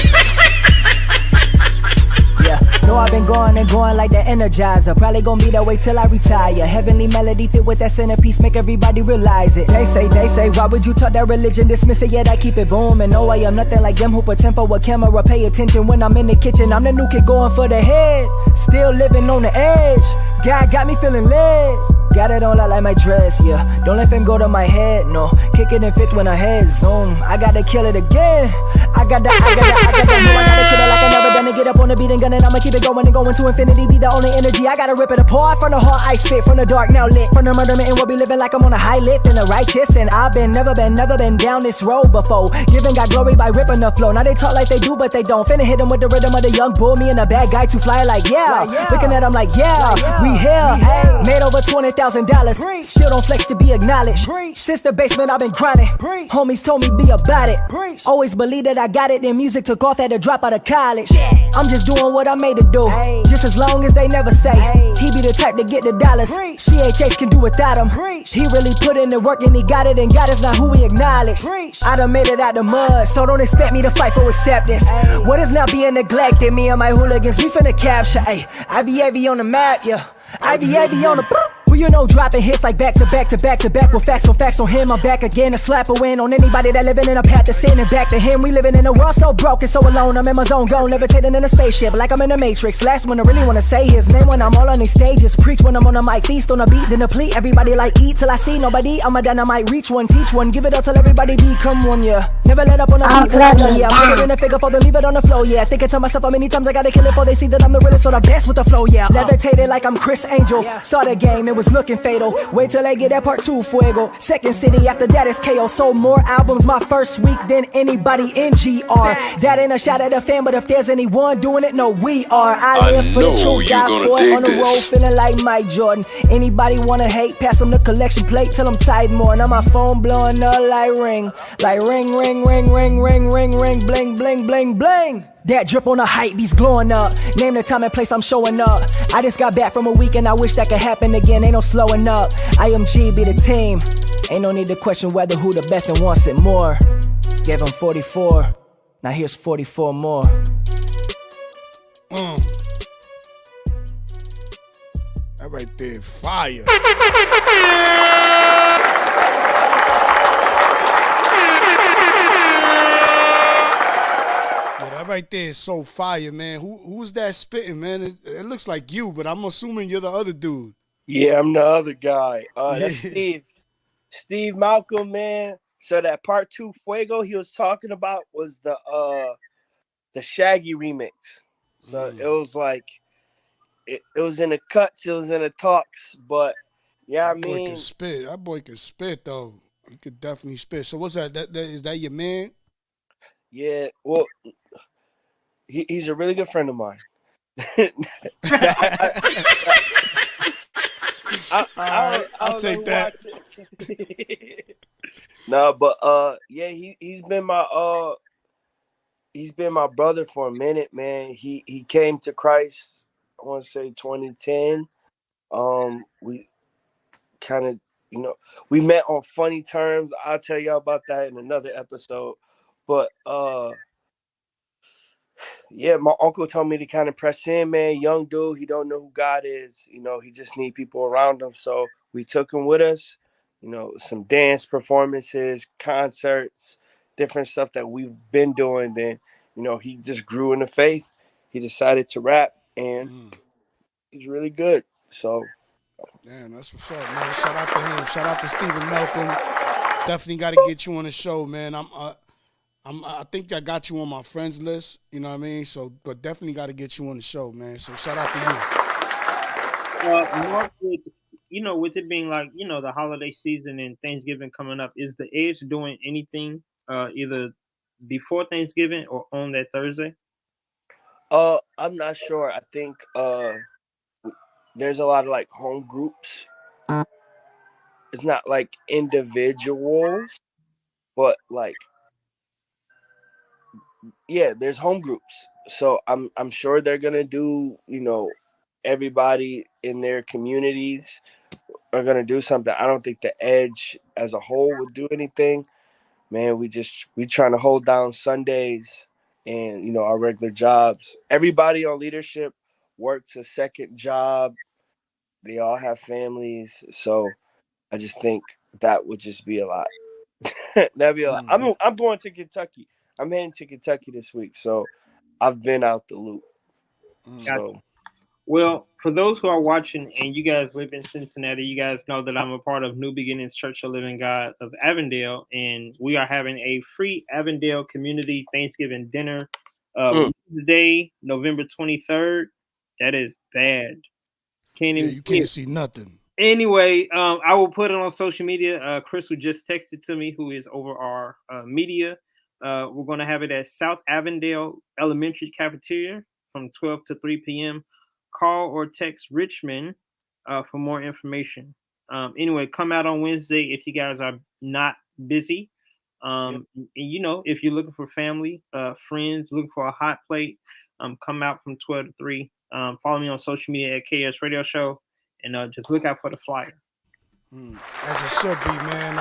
Yeah, know I've been going and going like the Energizer. Probably gonna be that way till I retire. Heavenly melody fit with that centerpiece, make everybody realize it. They say, why would you talk that religion, dismiss it, yet I keep it booming. No, I am nothing like them who pretend for a camera. Pay attention when I'm in the kitchen. I'm the new kid going for the head, still living on the edge. God got me feeling lit. Got it on like my dress, yeah. Don't let fame go to my head, no. Kick it in fifth when I head zoom. I gotta kill it again. I gotta kill it like I never done it. Get up on the beat and gun it. I'ma keep it going and going to infinity. Be the only energy. I gotta rip it apart from the heart. I spit from the dark, now lit. From the murder and we'll be living like I'm on a high lift and the righteous. And I've never been down this road before. Giving God glory by ripping the flow. Now they talk like they do, but they don't. Finna hit them with the rhythm of the young bull. Me and the bad guy to fly like yeah. Looking at them like yeah. We here. Made over $20,000. Still don't flex to be acknowledged. Since the basement I've been grinding. Homies told me be about it. Always believe that I got it. Then music took off at the drop out of college. I'm just doing what I made to do. Just as long as they never say he be the type to get the dollars. CHH can do without him. He really put in the work and he got it, and God is not who we acknowledge. I done made it out the mud, so don't expect me to fight for acceptance. What is not being neglected? Me and my hooligans, we finna capture. IVAV on the map, yeah. IVAV on the you know, dropping hits like back to back with facts on him. I'm back again to slap a win on anybody that living in a path to sin. And back to him, we living in a world so broken, so alone. I'm in my zone, gone, levitating in a spaceship like I'm in the Matrix. Last one I really wanna say his name when I'm all on these stages. Preach when I'm on a mic, feast on a beat, then deplete. Everybody like eat till I see nobody. I'm a dynamite, reach one, teach one, give it up till everybody become one, yeah. Never let up on a beat till I done, yeah. Put it in a figure for then leave it on the flow, yeah. Thinking to myself how many times I gotta kill it before they see that I'm the realest, so the best with the flow, yeah. Levitated like I'm Chris Angel. Saw the game, it was looking fatal. Wait till they get that part 2, fuego. Second city, after that is KO. Sold more albums my first week than anybody in GR. That ain't a shot at the fan, but if there's anyone doing it, no, we are. I live for the truth, die for it. On the road, feeling like Mike Jordan. Anybody wanna hate, pass them the collection plate till I'm tight more. Now my phone blowing up like ring. Like ring, ring, ring, ring, ring, ring, ring, bling, bling, bling, bling. That drip on the hype beats glowing up. Name the time and place I'm showing up. I just got back from a weekend, I wish that could happen again. Ain't no slowing up. IMG be the team. Ain't no need to question whether who the best and wants it more. Gave him 44. Now here's 44 more. That right there, fire. That right there is so fire, man. Who's that spitting, man? It looks like you, but I'm assuming you're the other dude. Yeah, I'm the other guy. That's Steve. Steve Malcolm, man. So that part 2 Fuego he was talking about was the Shaggy remix. So it was like it was in the cuts, it was in the talks, but yeah, that boy can spit. That boy can spit though. He could definitely spit. So what's that? That is that your man? Yeah, well, he's a really good friend of mine. I'll take that. No, but yeah, he's been my brother for a minute, man. He came to Christ, I want to say 2010. We kind of, we met on funny terms. I'll tell y'all about that in another episode. But yeah, my uncle told me to kind of press in, man. Young dude, he don't know who God is. He just need people around him. So we took him with us. Some dance performances, concerts, different stuff that we've been doing. Then, he just grew in the faith. He decided to rap, and he's really good. So, damn, that's what's up, man. Shout out to him. Shout out to Stephen Malcolm. Definitely got to get you on the show, man. I think I got you on my friends list. You know what I mean? So, but definitely got to get you on the show, man. So, shout out to you. Mark, with it being like the holiday season and Thanksgiving coming up, is the Edge doing anything either before Thanksgiving or on that Thursday? I'm not sure. I think there's a lot of like home groups. It's not like individuals, but like, yeah, there's home groups. So I'm sure they're gonna do, everybody in their communities are gonna do something. I don't think the Edge as a whole would do anything. Man, we trying to hold down Sundays and our regular jobs. Everybody on leadership works a second job. They all have families. So I just think that would just be a lot. That'd be a lot. I'm going to Kentucky. I'm heading to Kentucky this week, so I've been out the loop. So, well, for those who are watching and you guys live in Cincinnati, you guys know that I'm a part of New Beginnings Church of Living God of Avondale, and we are having a free Avondale Community Thanksgiving dinner Wednesday, November 23rd. That is bad. You can't see nothing. Anyway, I will put it on social media. Chris, who just texted to me, who is over our media, we're going to have it at South Avondale Elementary Cafeteria from 12 to 3 p.m. Call or text Richmond for more information. Anyway, come out on Wednesday if you guys are not busy. And, if you're looking for family, friends, looking for a hot plate, come out from 12 to 3. Follow me on social media at KS Radio Show. And just look out for the flyer. As it should be, man.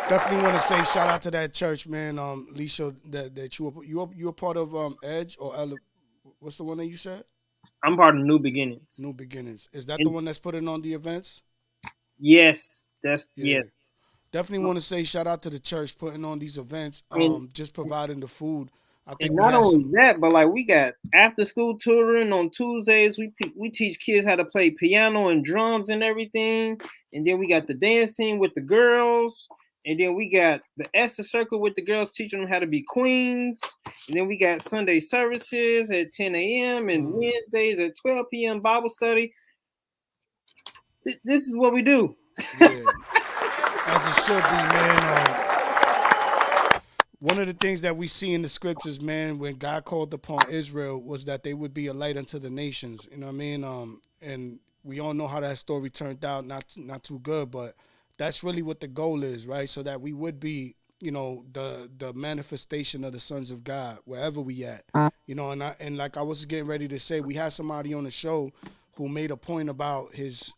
Definitely want to say shout out to that church, man. Lisa, that you a part of Edge or what's the one that you said? I'm part of New Beginnings. New Beginnings. Is that the one that's putting on the events? Yes, yes. Definitely want to say shout out to the church putting on these events. Just providing the food. I think and not only that, but like we got after school tutoring on Tuesdays. We teach kids how to play piano and drums and everything. And then we got the dancing with the girls. And then we got the Esther Circle with the girls teaching them how to be queens. And then we got Sunday services at 10 a.m. and Wednesdays at 12 p.m. Bible study. This is what we do. Yeah. As it should be, man. One of the things that we see in the scriptures, man, when God called upon Israel was that they would be a light unto the nations. You know what I mean? And we all know how that story turned out, not too good, but that's really what the goal is, right? So that we would be, the manifestation of the sons of God wherever we at. And like I was getting ready to say, we had somebody on the show who made a point about his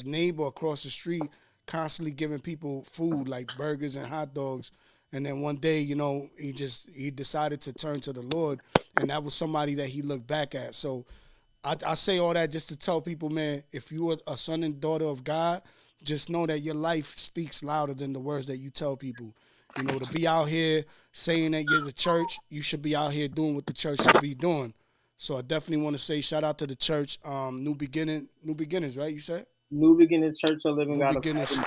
neighbor across the street constantly giving people food like burgers and hot dogs. And then one day, he decided to turn to the Lord, and that was somebody that he looked back at. So I say all that just to tell people, man, if you are a son and daughter of God, just know that your life speaks louder than the words that you tell people. To be out here saying that you're the church, you should be out here doing what the church should be doing. So I definitely want to say shout out to the church, New Beginnings, right? You said New Beginnings Church of Living New God. Beginnings.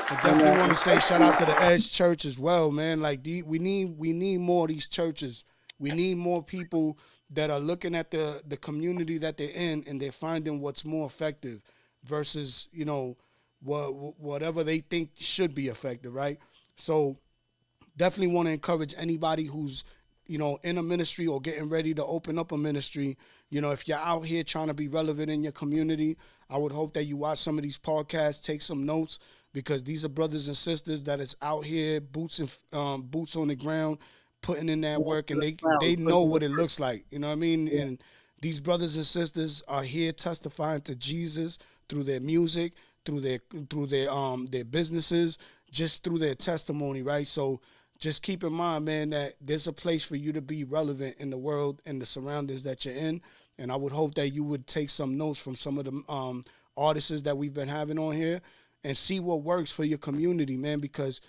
I definitely want to say shout out to the Edge Church as well, man. Like we need more of these churches. We need more people that are looking at the community that they're in, and they're finding what's more effective versus whatever they think should be effective, right? So definitely want to encourage anybody who's in a ministry or getting ready to open up a ministry. If you're out here trying to be relevant in your community, I would hope that you watch some of these podcasts, take some notes, because these are brothers and sisters that is out here, boots on the ground, putting in that work, and they know what it looks like. You know what I mean? Yeah. And these brothers and sisters are here testifying to Jesus through their music, through their businesses, just through their testimony, right? So just keep in mind, man, that there's a place for you to be relevant in the world and the surroundings that you're in. And I would hope that you would take some notes from some of the artists that we've been having on here and see what works for your community, man, because,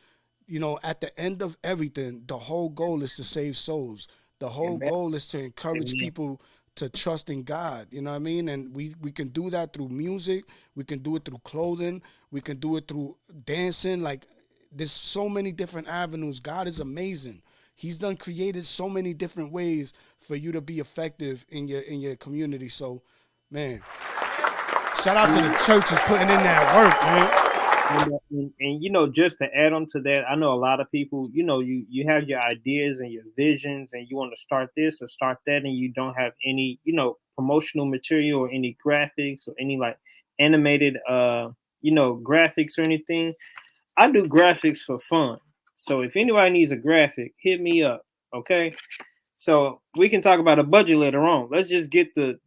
at the end of everything, the whole goal is to save souls. The whole goal is to encourage people to trust in God, you know what I mean? And we can do that through music. We can do it through clothing. We can do it through dancing. Like, there's so many different avenues. God is amazing. He's created so many different ways for you to be effective in your community. So, man, shout out to the churches putting in that work, man. And just to add on to that, I know a lot of people, you have your ideas and your visions, and you want to start this or start that, and you don't have any, promotional material or any graphics or any like animated, graphics or anything. I do graphics for fun. So if anybody needs a graphic, hit me up. Okay. So we can talk about a budget later on. Let's just get the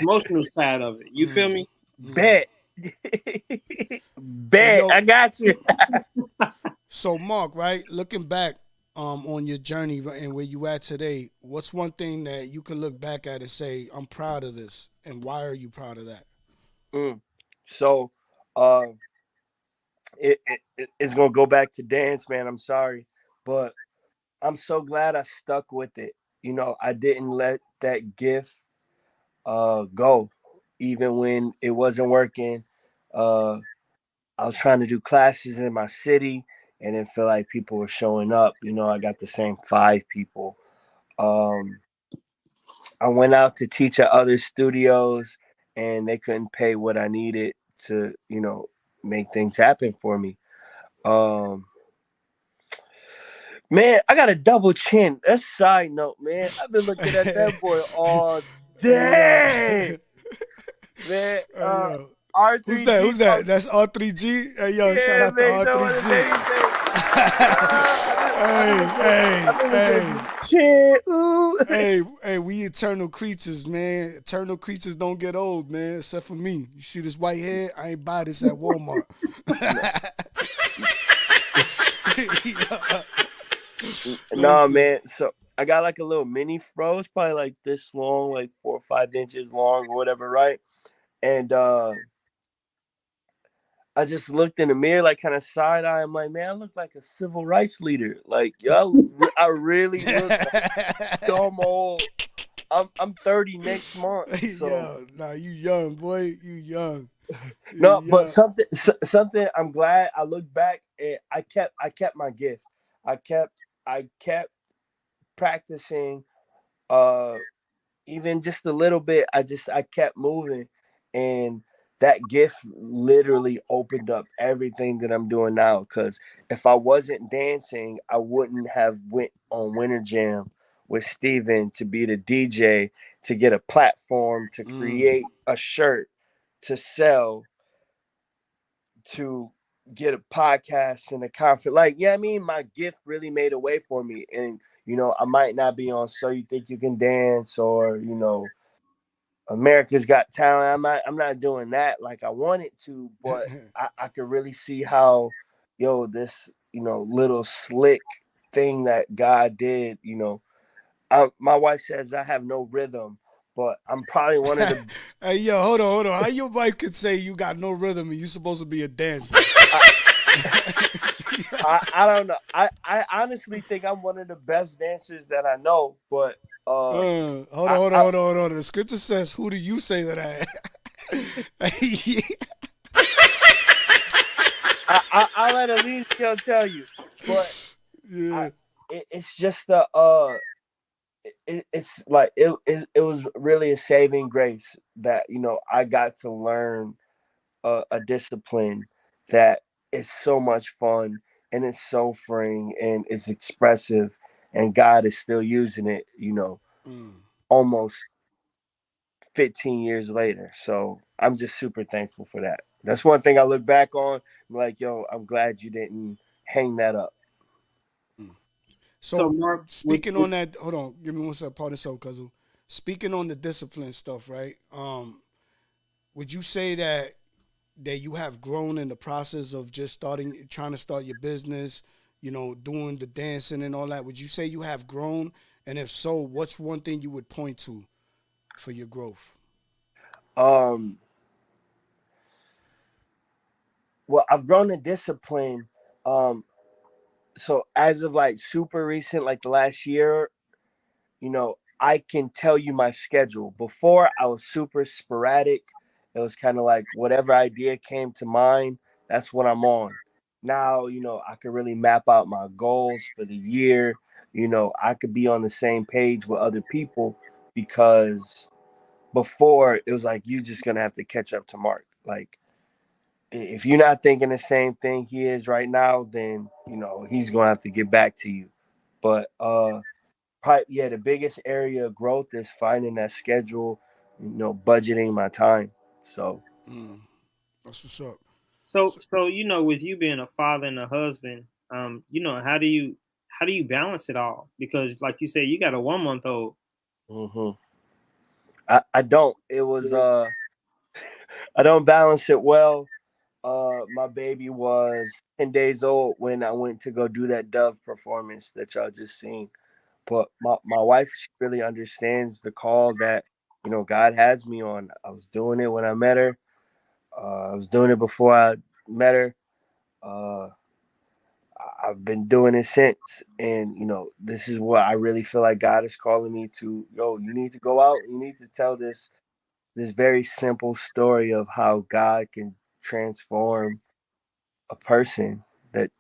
emotional side of it. You feel me? Bet. Bet. I got you. So Mark, right? Looking back on your journey and where you at today, what's one thing that you can look back at and say, I'm proud of this, and why are you proud of that? So it's gonna go back to dance, man. I'm sorry, but I'm so glad I stuck with it. I didn't let that gift go, even when it wasn't working. I was trying to do classes in my city and didn't feel like people were showing up. I got the same 5 people. I went out to teach at other studios and they couldn't pay what I needed to, make things happen for me. Man, I got a double chin. That's a side note, man. I've been looking at that boy all day. Man, R3G. Who's that? That's R3G. Hey, yo, shout out to R3G. Hey, we eternal creatures, man. Eternal creatures don't get old, man, except for me. You see this white hair? I ain't buy this at Walmart. No, man. So I got like a little mini fro. It's probably like this long, like 4 or 5 inches long or whatever, right? And I just looked in the mirror, like kind of side eye. I'm like, man, I look like a civil rights leader. Like, yo, I really look like dumb old. I'm 30 next month. So. Yo, nah, you young, boy. You young. No, but something I'm glad I look back and I kept my gift. I kept practicing even just a little bit. I kept moving, and that gift literally opened up everything that I'm doing now. Because if I wasn't dancing, I wouldn't have went on Winter Jam with Steven to be the DJ, to get a platform, to create a shirt, to sell, to get a podcast and a conference. Like, yeah, I mean, my gift really made a way for me. And, I might not be on So You Think You Can Dance or, America's Got Talent. I'm not doing that like I wanted to, but I could really see how, this, little slick thing that God did, my wife says I have no rhythm, but I'm probably one of the. Hey, yo, hold on. How your wife could say you got no rhythm and you supposed to be a dancer? I don't know. I honestly think I'm one of the best dancers that I know, but hold on. The scripture says, "Who do you say that I am?" I'll let Alicia tell you, but yeah, it's just it's like it was really a saving grace that I got to learn a discipline that is so much fun and it's so freeing and it's expressive, and God is still using it, almost 15 years later. So I'm just super thankful for that. That's one thing I look back on. I'm like, yo, I'm glad you didn't hang that up. So Mark, speaking on that, hold on, give me one second. Pardon, so cousin. Speaking on the discipline stuff, right? Would you say that you have grown in the process of just trying to start your business, doing the dancing and all that? Would you say you have grown? And if so, what's one thing you would point to for your growth? Well, I've grown in discipline. So as of like super recent, like the last year, I can tell you my schedule. Before I was super sporadic. It was kind of like whatever idea came to mind, that's what I'm on. Now, I can really map out my goals for the year. I could be on the same page with other people because before it was like you just gonna have to catch up to Mark. Like if you're not thinking the same thing he is right now, then he's gonna have to get back to you. But probably, yeah, the biggest area of growth is finding that schedule, budgeting my time. So that's what's up. So with you being a father and a husband, how do you balance it all? Because like you said, you got a 1 month old. Mm-hmm. I don't. It was I don't balance it well. My baby was 10 days old when I went to go do that Dove performance that y'all just seen. But my wife, she really understands the call that, God has me on. I was doing it when I met her. I was doing it before I met her. Uh, I've been doing it since. And, this is what I really feel like God is calling me to. Yo, you need to go out. You need to tell this very simple story of how God can transform a person that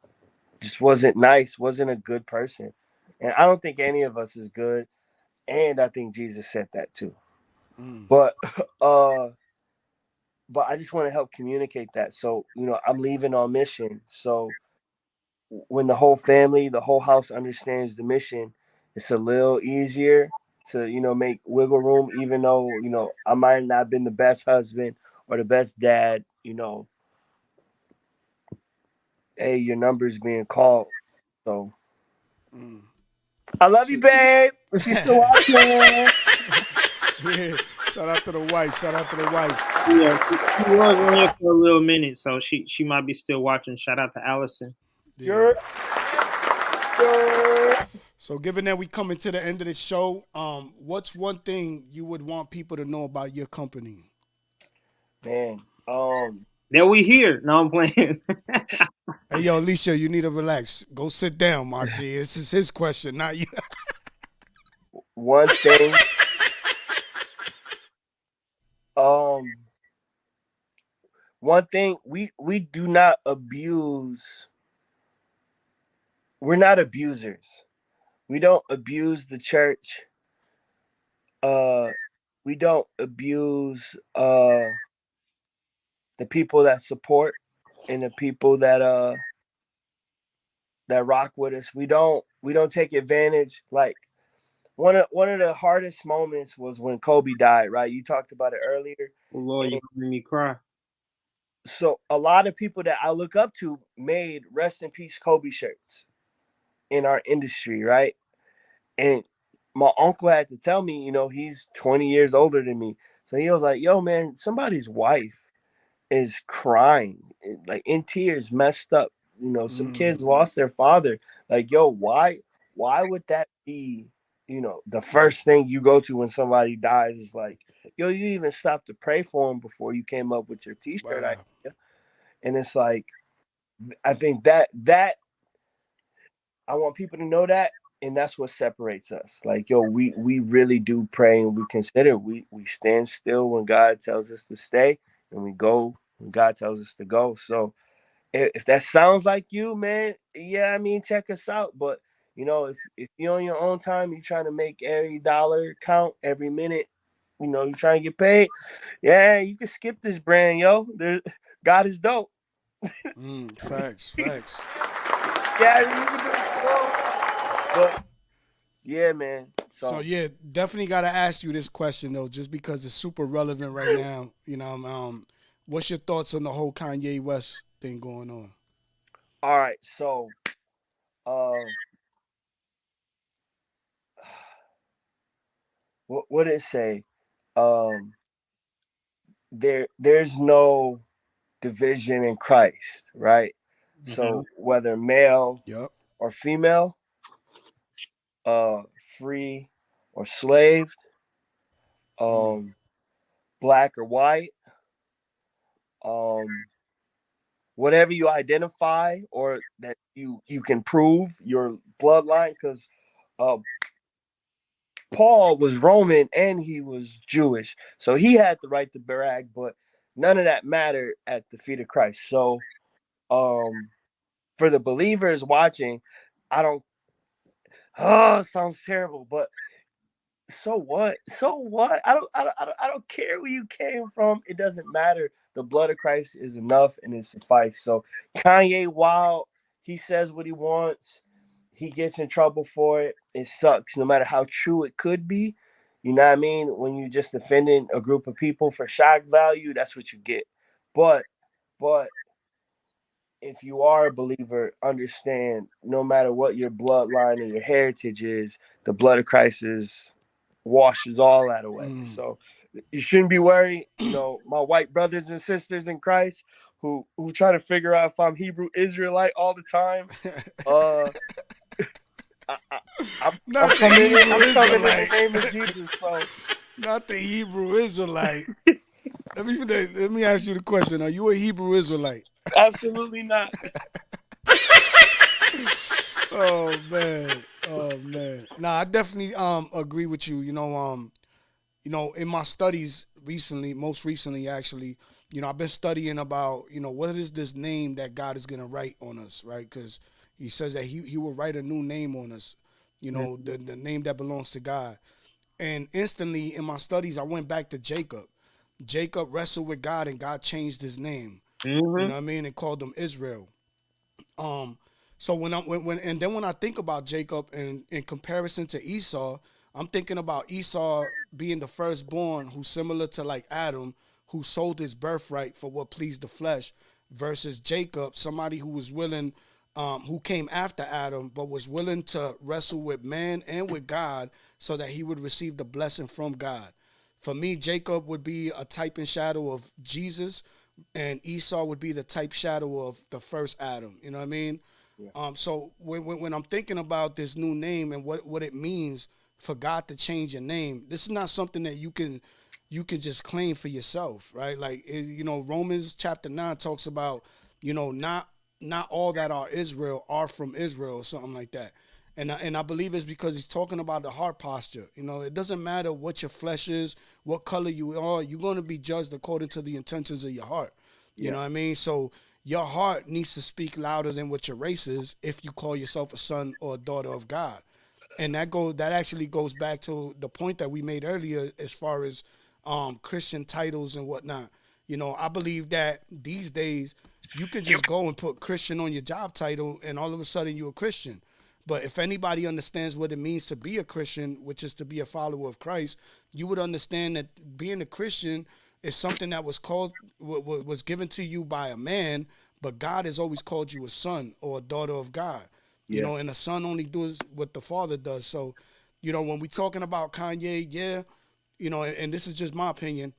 just wasn't nice, wasn't a good person. And I don't think any of us is good. And I think Jesus said that too. But uh but I just want to help communicate that. So, I'm leaving on mission. So when the whole family, the whole house understands the mission, it's a little easier to, make wiggle room, even though, I might not have been the best husband or the best dad, hey, your number's being called. So I love you, babe. If she's still watching. Yeah, shout out to the wife. Yeah, she was on here for a little minute, so she might be still watching. Shout out to Allison. Yeah. So given that we coming to the end of the show, what's one thing you would want people to know about your company? Man, that we here. No, I'm playing. Hey, yo, Alicia, you need to relax. Go sit down, Margie. This is his question, not you. One thing. One thing, we do not abuse. We're not abusers. We don't abuse the church. We don't abuse the people that support and the people that rock with us. We don't take advantage. Like one of the hardest moments was when Kobe died, right? You talked about it earlier. Oh Lord, you made me cry. So a lot of people that I look up to made rest in peace Kobe shirts in our industry, right? And my uncle had to tell me, he's 20 years older than me. So he was like, yo, man, somebody's wife is crying, like in tears, messed up. Some kids lost their father. Like, yo, why would that be, the first thing you go to when somebody dies is like, yo, you even stopped to pray for him before you came up with your t-shirt idea. And it's like, I think that I want people to know that, and that's what separates us. Like, yo, we really do pray and we consider. We stand still when God tells us to stay, and we go when God tells us to go. So if that sounds like you, man, yeah, I mean, check us out. But if you're on your own time, you're trying to make every dollar count, every minute. You're trying to get paid. Yeah, you can skip this brand, yo. God is dope. Facts. Yeah, you can do it, but yeah, man. So yeah, definitely got to ask you this question though, just because it's super relevant right now. What's your thoughts on the whole Kanye West thing going on? All right, so what did it say? There's no division in Christ, right? So whether male or female, free or slave, black or white, whatever you identify or that you can prove your bloodline, because Paul was Roman and he was Jewish, so he had the right to brag, but none of that mattered at the feet of Christ. So for the believers watching, I don't it sounds terrible, but so what? So what? I don't care where you came from. It doesn't matter. The blood of Christ is enough and it suffices. So Kanye, while he says what he wants, he gets in trouble for it. It sucks, no matter how true it could be. You know what I mean? When you just offending a group of people for shock value, that's what you get. But if you are a believer, understand no matter what your bloodline or your heritage is, the blood of Christ washes all that away. So you shouldn't be worried. My white brothers and sisters in Christ who try to figure out if I'm Hebrew Israelite all the time. I'm coming in the name of Jesus. So not the Hebrew Israelite. Let me ask you the question. Are you a Hebrew Israelite? Absolutely not. Oh man. Nah, I definitely agree with you. In my studies most recently actually, I've been studying about, what is this name that God is gonna write on us, right? Because he says that he will write a new name on us, the name that belongs to God. And instantly in my studies, I went back to Jacob. Jacob wrestled with God and God changed his name. You know what I mean? And called him Israel. So when I think about Jacob and in comparison to Esau, I'm thinking about Esau being the firstborn, who's similar to like Adam, who sold his birthright for what pleased the flesh, versus Jacob, somebody who was willing, who came after Adam, but was willing to wrestle with man and with God so that he would receive the blessing from God. For me, Jacob would be a type and shadow of Jesus, and Esau would be the type shadow of the first Adam. You know what I mean? Yeah. So when I'm thinking about this new name and what it means for God to change your name, this is not something that you can just claim for yourself, right? Like Romans chapter 9 talks about not all that are Israel are from Israel or something like that. And I believe it's because he's talking about the heart posture. It doesn't matter what your flesh is, what color you are, you're going to be judged according to the intentions of your heart. You know what I mean? So your heart needs to speak louder than what your race is if you call yourself a son or a daughter of God. And that actually goes back to the point that we made earlier as far as Christian titles and whatnot. I believe that these days you could just go and put Christian on your job title and all of a sudden you're a Christian. But if anybody understands what it means to be a Christian, which is to be a follower of Christ, you would understand that being a Christian is something that was was given to you by a man, but God has always called you a son or a daughter of God. You know, and a son only does what the father does. So, you know, when we talking about Kanye, yeah, you know, and this is just my opinion,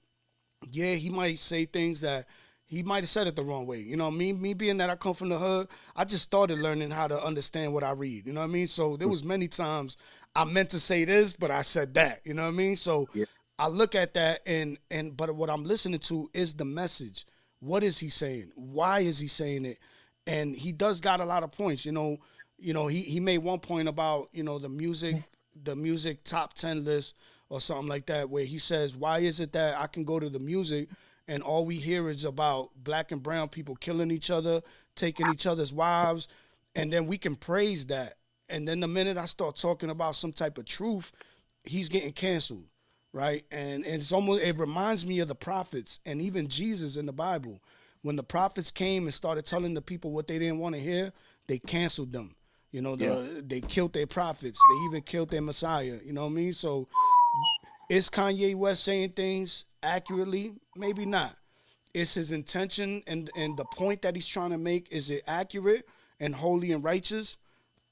yeah, he might say things that he might have said it the wrong way. You know, me being that I come from the hood, I just started learning how to understand what I read. You know what I mean? So there was many times I meant to say this, but I said that. You know what I mean? So I look at that but what I'm listening to is the message. What is he saying? Why is he saying it? And he does got a lot of points. He made one point about, the music top 10 list or something like that, where he says, why is it that I can go to the music and all we hear is about black and brown people killing each other, taking each other's wives, and then we can praise that. And then the minute I start talking about some type of truth, he's getting canceled, right? And it reminds me of the prophets and even Jesus in the Bible. When the prophets came and started telling the people what they didn't want to hear, they canceled them. They killed their prophets. They even killed their Messiah. You know what I mean? So is Kanye West saying things accurately? Maybe not. Is his intention and the point that he's trying to make, is it accurate and holy and righteous?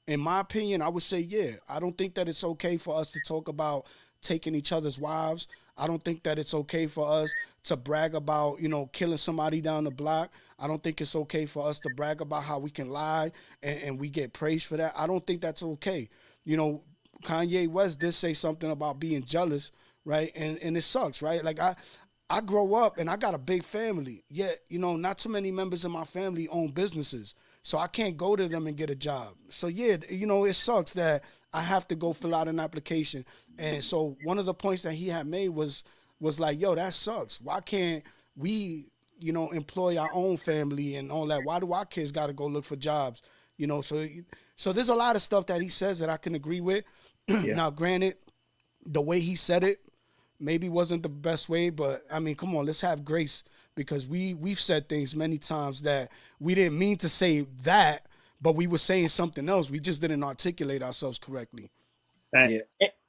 In my opinion, I would say, yeah. I don't think that it's okay for us to talk about taking each other's wives. I don't think that it's okay for us to brag about, killing somebody down the block. I don't think it's okay for us to brag about how we can lie and we get praised for that. I don't think that's okay. Kanye West did say something about being jealous, right? And it sucks, right? Like I grow up and I got a big family, yet, not too many members of my family own businesses. So I can't go to them and get a job. So yeah, it sucks that I have to go fill out an application. And so one of the points that he had made was like, yo, that sucks. Why can't we, employ our own family and all that? Why do our kids got to go look for jobs? So there's a lot of stuff that he says that I can agree with. Now, granted, the way he said it maybe wasn't the best way, but I mean, come on, let's have grace, because we've said things many times that we didn't mean to say that, but we were saying something else. We just didn't articulate ourselves correctly. Yeah,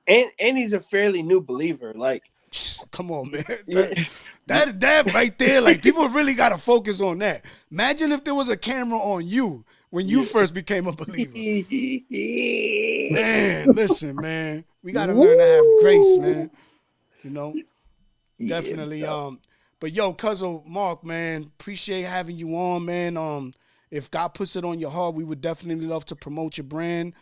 and he's a fairly new believer. Like, come on, man. That right there, like, people really got to focus on that. Imagine if there was a camera on you when you first became a believer. Man, listen, man. We got to learn to have grace, man. Definitely. But yo, Cuzzo Mark, man, appreciate having you on, man. If God puts it on your heart, we would definitely love to promote your brand.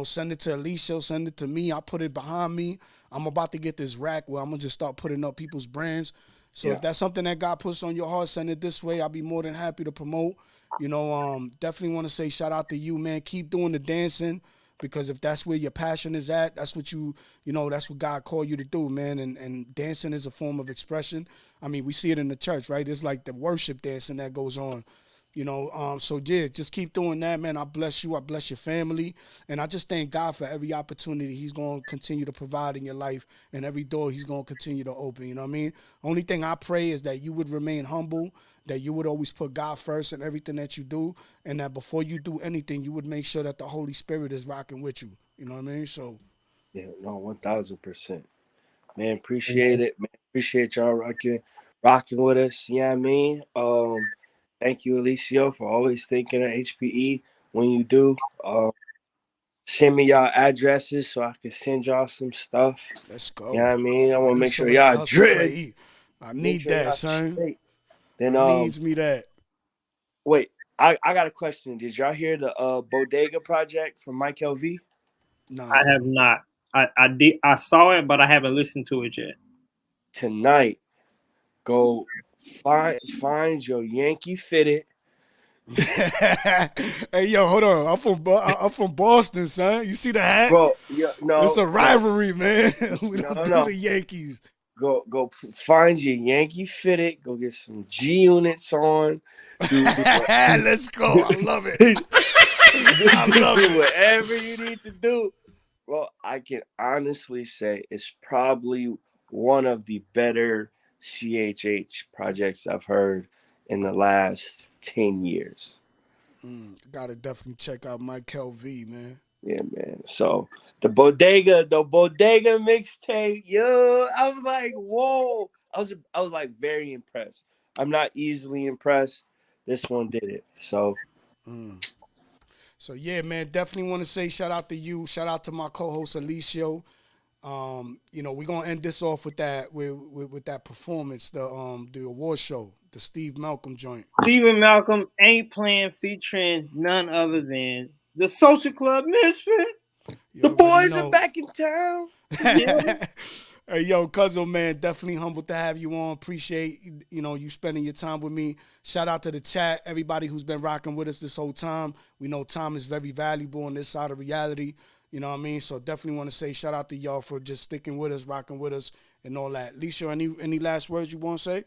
Send it to Alicia, send it to me. I'll put it behind me. I'm about to get this rack where I'm going to just start putting up people's brands. So if that's something that God puts on your heart, send it this way. I'll be more than happy to promote. Definitely want to say shout out to you, man. Keep doing the dancing, because if that's where your passion is at, that's what that's what God called you to do, man. And dancing is a form of expression. I mean, we see it in the church, right? It's like the worship dancing that goes on. So yeah, just keep doing that, man. I bless you. I bless your family. And I just thank God for every opportunity he's going to continue to provide in your life, and every door he's going to continue to open. You know what I mean? Only thing I pray is that you would remain humble, that you would always put God first in everything that you do, and that before you do anything, you would make sure that the Holy Spirit is rocking with you. You know what I mean? So yeah, no, 1,000%. Man, appreciate it. Man, appreciate y'all rocking with us. You know what I mean? Thank you, Alicia, for always thinking of HPE when you do. Send me y'all addresses so I can send y'all some stuff. Let's go. You know what I mean? I want to make sure y'all drip. I need that, son. Straight. Then needs me that. Wait, I got a question. Did y'all hear the Bodega project from Mike LV? No, I have not. I saw it, but I haven't listened to it yet. Tonight, go find your Yankee fitted. Hey, yo, hold on. I'm from Boston, son. You see the hat? Bro, no. It's a rivalry, man. We don't do the Yankees. Go find your Yankee fitted. Go get some G units on. Let's go. I love it. I love it. Whatever you need to do. Well, I can honestly say it's probably one of the better CHH projects I've heard in the last 10 years. Gotta definitely check out Mike LV, man. Yeah, man. So the bodega mixtape, yo, I was like, whoa. I was like very impressed. I'm not easily impressed. This one did it. So. So yeah, man, definitely want to say shout out to you. Shout out to my co-host Alicio. You know, we're gonna end this off with that with that performance, the award show, the Steve Malcolm joint. Stephen Malcolm ain't playing featuring none other than the Social Club Misfits. The boys are back in town. Hey, yo, Cuzzo, man, definitely humbled to have you on. Appreciate, you know, you spending your time with me. Shout out to the chat, everybody who's been rocking with us this whole time. We know time is very valuable on this side of reality. You know what I mean? So definitely want to say shout out to y'all for just sticking with us, rocking with us, and all that. Lisha, any last words you want to say?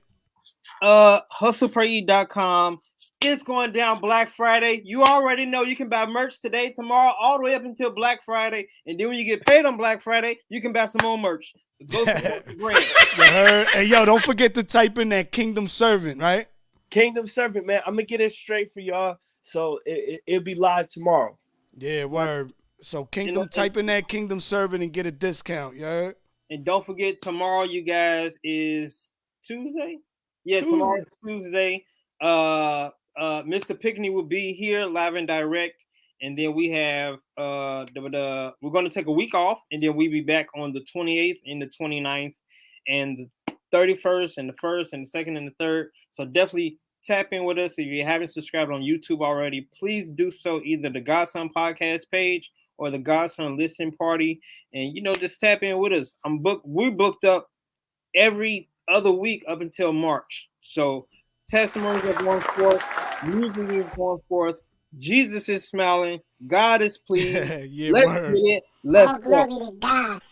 HustlePrayEat.com. It's going down Black Friday. You already know you can buy merch today, tomorrow, all the way up until Black Friday. And then when you get paid on Black Friday, you can buy some more merch. So go support the brand. You heard? Hey, yo, don't forget to type in that Kingdom Servant, right? Kingdom Servant, man. I'm going to get it straight for y'all. So it'll be live tomorrow. Yeah, word. So type in that Kingdom Servant and get a discount, you heard? And don't forget, tomorrow, you guys, is Tuesday? Yeah, tomorrow's Tuesday. Mr. Pickney will be here live and direct, and then we have we're going to take a week off, and then we'll be back on the 28th and the 29th and the 31st and the 1st and the 2nd and the 3rd. So definitely tap in with us. If you haven't subscribed on YouTube already, please do so, either the GodSon podcast page or the GodSon listening party, and just tap in with us. We're booked up every other week up until March. So testimonies are going forth, music is going forth, Jesus is smiling, God is pleased. Yeah, let's word. get it. Let's go. Glory to God.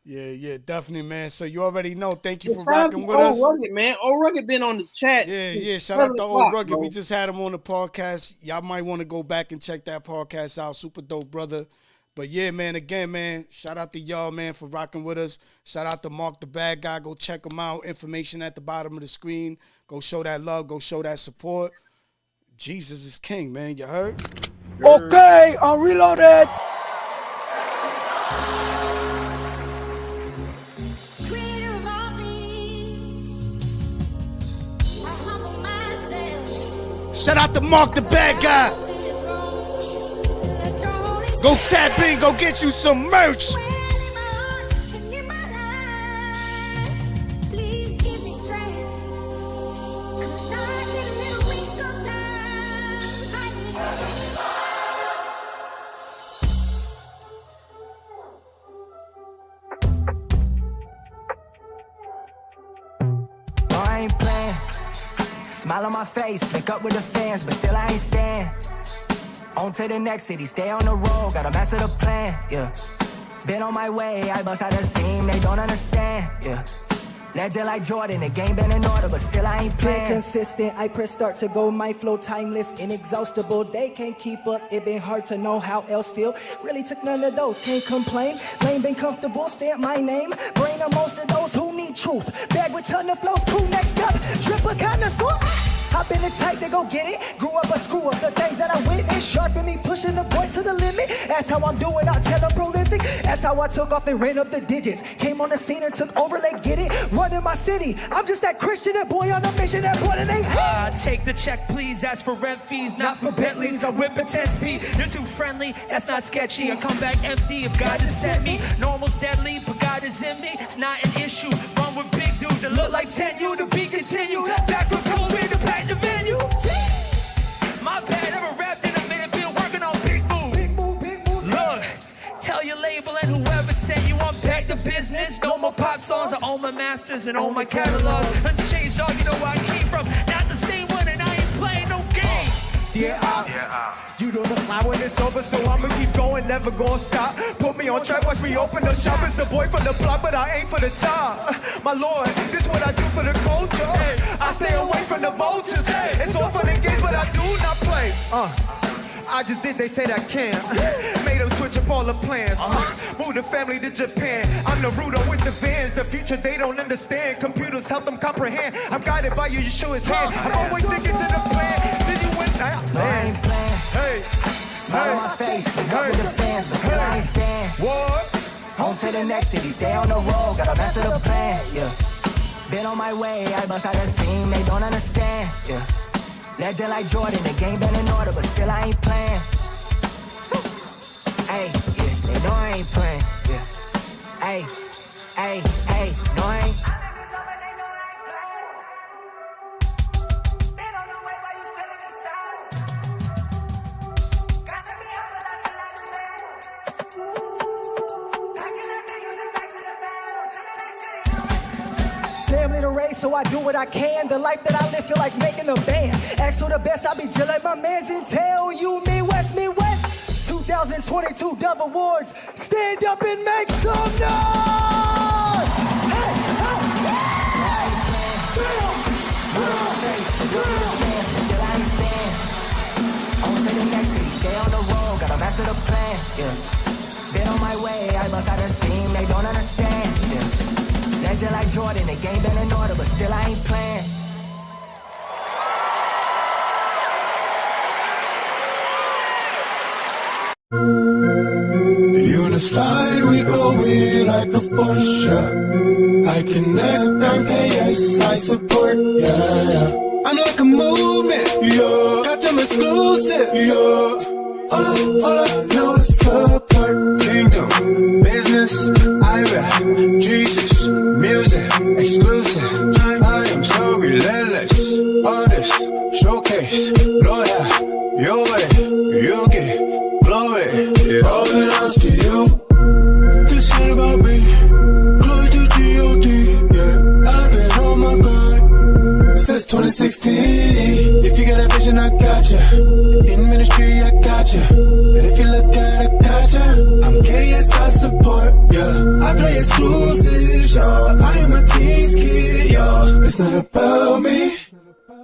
Yeah, definitely, man. So you already know. Thank you for rocking with us. Rugged, man. Old Rugged been on the chat. Yeah. Shout out to Old Rugged. We just had him on the podcast. Y'all might want to go back and check that podcast out. Super dope, brother. But yeah, man, again, man, shout out to y'all, man, for rocking with us. Shout out to Mark the Bad Guy. Go check him out. Information at the bottom of the screen. Go show that love. Go show that support. Jesus is king, man. You heard? Okay, I'm reloaded. Shout out to Mark the Bad Guy. Go tap in, go get you some merch. I ain't playing. Smile on my face, link up with the fans, but still I ain't stand. On to the next city, stay on the road, gotta master the plan, yeah. Been on my way, I bust out the seam, they don't understand, yeah. Legend like Jordan, the game been in order, but still I ain't playing. Consistent, I press start to go, my flow timeless, inexhaustible. They can't keep up, it been hard to know how else feel. Really took none of those, can't complain. Lane been comfortable, stamp my name. Brain of most of those who need truth. Bag with ton of flows, cool next up. Drip a connoisseur. Hop in the type to go get it. Grew up a screw up the things that I witnessed. Sharpen me, pushing the point to the limit. That's how I'm doing, I tell them prolific. That's how I took off and ran up the digits. Came on the scene and took over, let get it. Running my city, I'm just that Christian, that boy on a mission, that boy that ain't take the check, please. Ask for rent fees, not for Bentleys. I whip a 10-speed. You're too friendly, that's not sketchy. I come back empty if God just sent me. Normal's deadly, but God is in me. It's not an issue. Run with big dudes that look like 10. You to be continued. Back from COVID to pack the venue. My bad, never rapped in a minute. Been working on big moves. Look, tell your label and whoever sent you I'm back to business. No more pop songs. I own my masters and own my catalog. Unchanged, all you know where I came from. Not the same one, and I ain't playing no game. You don't know when it's over, so I'ma keep going, never gonna stop. Put me on track, watch me open the shop. It's the boy from the block, but I ain't for the top. My lord, this what I do for the culture. I stay away from the vultures. It's all fun and games, but I do not play. I just did, they said I can. Made them switch up all the plans. Move the family to Japan. I'm Naruto with the vans. The future they don't understand. Computers help them comprehend. I'm guided by you, Yeshua's hand. I'm always sticking to the plan. Did you win? I ain't playing. Hey. Smile on my face, look up with the fans, but still I ain't stand. What? On to the next city, stay on the road, gotta master the plan, yeah. Been on my way, I bust out the scene, they don't understand. Yeah. Legend like Jordan, the game been in order, but still I ain't playing. Hey, yeah, they know I ain't playing. Yeah. Hey, hey, hey, no I ain't. Family to raise, so I do what I can. The life that I live feel like making a band. Ask for the best, I be just like my mans and tell you me west. 2022 Dove Awards. Stand up and make some noise! Hey, on to the next city, stay on the road, gotta master the plan. Yeah. Been on my way, I bust out the scene, they don't understand. Yeah. Legend like Jordan, the game been in order, but still I ain't playing. Unified, we go in like a Porsche. I connect, I'm KS, I support, yeah. I'm like a movement, yeah. Got them exclusive, yeah. All I know is support. Kingdom, business, I rap. Jesus, music, exclusive. I am so relentless. Artist, showcase, loyal, your way, you get glory. It all belongs to you. This ain't about me. Glory to G.O.D. Yeah, I've been on my grind since 2016. If you got a vision, I got ya. In ministry, I got ya. And if you look at it, I got ya. I'm KSI support, yeah. I play exclusives, y'all. I am a king's kid, y'all. It's not about me.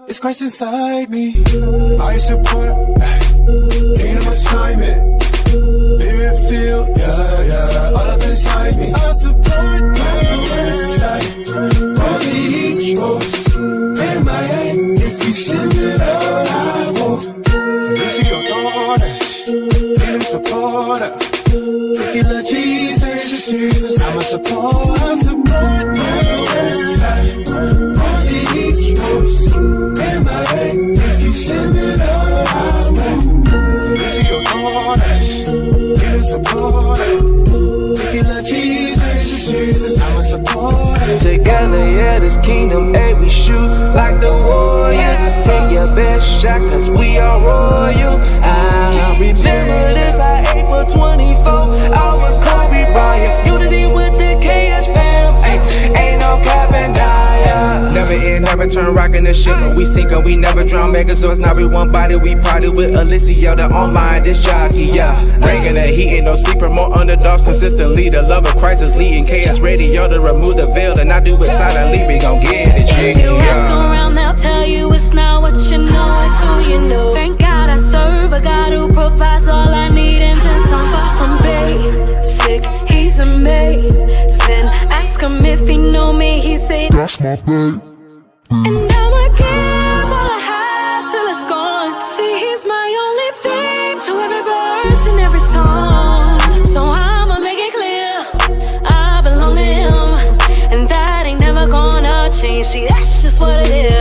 It's Christ inside me. I support kingdom assignment. Spirit feel, yeah, all up inside me. I support my west side on the East Coast. MIA, if you send it out, I won't. This is your daughters, kingdom supporter. If you love Jesus, I'm a support. I support my west side on the East Coast. MIA, if you send it out, I won't. This is your daughters, kingdom supporter. If you love Jesus, I'm a supporter. Together, yeah, this kingdom, hey, we shoot like the warriors. Take your best shot, cause we are royal. I remember this, I ate for 24 hours, Kobe Bryant. Unity with the KS fam, ain't no cap and die. Never end, never turn, rockin' the ship. When we sink and we never drown, Megazords. Now we one body, we party with Alicia, the online disc jockey, yeah. Bringing the heat, ain't no sleeper, more underdogs consistently. The love of Christ is leading KS Radio to remove the veil, and I do it silently. We gon' get it, jiggy, you ask around, they'll tell you it's not what you know, it's who you know. Thank God I serve a God who provides all I need, and then some. Far from basic, he's amazing. Ask him if he know me, he say that's my babe. And I'ma give all I have till it's gone. See, he's my only thing to every verse and every song. So I'ma make it clear, I belong to him, and that ain't never gonna change. See, that's just what it is.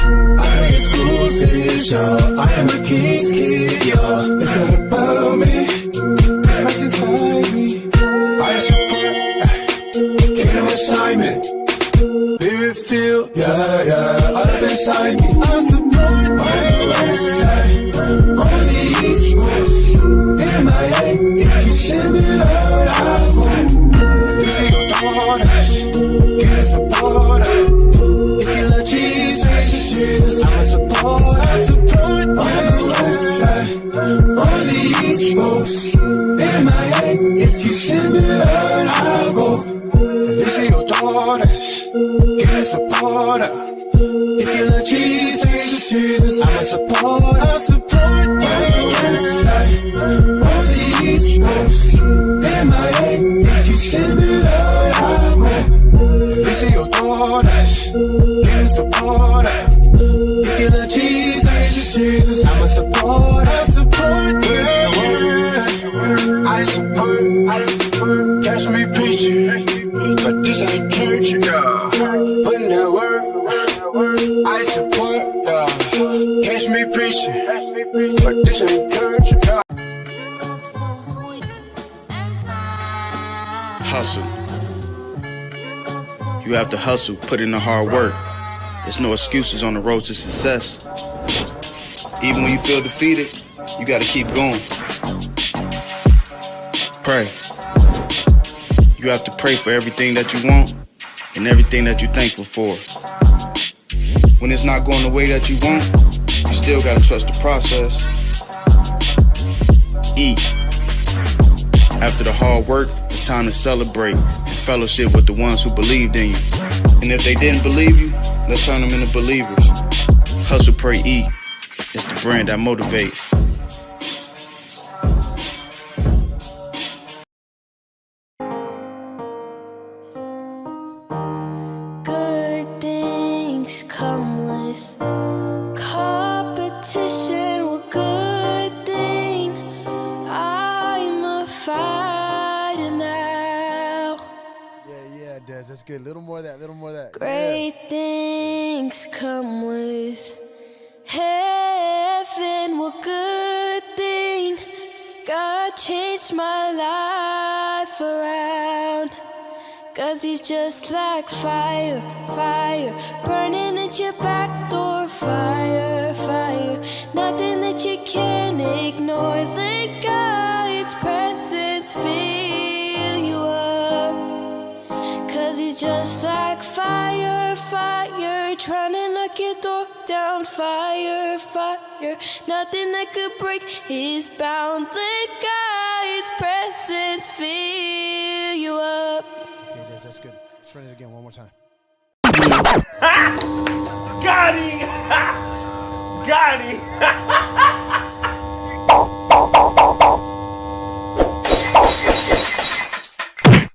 I play exclusive, y'all. I am a king's kid, y'all. It's not about me, it's Christ inside me. I support kingdom assignment. Spirit feel, yeah, all up inside me. I support my west side on the East Coast. MIA, if you send me out, I won't. This is your daughters, kingdom supporter. If you love Jesus, I'm a support. I support my west side on the East Coast. MIA, if you send me out, I'll go. This is your daughters, kingdom supporter. If you love Jesus, I'm a support. I support my west side on the East Coast. MIA, if you send me out, I'll go. This is your daughters, kingdom supporter. If you love Jesus, I'm a support. I support, I support. Catch me preaching, but this ain't church, yeah. but this ain't church. Hustle. You have to hustle, put in the hard work. There's no excuses on the road to success. Even when you feel defeated, you gotta keep going. Pray. You have to pray for everything that you want and everything that you're thankful for. When it's not going the way that you want, you still gotta trust the process. Eat. After the hard work, it's time to celebrate and fellowship with the ones who believed in you. And if they didn't believe you, let's turn them into believers. Hustle, pray, eat. It's the brand that motivates. Good things come with competition. Well, good thing I'm a fighter now. Yeah, Des, that's good. Little more of that, little more of that. Great things come with heaven. Well, good thing God changed my life around. 'Cause he's just like fire, fire, burning at your back door. Fire, fire, nothing that you can ignore. Let God's presence fill you up. 'Cause he's just like fire, fire, trying to knock your door down. Fire, fire, nothing that could break his bound. Let God's presence fill you up. Okay, Des, that's good. Let's run it again one more time. Got him! Got him!